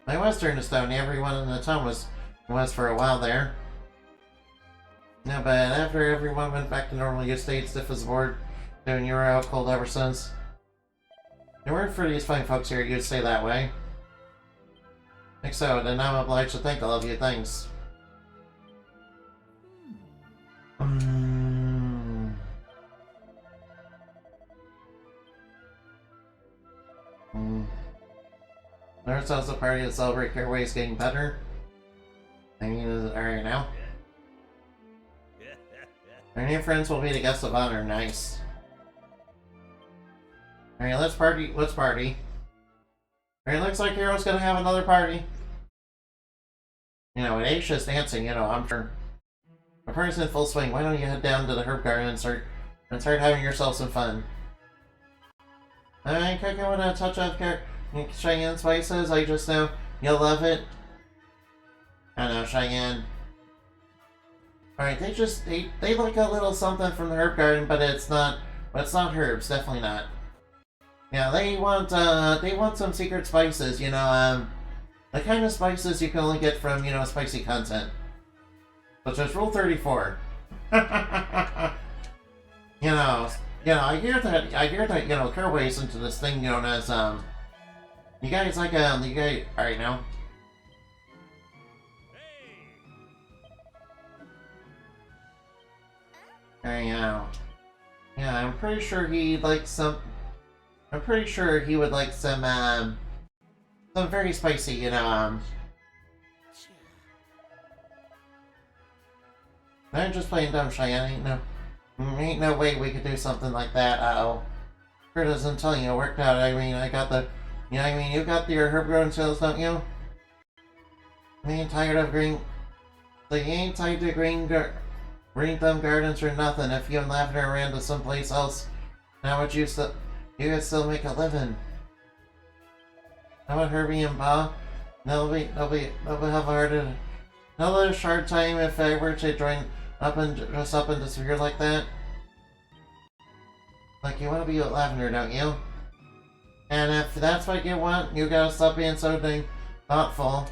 I was turned to stone, everyone in the town was for a while there. No, but after everyone went back to normal, you stayed stiff as a board, and you were out cold ever since. If it weren't for these fine folks here, you'd stay that way. Think so, then I'm obliged to thank all of you, thanks. There sounds a party to celebrate Caraway's getting better. I mean, is it alright now? Our new friends will be the guests of honor, nice. Alright, let's party. Alright, looks like Hero's gonna have another party. With Aisha's dancing, I'm sure. The party's in full swing. Why don't you head down to the herb garden and start having yourself some fun? Alright, cooking with a touch of Cheyenne spices. I just know you'll love it. I know, Cheyenne. Alright, they like a little something from the herb garden, but it's not herbs, definitely not. Yeah, they want some secret spices, the kind of spices you can only get from, spicy content. Such as Rule 34. I hear that, Caraway's into this thing known as, you guys, alright now. Yeah, I'm pretty sure he'd like some. I'm pretty sure he would like some very spicy, I'm just playing dumb, Cheyenne. Ain't no way we could do something like that. Uh-oh. Sure doesn't tell you it worked out. I mean, I got the, you got your herb growing skills, don't you? I ain't tired of green. So you ain't tied to green thumb gardens or nothing. If you and Lavender ran to someplace else, how would you could still make a living. How about Herbie and Bob? They'll have a hard time if I were to join up and disappear like that. Like, you want to be with Lavender, don't you? And if that's what you want, you gotta stop being so dang thoughtful.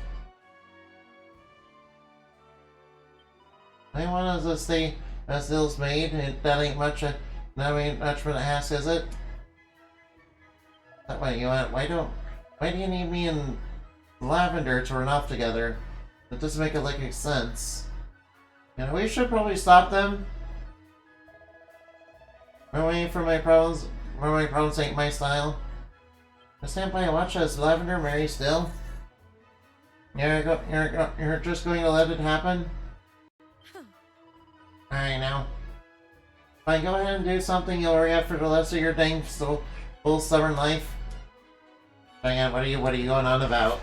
I want to stay as Dill's made, and that ain't much of an ass, is it? That way, why do you need me and Lavender to run off together? That doesn't make like sense. We should probably stop them. Run away from my problems. My problems ain't my style. I stand by and watch as Lavender marries Still. You're just going to let it happen? Alright now. Fine, go ahead and do something you'll regret for the rest of your dang full stubborn life. Hang on, what are you going on about?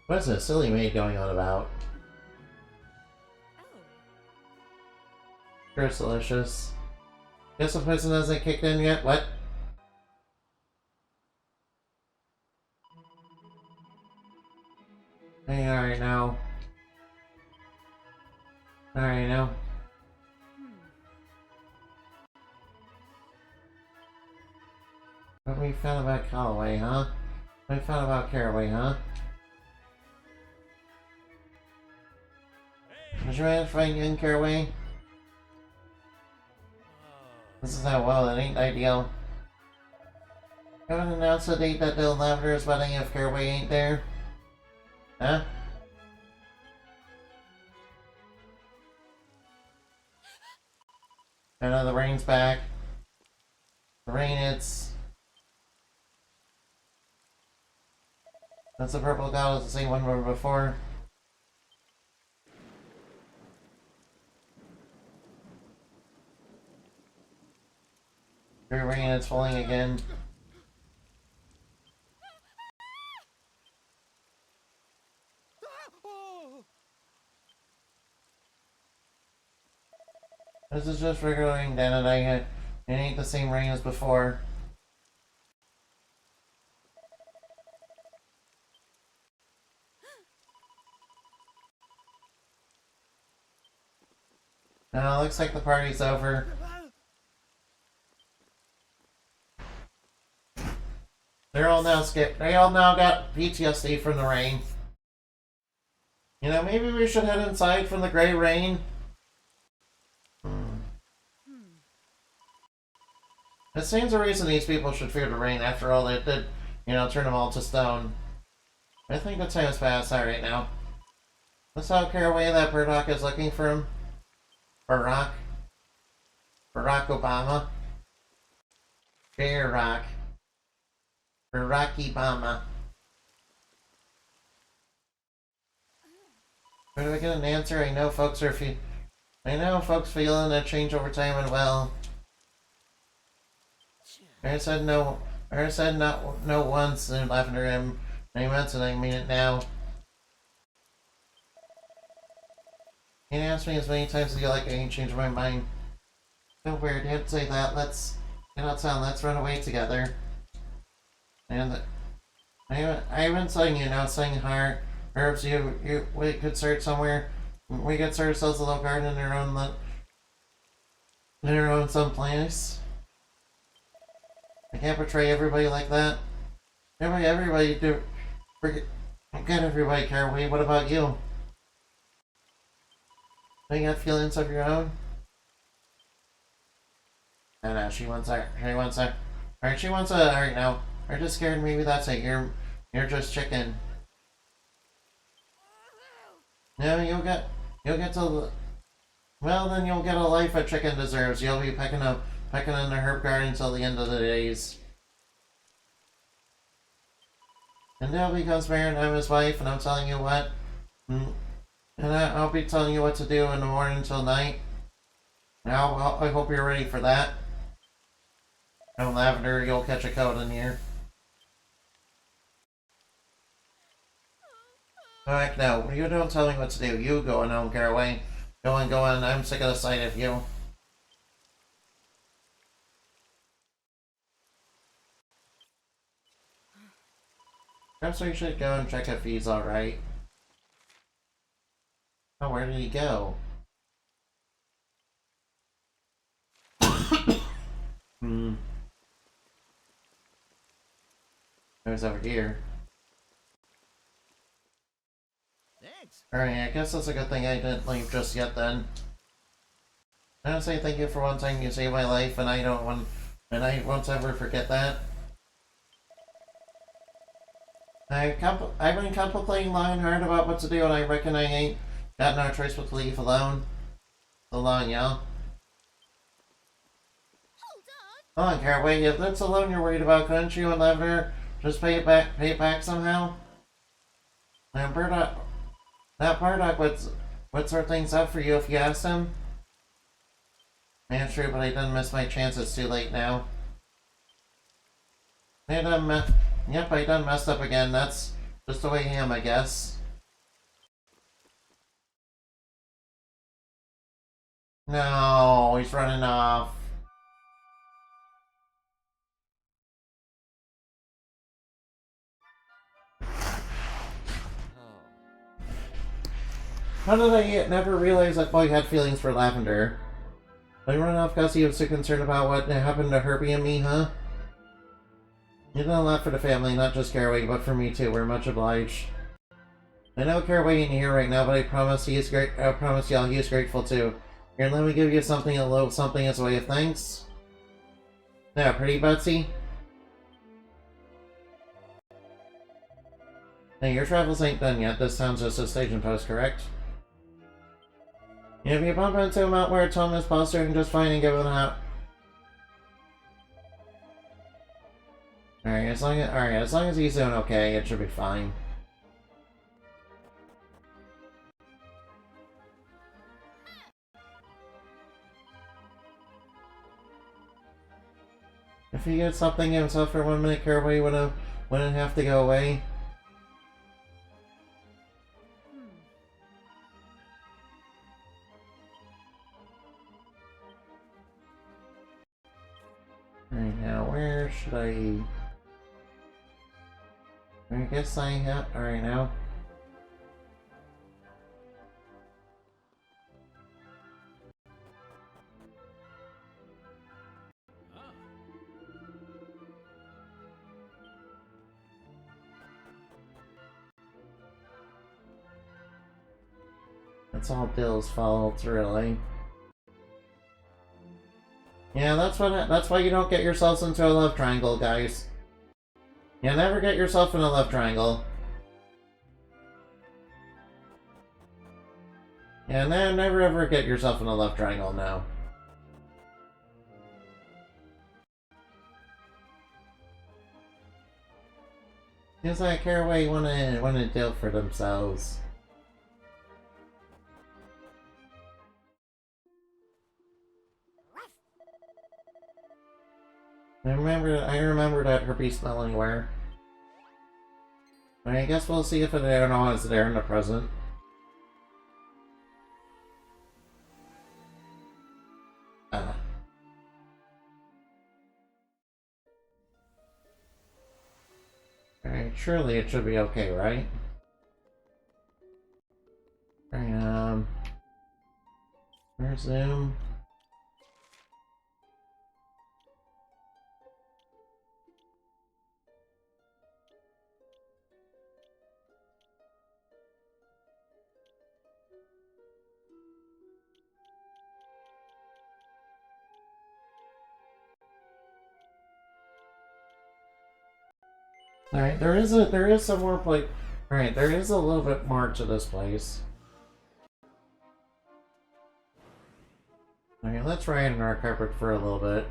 What is this silly maid going on about? Oh. Sure, it's delicious. Guess the poison hasn't kicked in yet? What? Hey, alright now. Alright now. What we found about Callaway, huh? What we found about Caraway, huh? Did you manage to find young Caraway? This is how well, that ain't ideal. Haven't announced the date that Bill Lavender is wedding if Caraway ain't there? Huh? I know the rain's back. The rain, it's... That's the purple god, it's the same one from before. Your rain, it's falling again. This is just regular rain, Dan, and it ain't the same rain as before. Now, looks like the party's over. They all now got PTSD from the rain. You know, maybe we should head inside from the gray rain. It seems the reason these people should fear the rain. After all, it did, you know, turn them all to stone. I think the time's passed out right now. Let's how Caraway that Burdock is looking for him. Barack Obama. Barack Obama. Where do I get an answer? I know folks feeling that change over time and well. I said no once in Lavender and I meant it, I mean it now. You can ask me as many times as you like, I ain't changed my mind. So weird, you have to say that. Let's get outside, let's run away together. And I've been saying you now, saying herbs, we could start somewhere. We could start ourselves a little garden in our own someplace. I can't portray everybody like that. Everybody do. Forget everybody, Caraway. What about you? Do you got feelings of your own? I know, she wants a. Alright now. Are just scared, maybe that's it. You're just chicken. No, you'll get to. Well, then you'll get a life a chicken deserves. You'll be pecking in the herb garden until the end of the days. And Dale becomes mayor and I'm his wife, and I'm telling you what. And I'll be telling you what to do in the morning until night. Now, I hope you're ready for that. No, Lavender, you'll catch a cold in here. Alright, no, you don't tell me what to do. You go on home, Caraway. Go on, I'm sick of the sight of you. Perhaps we should go and check if he's alright. Oh, where did he go? There's over here. Thanks. Alright, I guess that's a good thing I didn't leave just yet then. I want to say thank you for one time you saved my life, and I won't ever forget that. I've been contemplating long and hard about what to do, and I reckon I ain't got no choice but to leave alone. So long, y'all. Hold on, Caraway, if that's the loan you're worried about, couldn't you and Lavender just pay it back somehow? And Burdock That Bardock would sort things out for you if you asked him. Yeah, true, but I done miss my chance. It's too late now. Yep, I done messed up again. That's just the way I am, I guess. No, he's running off. How did I never realize that boy had feelings for Lavender? Did I run off because he was so concerned about what happened to Herbie and me, huh? You done a lot for the family, not just Caraway, but for me too. We're much obliged. I know Caraway ain't here right now, but I promise he is great. I promise y'all he is grateful too. Here, let me give you something, a little something as a way of thanks. Yeah, pretty Betsy. Hey, your travels ain't done yet. This town's just a staging post, correct? Yeah, if you bump into him out where Tom is posture and just fine and give him out. Alright, as long as he's doing okay, it should be fine. If he gets something himself for 1 minute, Caraway wouldn't have to go away. Alright, now where should I guess I have. Alright, now. That's all Bill's fault, really. Yeah, that's why you don't get yourselves into a love triangle, guys. You never get yourself in a love triangle. Yeah, never ever get yourself in a love triangle now. Seems like Caraway wanna deal for themselves. I remember that herpes smell anywhere. I guess we'll see if it's there in the present. Alright, surely it should be okay, right? Alright, resume. Alright, there is some more place. Alright, there is a little bit more to this place. Alright, let's ride on our carpet for a little bit.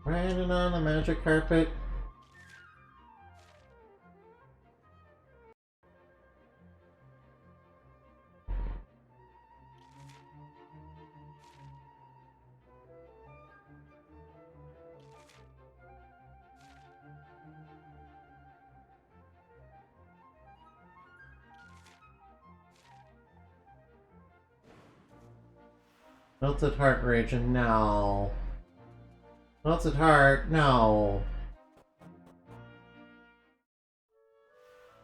Riding on the magic carpet. Melted Heart region, no. Melted Heart, no.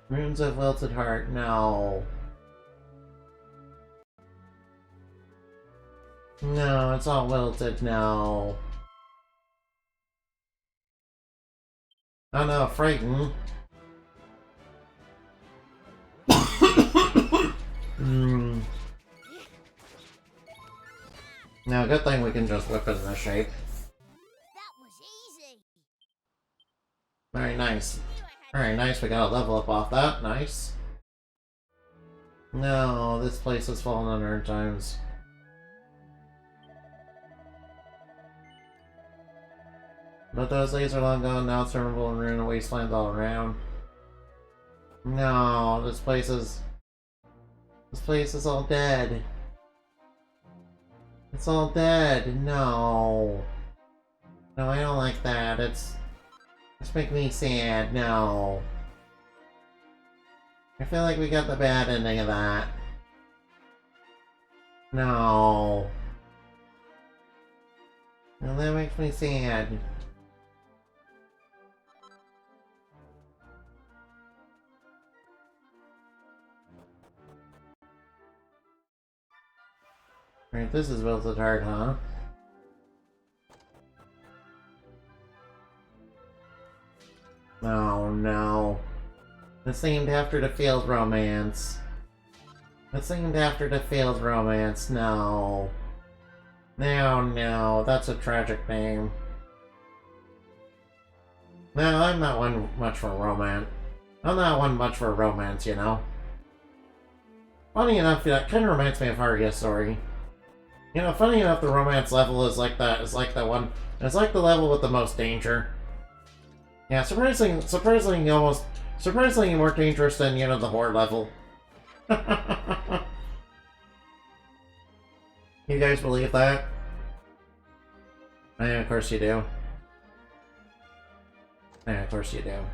Runes of Wilted Heart, no. No, it's all wilted, no. Oh no, frightened. Now, good thing we can just whip it into shape. That was easy. Very nice. Very nice, we got a level up off that. Nice. No, this place has fallen on hard times. But those days are long gone, now it's terminable and ruined and wastelands all around. No, this place is... This place is all dead. It's all dead. No. No, I don't like that. It's making me sad. No. I feel like we got the bad ending of that. No. No, that makes me sad. Alright, this is Wilted Heart, huh? Oh no. It's named after the failed romance. It's named after the failed romance. No. No, no. That's a tragic name. No, I'm not one much for romance. I'm not one much for romance, you know? Funny enough, that kind of reminds me of Haruya's story. You know, funny enough, the romance level is like that. It's like that one. It's like the level with the most danger. Yeah, surprisingly more dangerous than, you know, the horror level. You guys believe that? Yeah, of course you do. Yeah, of course you do.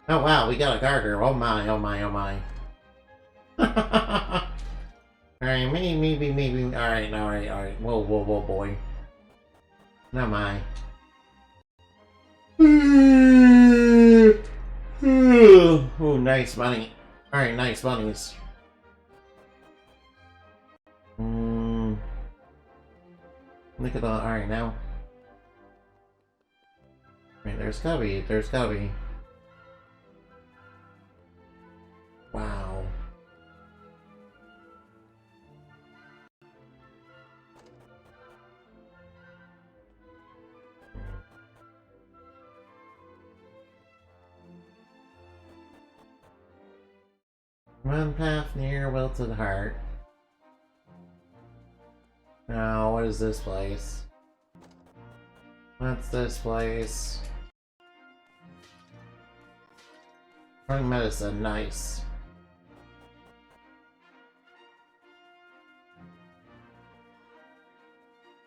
Oh wow, we got a garter. Oh my, oh my, oh my. Alright, maybe. Alright. Whoa, boy. No, my. Oh, nice money. Alright, nice bunnies. Look at that. Alright, now. Alright, there's gotta be. Wow. One path near Wilted Heart. Now, what is this place? What's this place? Strong medicine, nice.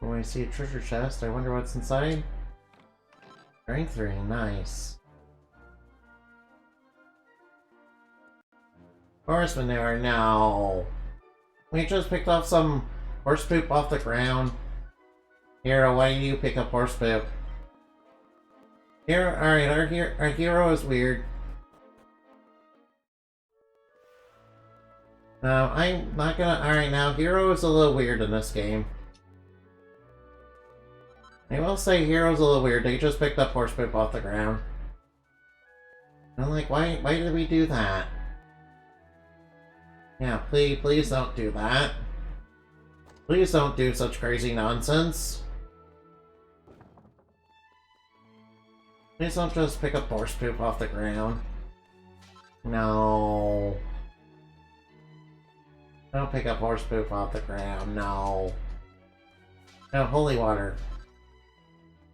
When I see a treasure chest, I wonder what's inside. Strength 3, nice. Horse manure, no. We just picked up some horse poop off the ground. Hero, why do you pick up horse poop? Hero, alright, our hero is weird. No, I'm not gonna. Alright, now, hero is a little weird in this game. I will say hero's a little weird. They just picked up horse poop off the ground. I'm like, why did we do that? Yeah, please don't do that. Please don't do such crazy nonsense. Please don't just pick up horse poop off the ground. No. Don't pick up horse poop off the ground, no. No, holy water.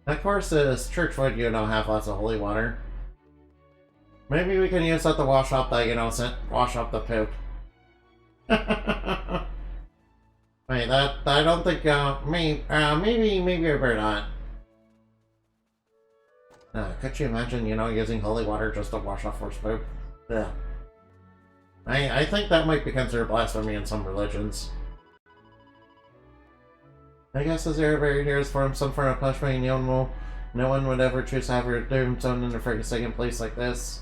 Of course, this church would, you know, have lots of holy water. Maybe we can use that to wash up the, you know, wash up the poop. Wait, that I don't think. Maybe I better not. Could you imagine, you know, using holy water just to wash off horse poop? Yeah. I think that might be considered blasphemy in some religions. I guess as there buried here is for some form of punishment, no one would ever choose to have your tombstone in a freaking place like this.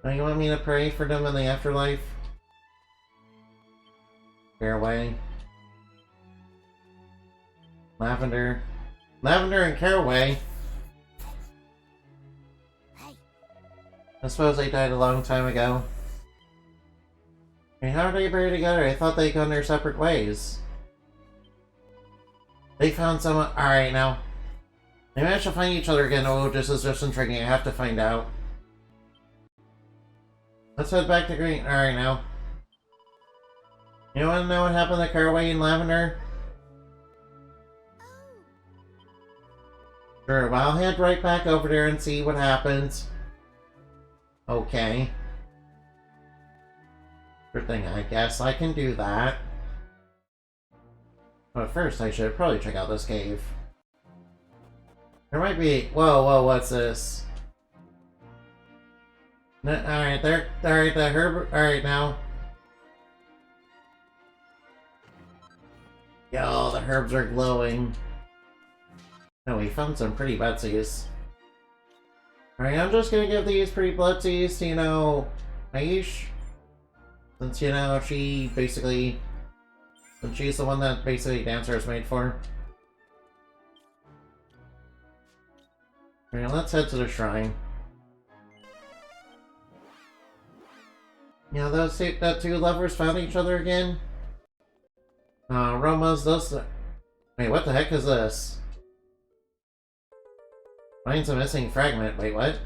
Now you want me to pray for them in the afterlife? Caraway. Lavender. Lavender and Caraway. I suppose they died a long time ago. I mean, how are they buried together? I thought they'd gone their separate ways. They found someone. Alright, now. They managed to find each other again. Oh, this is just intriguing. I have to find out. Let's head back to Green. Alright, now. You want to know what happened to Caraway and Lavender? Sure, well, I'll head right back over there and see what happens. Okay. Sure thing, I guess I can do that. But first, I should probably check out this cave. There might be... Whoa, what's this? Alright, alright, the herb... Alright, now. Yo, the herbs are glowing. Oh, we found some pretty buttsies. Alright, I'm just gonna give these pretty buttsies to, you know, Aish. Since, you know, she basically... Since she's the one that basically Dancer is made for. Alright, let's head to the shrine. Yeah, that two lovers found each other again? Roma's those... Wait, what the heck is this? Finds a missing fragment. Wait, what?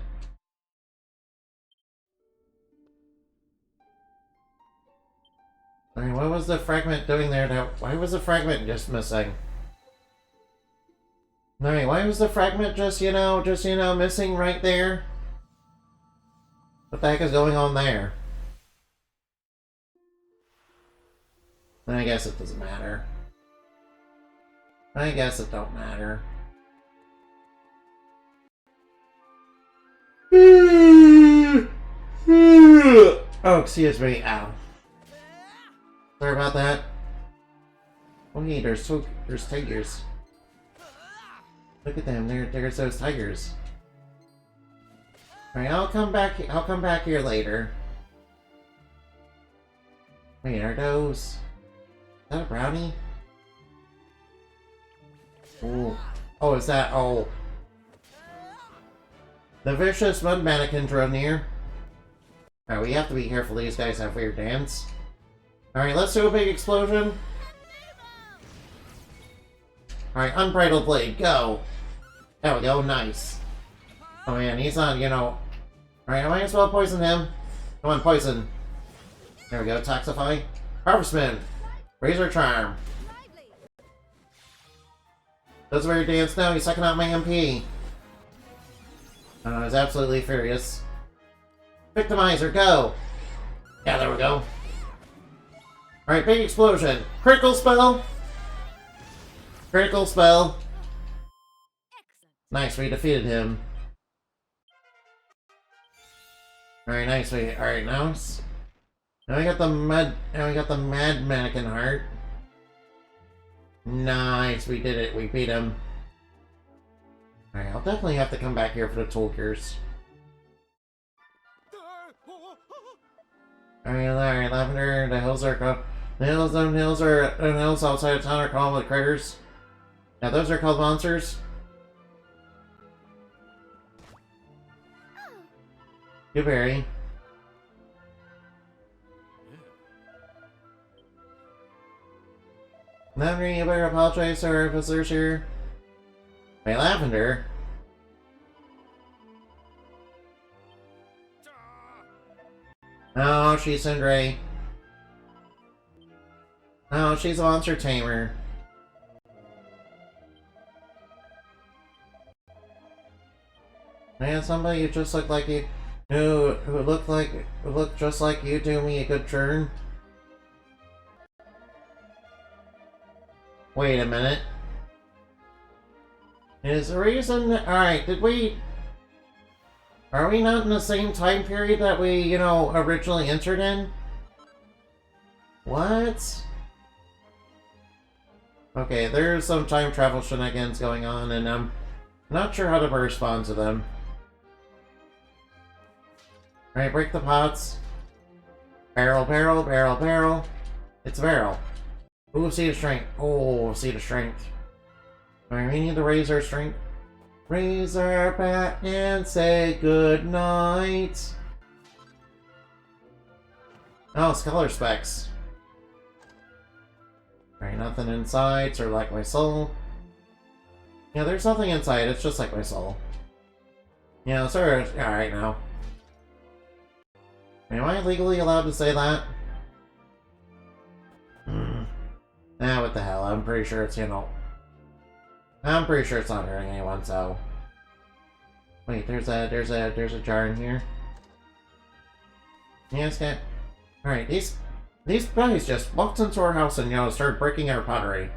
Alright, what was the fragment doing there now? Why was the fragment just missing? Alright, why was the fragment just, you know, missing right there? What the heck is going on there? I guess it doesn't matter. I guess it don't matter. Oh, excuse me. Ow. Sorry about that. Oh, hey, there's tigers. Look at them. There's those tigers. Alright, I'll come back here later. Wait, are those... Is that a brownie? Ooh. Oh, is that... Oh. The vicious mud mannequin drew near. Alright, we have to be careful. These guys have weird dance. Alright, let's do a big explosion. Alright, Unbridled Blade, go! There we go, nice. Oh man, he's not, you know... Alright, I might as well poison him. Come on, poison. There we go, Toxify. Harvestman! Razor Charm. Does weird dance now, he's sucking out my MP. He's absolutely furious. Victimizer, go! Yeah, there we go. Alright, big explosion. Critical spell! Critical spell. Nice, we defeated him. Alright, nice. Alright, now we got the mad mannequin heart. Nice, we did it. We beat him. Alright, I'll definitely have to come back here for the tool gears. Alright, Lavender, the hills outside of town are called with critters. Now those are called monsters. Dewberry. Lavender, you better apologize to our visitors here. Hey, Lavender. Oh, she's Cinderace. Oh, she's a monster tamer. Man, somebody who just looked like you, who looked just like you, do me a good turn. Wait a minute. Is the reason... Alright, are we not in the same time period that we, you know, originally entered in? What? Okay, there's some time travel shenanigans going on, and I'm not sure how to respond to them. Alright, break the pots. Barrel, barrel, barrel, barrel. It's a barrel. Ooh, seed of strength. Oh, seed of strength. Alright, we need to raise our strength. Raise our bat and say good night. Oh, Scholar Specs. Alright, nothing inside, sort of like my soul. Yeah, there's nothing inside, it's just like my soul. Yeah, sort of. Alright now. Am I legally allowed to say that? Nah, what the hell, I'm pretty sure it's, you know... I'm pretty sure it's not hurting anyone, so... Wait, there's a jar in here. Yes, okay. Alright, these These guys just walked into our house and, you know, started breaking our pottery.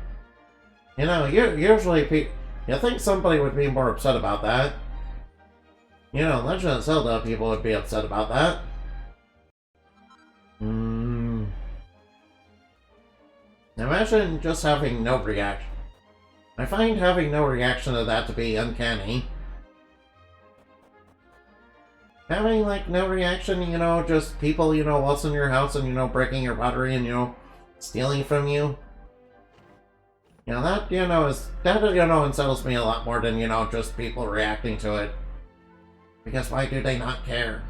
You know, usually you think somebody would be more upset about that. You know, Legend of Zelda people would be upset about that. Imagine just having no reaction. I find having no reaction to that to be uncanny. Having, like, no reaction, you know, just people, you know, waltzing in your house and, you know, breaking your pottery and, you know, stealing from you. You know, that, you know, unsettles me a lot more than, you know, just people reacting to it. Because why do they not care?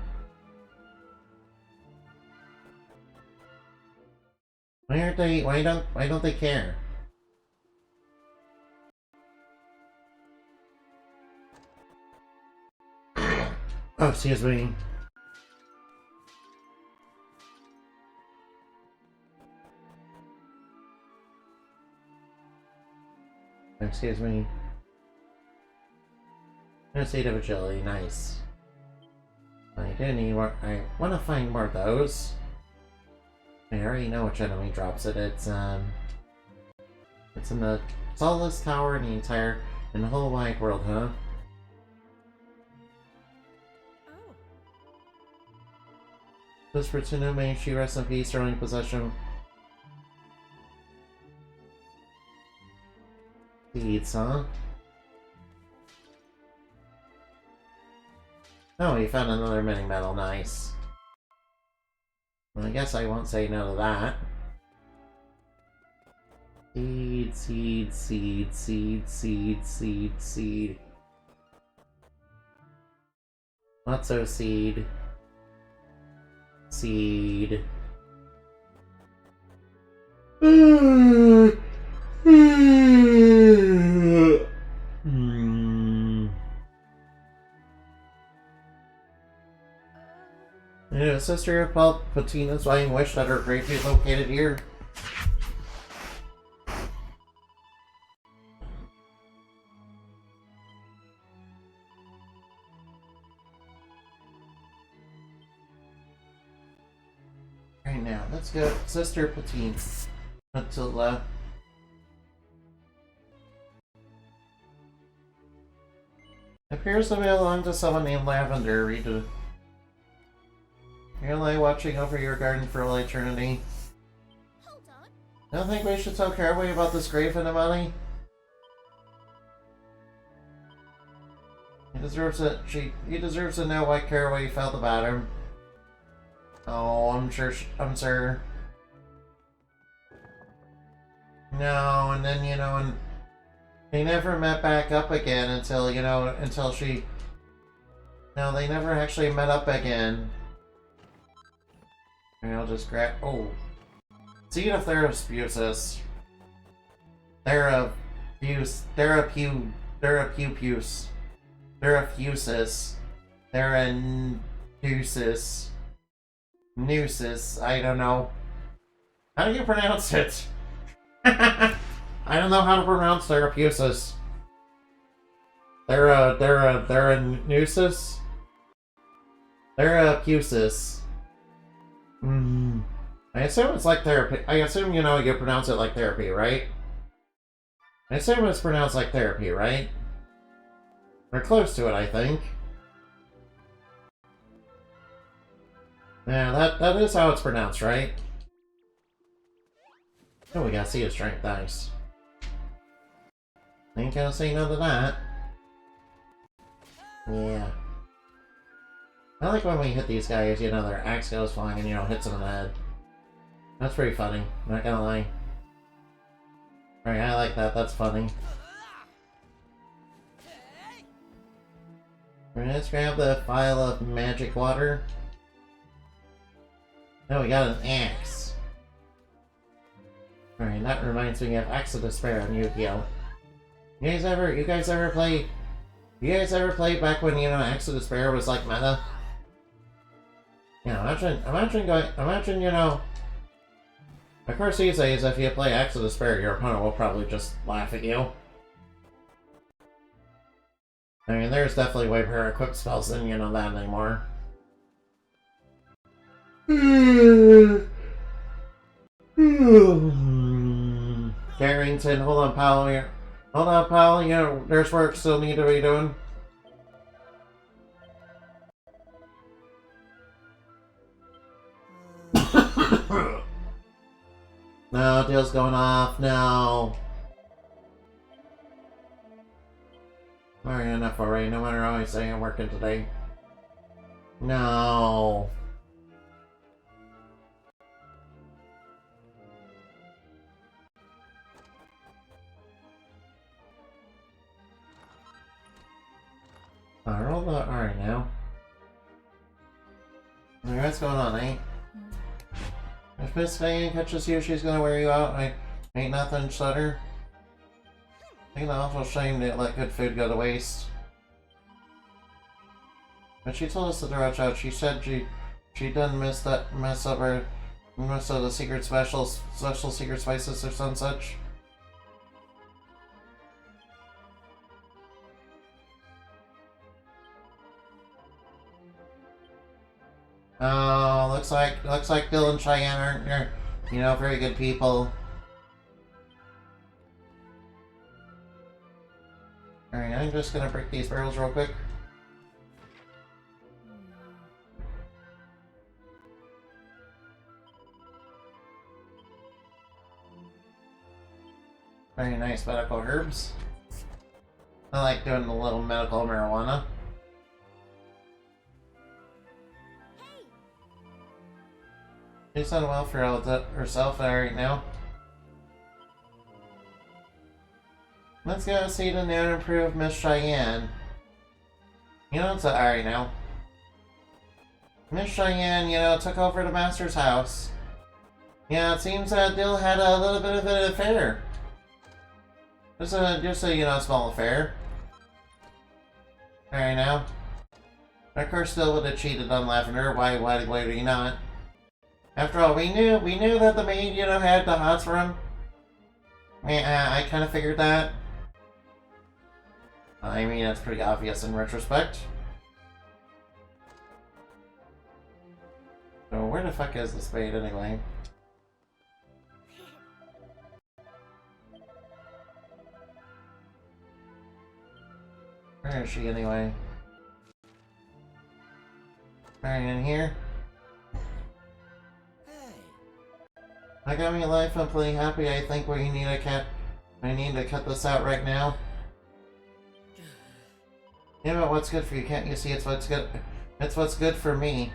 Why don't they care? Oh, excuse me. Excuse me. A seed of agility, nice. I do need more. I want to find more of those. I already know which enemy drops it. It's in the tallest tower in the whole wide world, huh? Oh. This for Tsuno, may she rest in peace, throwing possession. Seeds, huh? Oh, you found another mini medal, nice. Well, I guess I won't say no to that. Seed, seed, seed, seed, seed, seed, seed. Lotso seed. Seed. Yeah, Sister of Palpatine's dying wish that her grave be located here. Right now, let's go Sister Patine. Until appears to belong to someone named Lavender. Read it. You're like watching over your garden for all eternity. Hold on. Don't think we should tell Caraway about this grave in the money? He deserves it. He deserves to know why Caraway felt about him. Oh, I'm sure. No, and then, you know, and they never met back up again until, you know, No, they never actually met up again. And I'll just grab. Oh. Seed of Therapusis. Therapusis. Theranusis. Nusis. I don't know. How do you pronounce it? I don't know how to pronounce Therapusis. Theranusis? Therapusis. I assume it's like therapy. I assume, you know, you pronounce it like therapy, right? I assume it's pronounced like therapy, right? We're close to it, I think. Yeah, that is how it's pronounced, right? Oh, we gotta see his strength, nice. Ain't gonna say no to that. Yeah. I like when we hit these guys, you know, their axe goes flying and, you know, hits them in the head. That's pretty funny, not gonna lie. Alright, I like that, that's funny. Let's grab the vial of magic water. Oh, we got an axe. Alright, that reminds me of Axe of Despair on Yu-Gi-Oh! You guys ever play back when, you know, Axe of Despair was like meta? Yeah, imagine, you know, of course these days, if you play Axe of Despair, your opponent will probably just laugh at you. I mean, there's definitely way better equipped spells than, you know, that anymore. Carrington, hold on, pal. Hold on, pal. You know, there's work still need to be doing. No, deal's going off. No. Alright, enough already. No matter how I say I'm working today. No. Alright now. What's going on, eh? If Miss Fagan catches you, she's gonna wear you out. Ain't nothing, Sutter. Ain't an awful shame to let good food go to waste. But she told us to watch out. She said she done mess up the secret special secret spices or some such. Oh, looks like Bill and Cheyenne aren't, you know, very good people. Alright, I'm just gonna break these barrels real quick. Very nice medical herbs. I like doing a little medical marijuana. She's done well for herself right now. Let's go see the new and improved Miss Cheyenne. You know, it's alright now. Miss Cheyenne, you know, took over the master's house. Yeah, it seems that Dill had a little bit of an affair. Just a, you know, small affair. Alright now. Of course, Dill would have cheated on Lavender. Why would he not? After all, we knew that the maid, you know, had the hots for him. I kind of figured that. I mean, that's pretty obvious in retrospect. So where the fuck is the spade anyway? Where is she anyway? Right in here. I got me life. I'm pretty happy. I think we need I need to cut this out right now. Yeah, but what's good for you? Can't you see it's what's good? It's what's good for me.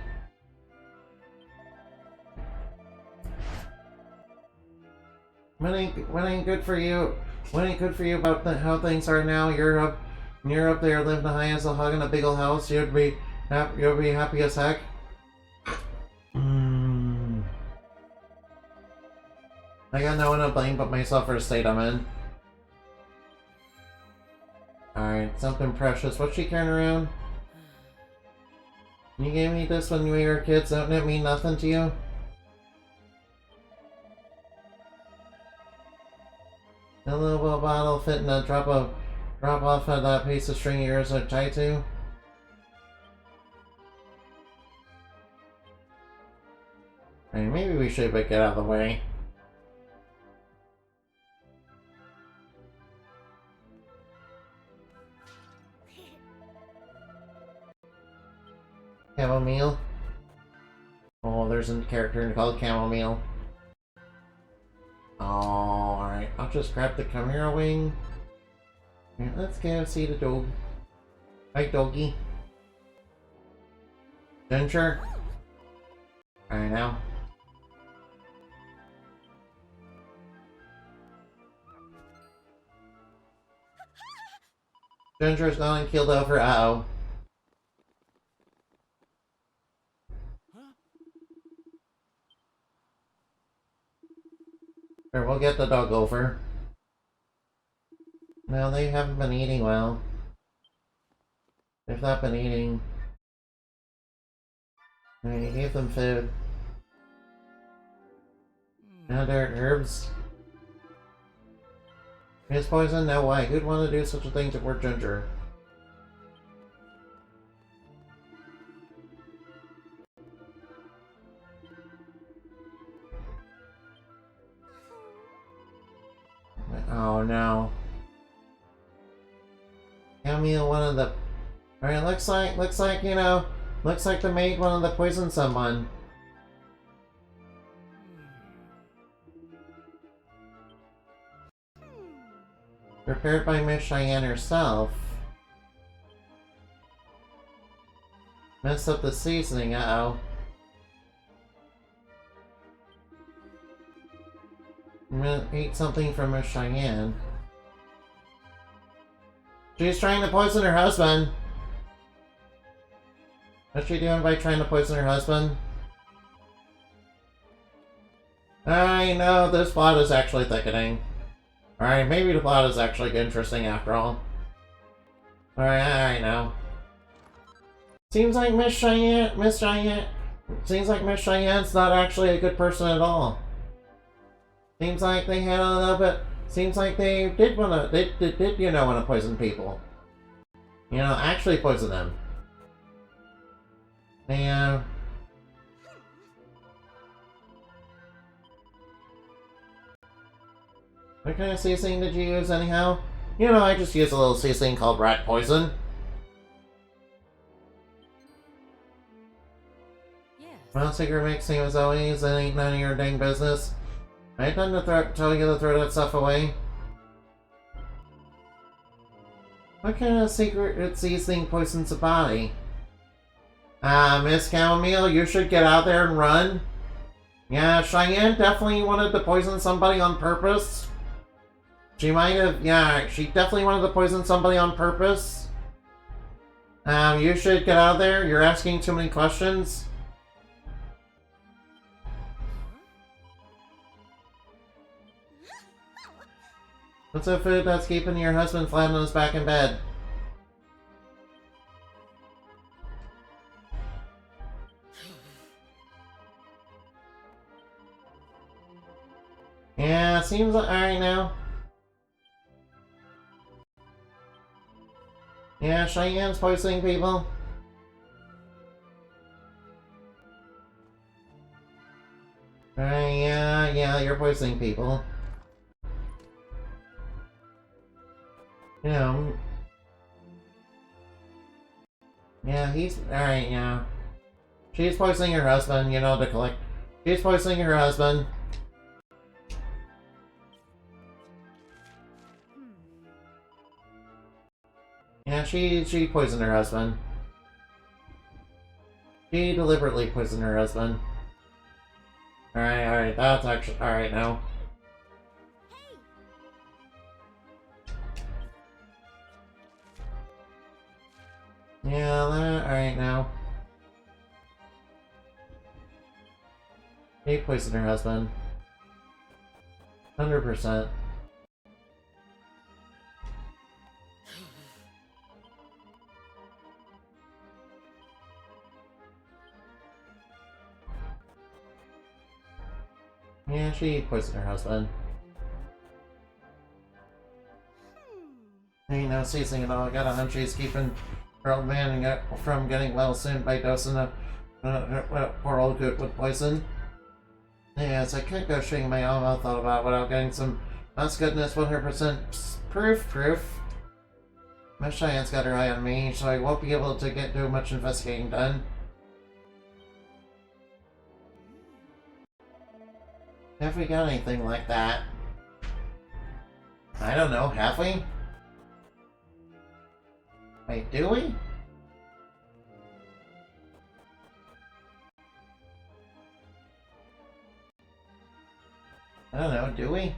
What ain't good for you? What ain't good for you about how things are now? You're up there living high as a hog in a big old house. You'll be happy as heck. I got no one to blame but myself for the state I'm in. Alright, something precious. What's she carrying around? You gave me this when we were kids, don't it mean nothing to you? A little bottle fitting a drop off of that piece of string yours are tied to? Alright, maybe we should get out of the way. Chamomile? Oh, there's a character called Chamomile. Oh, alright. I'll just grab the Chimera wing. Right, let's go see the dog. Hi, doggy. Ginger? Alright, now. Ginger's gone and killed over. Uh-oh. Sure, we'll get the dog over. No, they haven't been eating well. They've not been eating. I gave them food. Now they're herbs. Is poison? No way. Who'd want to do such a thing to poor Ginger? Oh no. Camille, one of the... Alright, looks like, you know, looks like the maid wanted to poison someone. Prepared by Miss Cheyenne herself. Messed up the seasoning, uh-oh. I'm gonna eat something from Miss Cheyenne. She's trying to poison her husband. What's she doing by trying to poison her husband? I know, this plot is actually thickening. Alright, maybe the plot is actually interesting after all. Alright now. Seems like Miss Cheyenne's not actually a good person at all. Seems like they had a little bit, seems like they did wanna, you know, wanna poison people. You know, actually poison them. And, what kind of seasoning did you use anyhow? You know, I just used a little seasoning called rat poison. Yes. Well, secret mixing was always, it ain't none of your dang business. I ain't done to tell you to throw that stuff away. What kind of secret seasoning poisons the body? Miss Chamomile, you should get out there and run. Yeah, Cheyenne definitely wanted to poison somebody on purpose. She might have, yeah, she definitely wanted to poison somebody on purpose. You should get out there. You're asking too many questions. What's the food that's keeping your husband flat on his back in bed? Yeah, seems like alright now. Yeah, Cheyenne's poisoning people. Alright, yeah, you're poisoning people. You know. Yeah, he's alright, yeah. She's poisoning her husband, you know, to collect. She's poisoning her husband. Yeah, she poisoned her husband. She deliberately poisoned her husband. Alright, that's actually alright now. Yeah, alright now. She poisoned her husband. 100%. Yeah, she poisoned her husband. Ain't no seasoning at all. I got a hunch she's keeping her old man from getting well soon by dosing a poor old goat with poison. Yes, I can't go shooting my own mouth all about without getting some honest goodness 100% proof. Miss Cheyenne's got her eye on me, so I won't be able to get too much investigating done. Have we got anything like that? I don't know, have we? Wait, do we? I don't know, do we?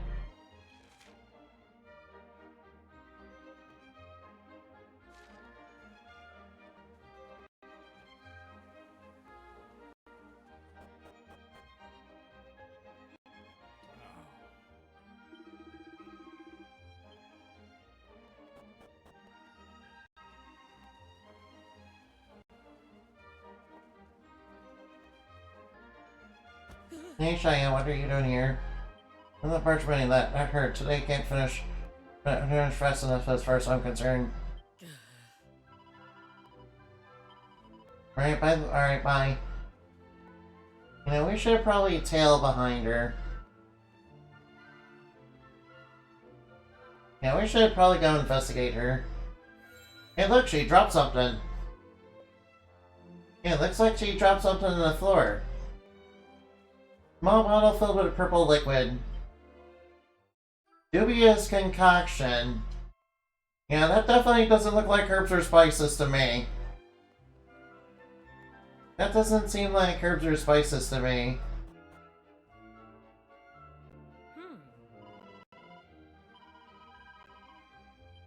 Hey Cheyenne, what are you doing here? I'm not parchmenting that hurt. Today can't finish fast enough as far as I'm concerned. Alright, bye. Alright, bye. You know, we should probably tail behind her. Yeah, we should probably go investigate her. Hey, look, she dropped something. Yeah, it looks like she dropped something on the floor. Small bottle filled with purple liquid. Dubious concoction. Yeah, that definitely doesn't look like herbs or spices to me. That doesn't seem like herbs or spices to me.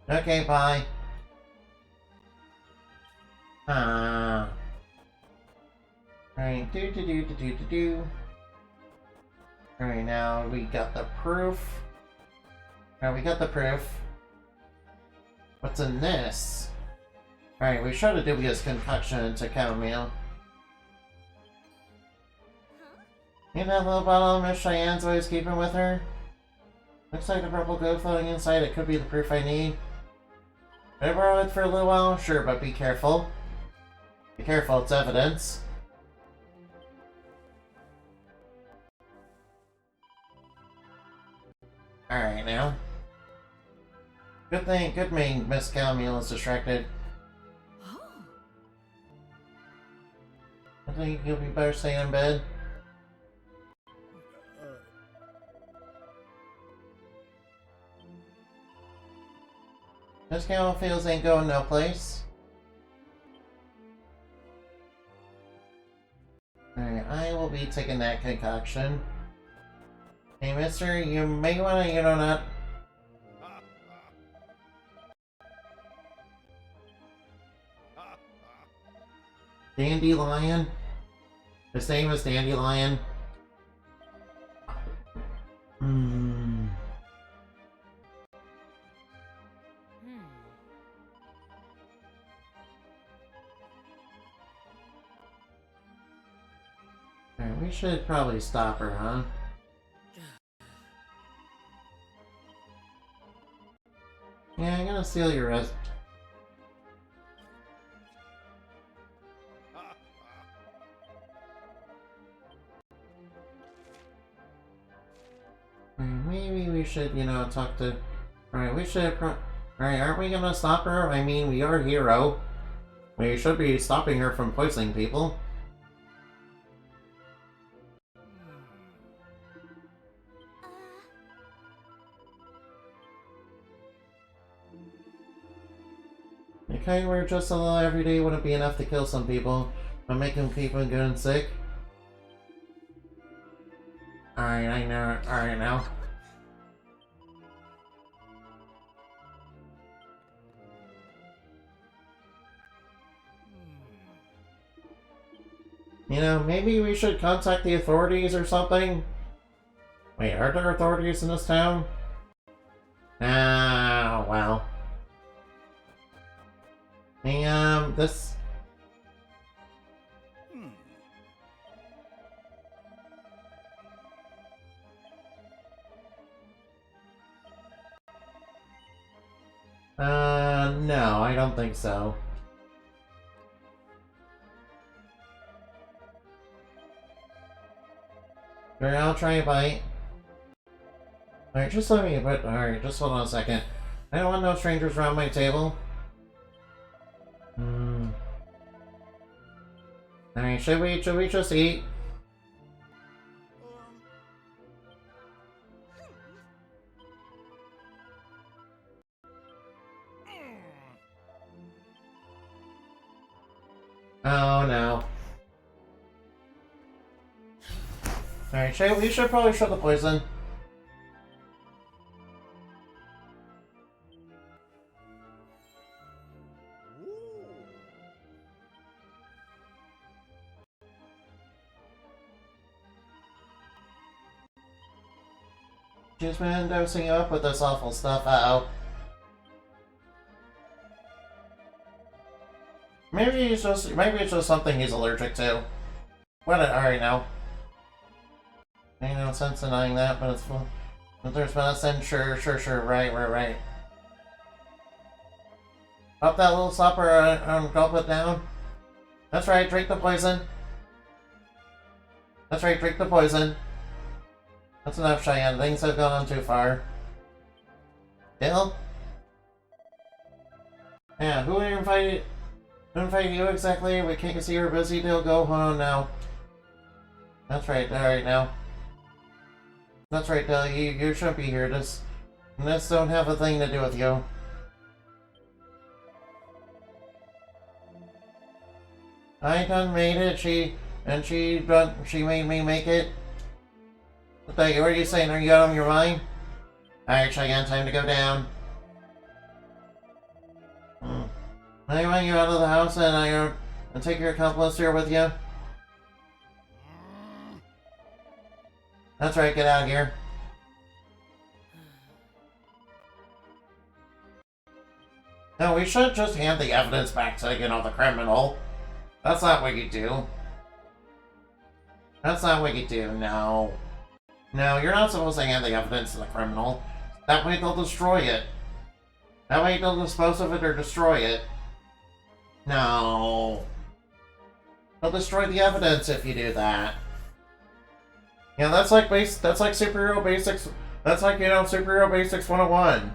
Okay, bye. Alright, Alright, now we got the proof. Alright, we got the proof. What's in this? Alright, we showed a dubious concoction into chamomile. You know that little bottle Miss Cheyenne's always keeping with her? Looks like the purple goat floating inside. It could be the proof I need. Can I borrow it for a little while? Sure, but be careful. Be careful, it's evidence. Alright now. Good thing Miss Chamomile is distracted. Oh. I think you'll be better staying in bed. Miss Chamomile ain't going no place. Alright, I will be taking that concoction. Hey, mister, you may wanna, not... Dandelion? His name is Dandelion. Alright, we should probably stop her, huh? Yeah, I'm gonna steal your res- Maybe we should, talk to... Alright, we should Alright, aren't we gonna stop her? I mean, we are Hero. We should be stopping her from poisoning people. Okay, we're just a little everyday wouldn't be enough to kill some people, but making people good and sick. Alright, I know. Alright now. Maybe we should contact the authorities or something? Wait, are there authorities in this town? Ah, well. Hey, this... No, I don't think so. Alright, I'll try a bite. Alright, just let me put... Alright, just hold on a second. I don't want no strangers around my table. Alright, should we just eat? Oh no. Alright, we should probably show the poison. She's been dosing you up with this awful stuff, uh-oh. Maybe it's just something he's allergic to. Alright now. Ain't no sense denying that, but it's full. If there's medicine, sure, right. Pop that little stopper and gulp it down. That's right, drink the poison. That's right, drink the poison. That's enough, Cheyenne. Things have gone on too far. Bill? Yeah, who invited you exactly? We can't see you're busy. They'll go home now. That's right. Alright now. That's right, Del. You shouldn't be here. This don't have a thing to do with you. I done made it. She made me make it. What are you saying? Are you out of your mind? Alright, I got time to go down. I want you out of the house and take your accomplice here with you. That's right, get out of here. No, we should just hand the evidence back to, the criminal. That's not what you do. That's not what you do, no. No, you're not supposed to hand the evidence to the criminal. That way they'll destroy it. That way they'll dispose of it or destroy it. No. They'll destroy the evidence if you do that. Yeah, that's like superhero basics. That's like, superhero basics 101.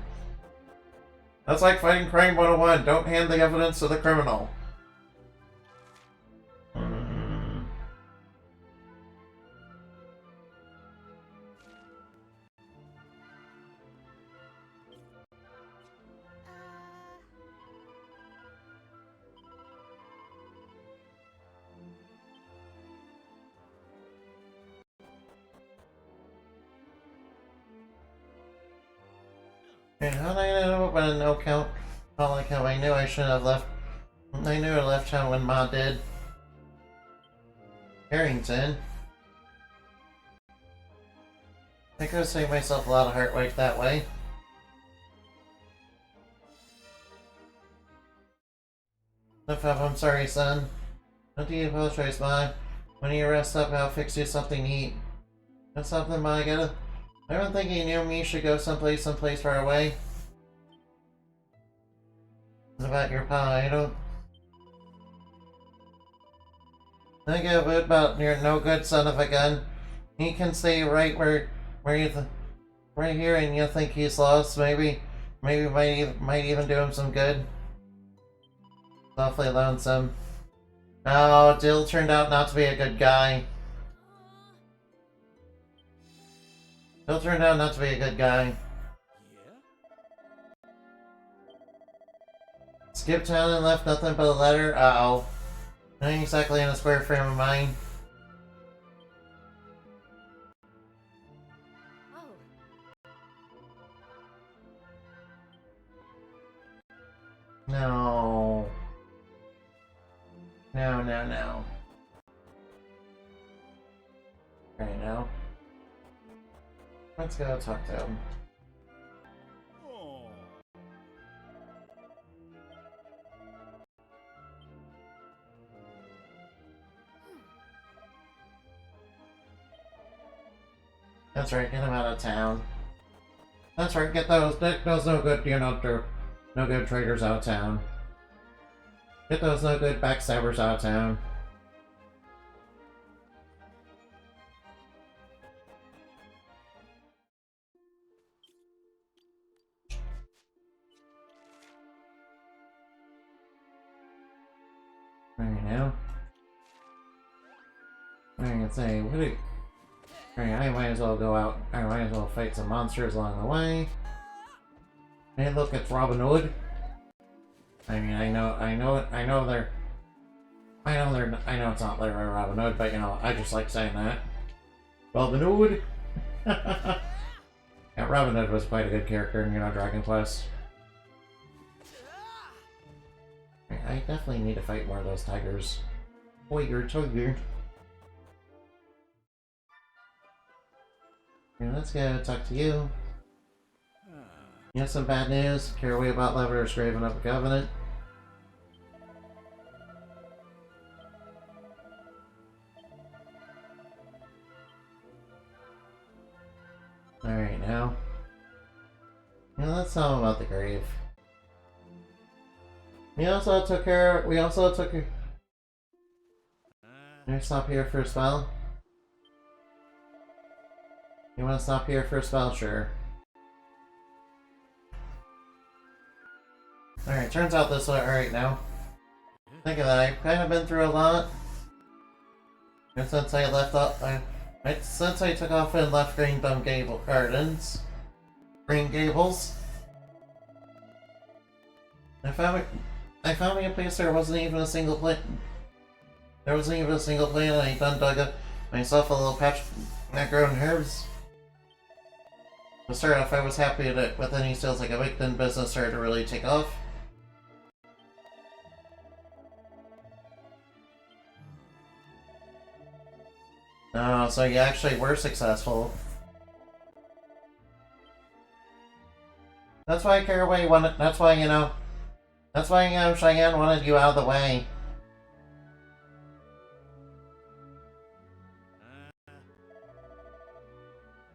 That's like fighting crime 101. Don't hand the evidence to the criminal. And how did I know about a no count? Not like how I knew I should have left. I knew I left town when Ma did. Harrington. I could have saved myself a lot of heartbreak that way. I'm sorry, son. Don't you apologize, Ma. When you rest up, I'll fix you something to eat. That's something, Ma. I've been thinking you and me should go someplace far away. What about your pa? I don't think about your no good son of a gun. He can stay right where right here, and you think he's lost. Maybe might even do him some good. Awfully lonesome. Oh, Dill turned out not to be a good guy. Dill turned out not to be a good guy. Skipped town and left nothing but a letter? Uh-oh. Not exactly in a square frame of mind. No. No. Right now. Let's go talk to him. That's right, get him out of town. That's right, get those no good, no good traitors out of town. Get those no good backstabbers out of town. Right now. I can say, Alright, I might as well go out. I might as well fight some monsters along the way. Hey, look, it's Robin Hood. I mean, I know it's not like Robin Hood, but I just like saying that. Robin Hood. Yeah, Robin Hood was quite a good character in, Dragon Quest. I definitely need to fight more of those tigers. Tiger. Let's go talk to you. You have some bad news? Care we about Leveler's Graven of the Covenant? Alright, now. Let's tell him about the grave. We also took. Can I stop here for a spell? You want to stop here for a spell? Sure. Alright, turns out this way right now. Think of that, I've kind of been through a lot. And since I left off, since I took off and left Green Gables, I found me a place there wasn't even a single plant. There wasn't even a single plant, and I done dug myself a little patch of grown herbs. To start off, I was happy that with any sales like a week, then business started to really take off. Oh, so you actually were successful. That's why Caraway wanted. That's why Cheyenne wanted you out of the way.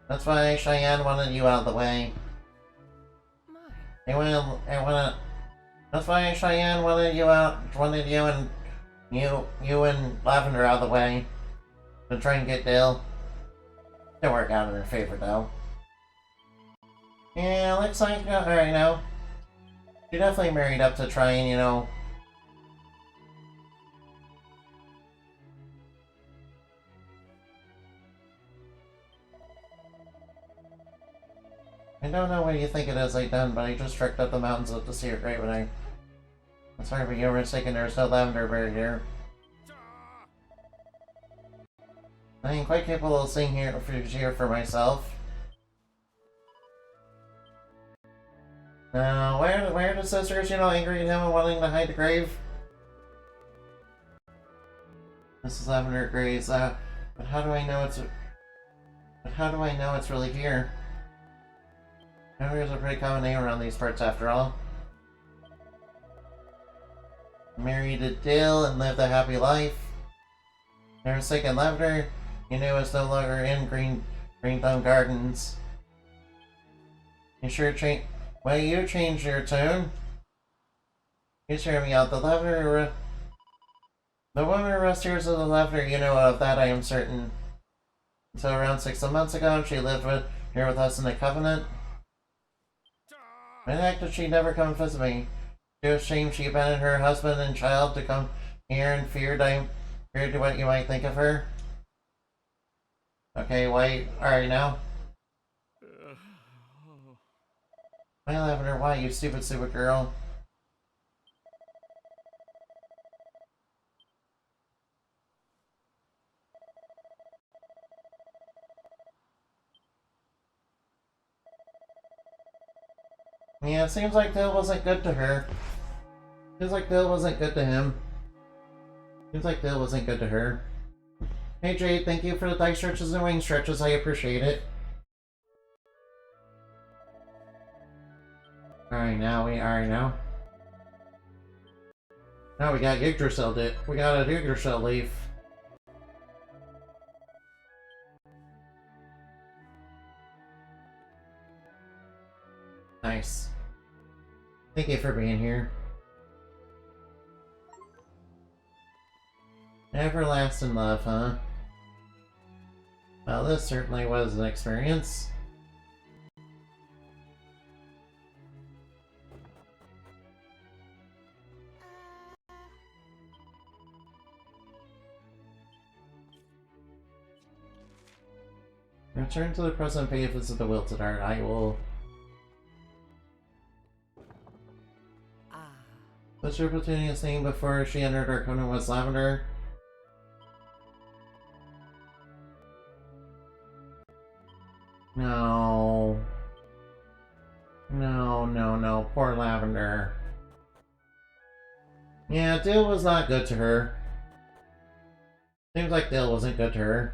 That's why Cheyenne wanted you out of the way. That's why Cheyenne wanted you and Lavender out of the way. To try and get Dale. Didn't work out in her favor though. Yeah, looks like alright now. She definitely married up to try and, I don't know what you think it is I done, but I just trekked up the mountains up to see her grave when I'm sorry, but you were mistaken, there's no Lavender buried here. I am quite capable of seeing here for myself. Where are the sisters, angry at him and wanting to hide the grave? Mrs. Lavender agrees, but how do I know it's really here? Lavender is a pretty common name around these parts after all. Married to Dale and lived a happy life. Never forsaken Lavender. You knew it's no longer in Greenthumb Gardens. You sure you changed your tune? You hear me out. The woman who rests here is the Lavender you know of, that I am certain. Until around 6 months ago, she lived here with us in the Covenant. In fact, that she never come visit me. She was ashamed she abandoned her husband and child to come here and feared what you might think of her. Okay, wait. Alright now. My Lavender, why, you stupid girl? Yeah, it seems like Dale wasn't good to her. Seems like Dale wasn't good to him. Seems like Dale wasn't good to her. Hey Jade, thank you for the thigh stretches and wing stretches, I appreciate it. Alright now. Now we got Yggdrasil we got a Yggdrasil leaf. Nice. Thank you for being here. Everlasting love, huh? Well, this certainly was an experience. Return to the present, pay a visit to Wilted Art. I will. Was your Petunia's name before she entered our covenant was Lavender? No. No. Poor Lavender. Yeah, Dale was not good to her. Seems like Dale wasn't good to her.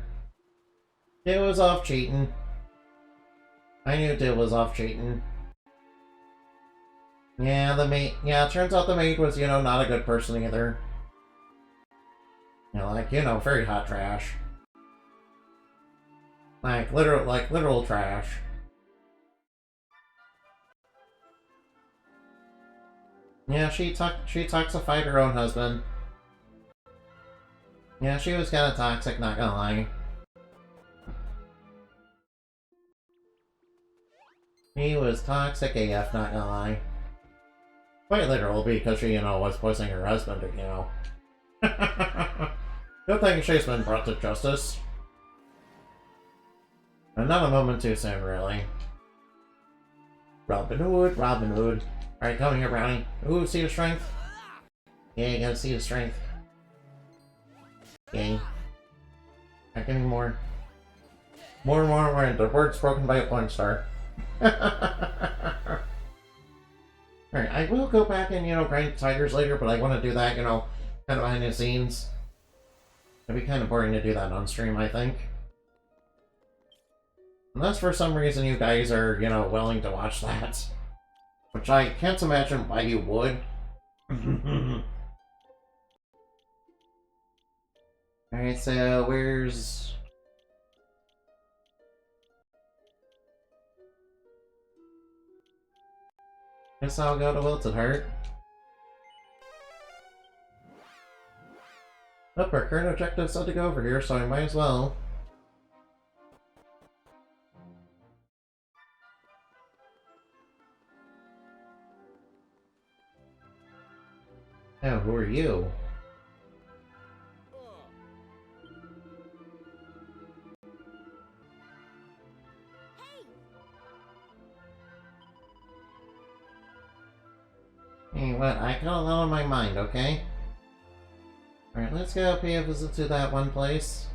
Dale was off cheating. I knew Dale was off cheating. Yeah, it turns out the maid was, not a good person either. Very hot trash. Like literal trash. Yeah, she toxified her own husband. Yeah, she was kinda toxic, not gonna lie. He was toxic AF, not gonna lie. Quite literal, because she, was poisoning her husband, Good thing she's been brought to justice. And not a moment too soon, really. Robin Hood, Robin Hood. Alright, come here, Brownie. Ooh, see the strength? Yeah, you gotta see the strength. Okay. Alright, give me more. More. The word's broken by a point star. Alright, I will go back and, grind tigers later, but I want to do that, kind of behind the scenes. It'd be kind of boring to do that on stream, I think. Unless for some reason you guys are, willing to watch that. Which I can't imagine why you would. Alright, so where's... Guess I'll go to Wilted Heart. Look, our current objective said to go over here, so I might as well. Oh, who are you? Hey, what? I got a lot on my mind, okay? Alright, let's go pay a visit to that one place.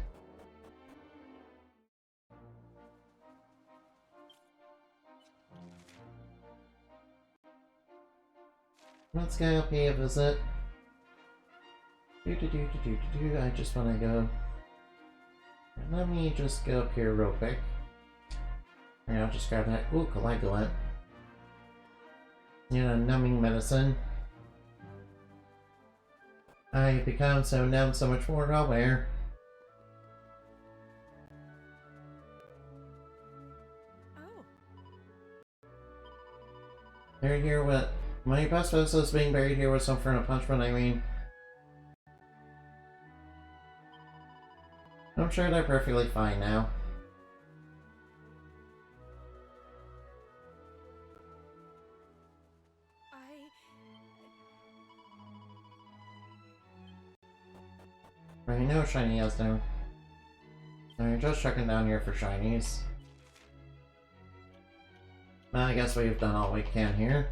Let's go pay a visit. I just want to go. Let me just go up here real quick. Alright, I'll just grab that. Ooh, coagulant. Numbing medicine. I become so numb, so much more aware. Oh. Buried here with... My best friend says being buried here with some friend of punishment, I mean... I'm sure they're perfectly fine now. Right, no shiny has now. Alright, just checking down here for shinies. Well, I guess we've done all we can here.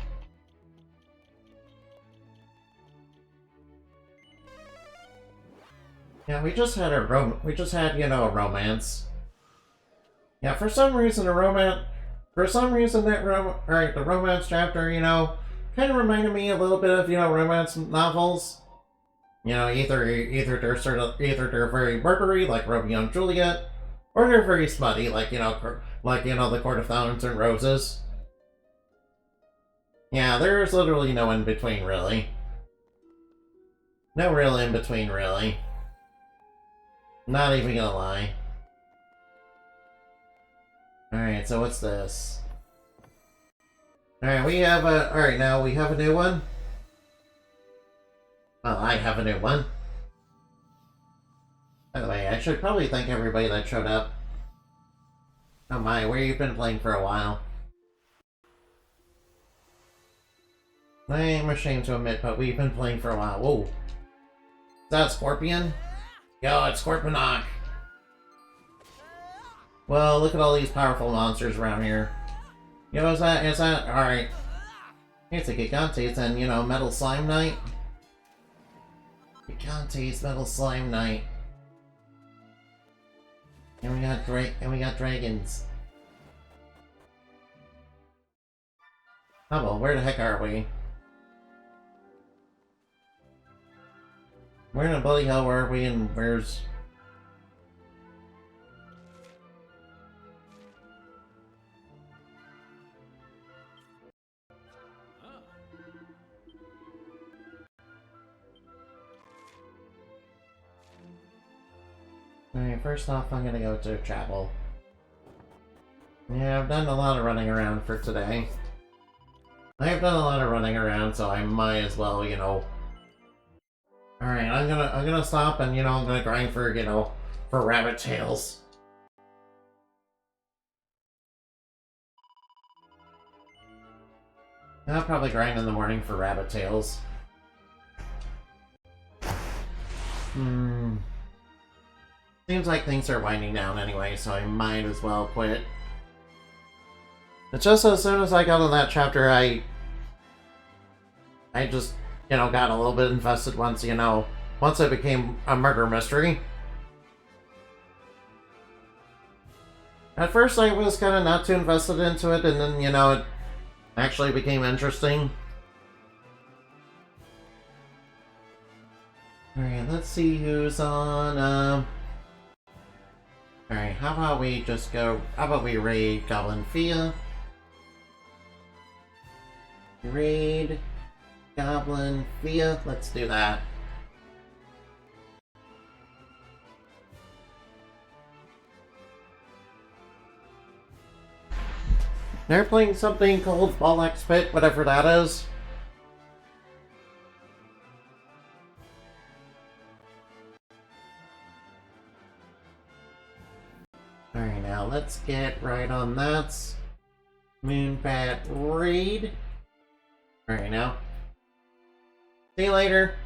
Yeah, we just had a romance. Yeah, for some reason the romance chapter, kind of reminded me a little bit of, romance novels. Either they're very murdery, like Romeo and Juliet, or they're very smutty, like, The Court of Thorns and Roses. Yeah, there's literally no in-between, really. No real in-between, really. Not even gonna lie. Alright, so what's this? Alright, now we have a new one. Well, I have a new one. By the way, I should probably thank everybody that showed up. Oh my, where you've been playing for a while. I am ashamed to admit, but we've been playing for a while. Whoa. Is that a Scorpion? Yo, it's Scorponok. Well, look at all these powerful monsters around here. Is that, alright. It's a Gigantes and, Metal Slime Knight. Gigantes, Metal Slime Knight. And we got dragons. Oh well, where the heck are we? Where in the bloody hell are we, and where's... Alright, first off, I'm gonna go to chapel. Yeah, I've done a lot of running around for today. I've done a lot of running around, so I might as well, Alright, I'm gonna stop and, I'm gonna grind for, for rabbit tails. I'll probably grind in the morning for rabbit tails. Seems like things are winding down anyway, so I might as well quit. It's just as soon as I got on that chapter, I just, got a little bit invested once it became a murder mystery. At first I was kind of not too invested into it, and then, it actually became interesting. Alright, let's see who's on, Alright, how about we raid Goblin Fia? Raid Goblin Fia, let's do that. They're playing something called Bollock's Pit, whatever that is. Alright, now let's get right on that. Moonbat raid. Alright, now. See you later.